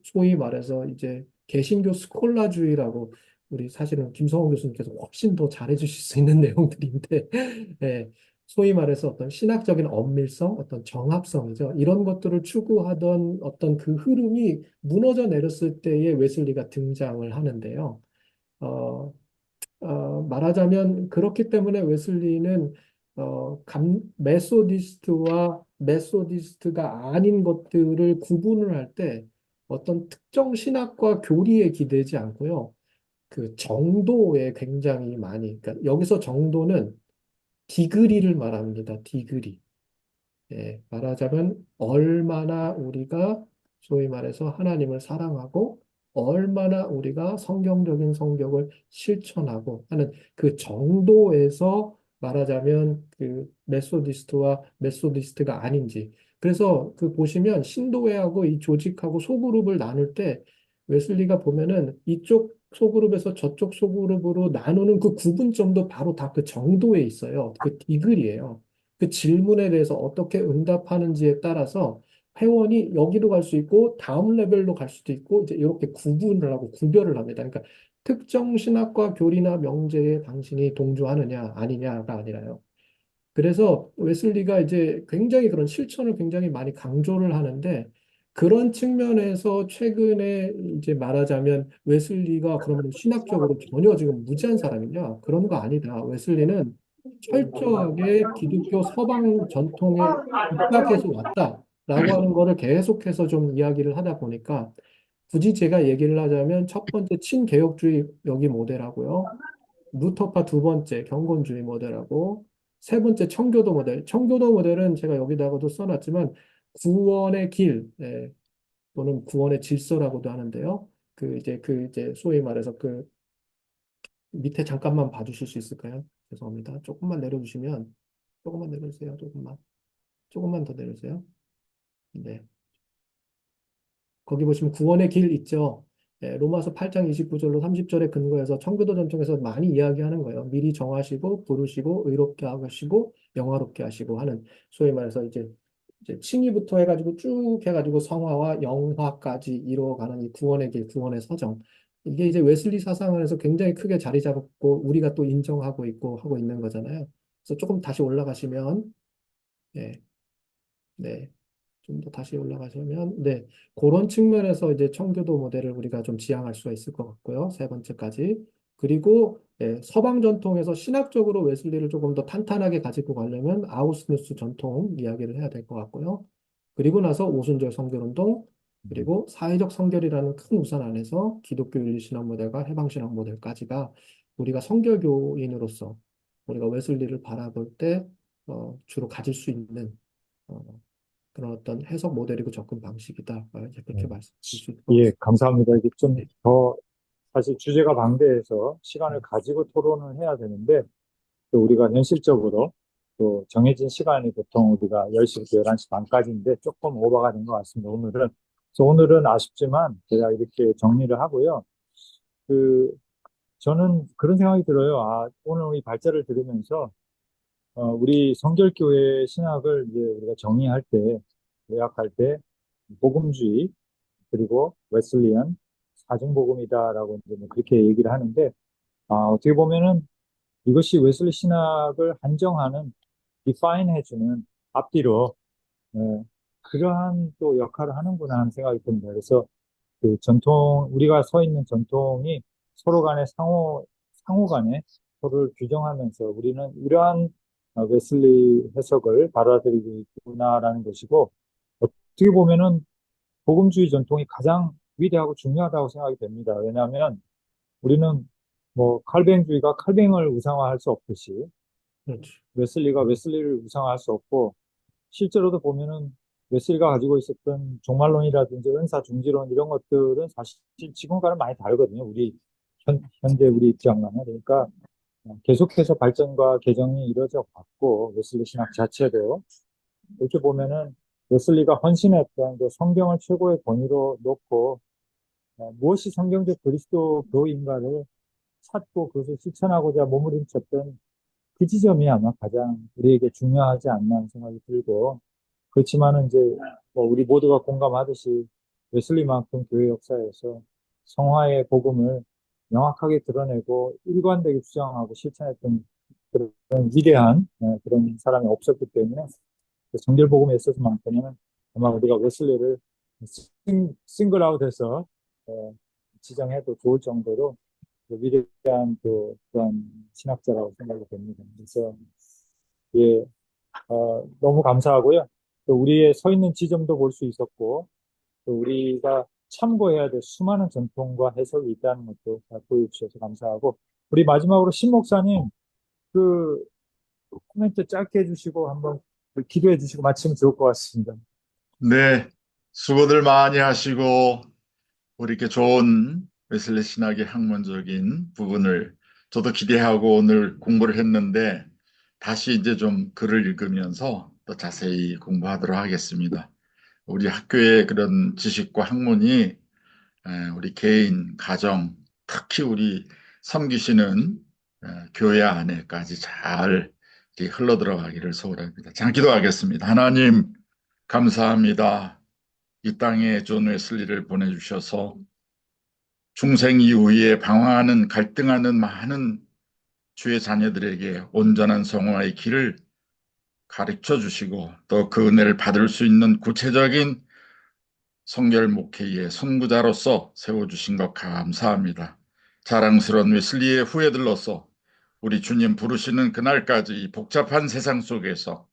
소위 말해서 이제 개신교 스콜라주의라고 우리 사실은 김성호 교수님께서 훨씬 더 잘해주실 수 있는 내용들인데 예, 소위 말해서 어떤 신학적인 엄밀성, 어떤 정합성이죠. 이런 것들을 추구하던 어떤 그 흐름이 무너져 내렸을 때에 웨슬리가 등장을 하는데요. 어, 말하자면 그렇기 때문에 웨슬리는 메소디스트와 메소디스트가 아닌 것들을 구분을 할 때 어떤 특정 신학과 교리에 기대지 않고요. 그 정도에 굉장히 많이, 그러니까 여기서 정도는 디그리를 말합니다. 디그리. 예, 말하자면 얼마나 우리가 소위 말해서 하나님을 사랑하고 얼마나 우리가 성경적인 성격을 실천하고 하는 그 정도에서 말하자면 그 메소디스트와 메소디스트가 아닌지. 그래서 그 보시면 신도회하고 이 조직하고 소그룹을 나눌 때 웨슬리가 보면은 이쪽 소그룹에서 저쪽 소그룹으로 나누는 그 구분점도 바로 다 그 정도에 있어요. 그 디글이에요. 그 질문에 대해서 어떻게 응답하는지에 따라서 회원이 여기로 갈 수 있고 다음 레벨로 갈 수도 있고 이제 이렇게 구분을 하고 구별을 합니다. 그러니까 특정 신학과 교리나 명제에 당신이 동조하느냐 아니냐가 아니라요. 그래서 웨슬리가 이제 굉장히 그런 실천을 굉장히 많이 강조를 하는데 그런 측면에서 최근에 이제 말하자면 웨슬리가 그러면 신학적으로 전혀 지금 무지한 사람이냐? 그런 거 아니다. 웨슬리는 철저하게 기독교 서방 전통에 입각해서 왔다라고 하는 거를 계속해서 좀 이야기를 하다 보니까 굳이 제가 얘기를 하자면 첫 번째 친개혁주의 여기 모델하고요. 루터파 두 번째 경건주의 모델하고 세 번째 청교도 모델. 청교도 모델은 제가 여기다가도 써놨지만 구원의 길 또는 구원의 질서라고도 하는데요. 그 이제 소위 말해서 그 밑에 잠깐만 봐주실 수 있을까요? 죄송합니다. 조금만 내려주시면 조금만 내려주세요. 조금만 더 내려주세요. 네. 거기 보시면 구원의 길 있죠. 로마서 8장 29절로 30절에 근거해서 청교도 전통에서 많이 이야기하는 거예요. 미리 정하시고 부르시고 의롭게 하시고 영화롭게 하시고 하는 소위 말해서 이제 칭의부터 해가지고 쭉 해가지고 성화와 영화까지 이루어가는 이 구원의 길, 구원의 서정. 이게 이제 웨슬리 사상 안에서 굉장히 크게 자리 잡았고 우리가 또 인정하고 있고 하고 있는 거잖아요. 그래서 조금 다시 올라가시면 네, 네. 좀 더 다시 올라가시면, 네, 그런 측면에서 이제 청교도 모델을 우리가 좀 지향할 수가 있을 것 같고요. 세 번째까지. 그리고 서방 전통에서 신학적으로 웨슬리를 조금 더 탄탄하게 가지고 가려면 아우구스티누스 전통 이야기를 해야 될 것 같고요. 그리고 나서 오순절 성결운동, 그리고 사회적 성결이라는 큰 우산 안에서 기독교 윤리신학 모델과 해방신학 모델까지가 우리가 성결교인으로서 우리가 웨슬리를 바라볼 때 주로 가질 수 있는 어, 그런 어떤 해석 모델이고 접근 방식이다. 이제 그렇게 말씀드릴 수 있을 것 예, 같습니다. 감사합니다. 이게 좀 네. 더 사실 주제가 방대해서 시간을 가지고 토론을 해야 되는데 또 우리가 현실적으로 또 정해진 시간이 보통 우리가 10시부터 11시 반까지인데 조금 오버가 된 것 같습니다. 오늘은. 그래서 오늘은 아쉽지만 제가 이렇게 정리를 하고요. 그 저는 그런 생각이 들어요. 오늘 이 발제를 들으면서 우리 성결교회 신학을 이제 우리가 정의할 때, 요약할 때 복음주의 그리고 웨슬리안 사중복음이다라고 이제 뭐 그렇게 얘기를 하는데 어떻게 보면은 이것이 웨슬리 신학을 한정하는 디파인 해주는 앞뒤로 예, 그러한 또 역할을 하는구나 하는 생각이 듭니다. 그래서 그 전통 우리가 서 있는 전통이 서로 간에 상호 간에 서로를 규정하면서 우리는 이러한 웨슬리 해석을 받아들이고 있구나라는 것이고 어떻게 보면은 복음주의 전통이 가장 위대하고 중요하다고 생각이 됩니다. 왜냐하면 우리는 뭐 칼뱅주의가 칼뱅을 우상화할 수 없듯이 그렇죠. 웨슬리가 웨슬리를 우상화할 수 없고 실제로도 보면은 웨슬리가 가지고 있었던 종말론이라든지 은사 중지론 이런 것들은 사실 지금과는 많이 다르거든요. 우리 현재 우리 입장과는. 그러니까 계속해서 발전과 개정이 이루어져 왔고 웨슬리 신학 자체도 이렇게 보면은 웨슬리가 헌신했던 그 성경을 최고의 권위로 놓고 무엇이 성경적 그리스도교인가를 찾고 그것을 실천하고자 몸부림쳤던 그 지점이 아마 가장 우리에게 중요하지 않나 하는 생각이 들고 그렇지만은 이제 뭐 우리 모두가 공감하듯이 웨슬리만큼 교회 역사에서 성화의 복음을 명확하게 드러내고 일관되게 주장하고 실천했던 그런 위대한 그런 사람이 없었기 때문에 성결 복음에 있어서만큼은 아마 우리가 웨슬리를 싱글아웃해서 지정해도 좋을 정도로 위대한 그런 신학자라고 생각이 됩니다. 그래서 예, 너무 감사하고요. 또 우리의 서 있는 지점도 볼 수 있었고, 또 우리가 참고해야 될 수많은 전통과 해석이 있다는 것도 다 보여주셔서 감사하고, 우리 마지막으로 신 목사님 그 코멘트 짧게 해주시고 한번 기도해 주시고 마치면 좋을 것 같습니다. 네, 수고들 많이 하시고 우리 이렇게 좋은 웨슬리 신학의 학문적인 부분을 저도 기대하고 오늘 공부를 했는데 다시 이제 좀 글을 읽으면서 또 자세히 공부하도록 하겠습니다. 우리 학교의 그런 지식과 학문이 우리 개인, 가정, 특히 우리 섬기시는 교회 안에까지 잘 이렇게 흘러들어가기를 소원합니다. 자, 기도하겠습니다. 하나님 감사합니다. 이 땅에 존 웨슬리를 보내주셔서 중생 이후에 방황하는 갈등하는 많은 주의 자녀들에게 온전한 성화의 길을 가르쳐 주시고 또 그 은혜를 받을 수 있는 구체적인 성결 목회의 선구자로서 세워주신 것 감사합니다. 자랑스러운 웨슬리의 후예들로서 우리 주님 부르시는 그날까지 이 복잡한 세상 속에서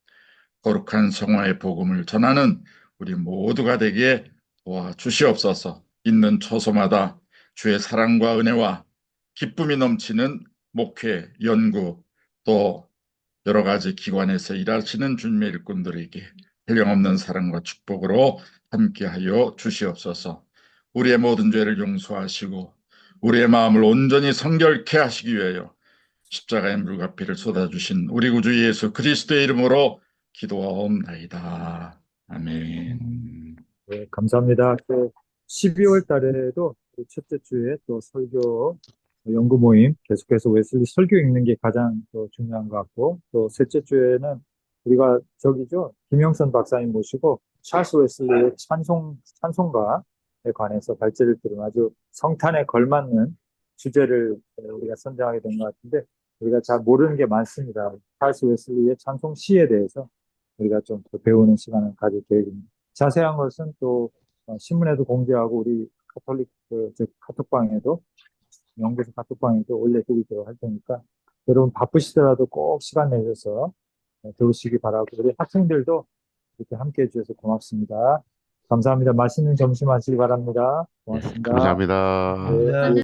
거룩한 성화의 복음을 전하는 우리 모두가 되기에 도와주시옵소서. 있는 처소마다 주의 사랑과 은혜와 기쁨이 넘치는 목회, 연구, 또 여러 가지 기관에서 일하시는 주님의 일꾼들에게 한량없는 사랑과 축복으로 함께하여 주시옵소서. 우리의 모든 죄를 용서하시고 우리의 마음을 온전히 성결케 하시기 위하여 십자가의 물과 피를 쏟아주신 우리 구주 예수 그리스도의 이름으로 기도하옵나이다. 아멘. 네, 감사합니다. 또 12월 달에도 그 첫째 주에 또 설교 연구 모임 계속해서 웨슬리 설교 읽는 게 가장 또 중요한 것 같고, 또 셋째 주에는 우리가 저기죠, 김영선 박사님 모시고 찰스 웨슬리의 찬송가에 관해서 발제를 들은 아주 성탄에 걸맞는 주제를 우리가 선정하게 된 것 같은데, 우리가 잘 모르는 게 많습니다. 찰스 웨슬리의 찬송 시에 대해서 우리가 좀 더 배우는 시간을 가질 계획입니다. 자세한 것은 또 신문에도 공개하고 우리 카톨릭 즉 카톡방에도, 연구소 카톡방에도 올려드리도록 할 테니까 여러분 바쁘시더라도 꼭 시간 내셔서 들으시기 바라고, 우리 학생들도 이렇게 함께 해주셔서 고맙습니다. 감사합니다. 맛있는 점심 하시기 바랍니다. 고맙습니다. 감사합니다. 네.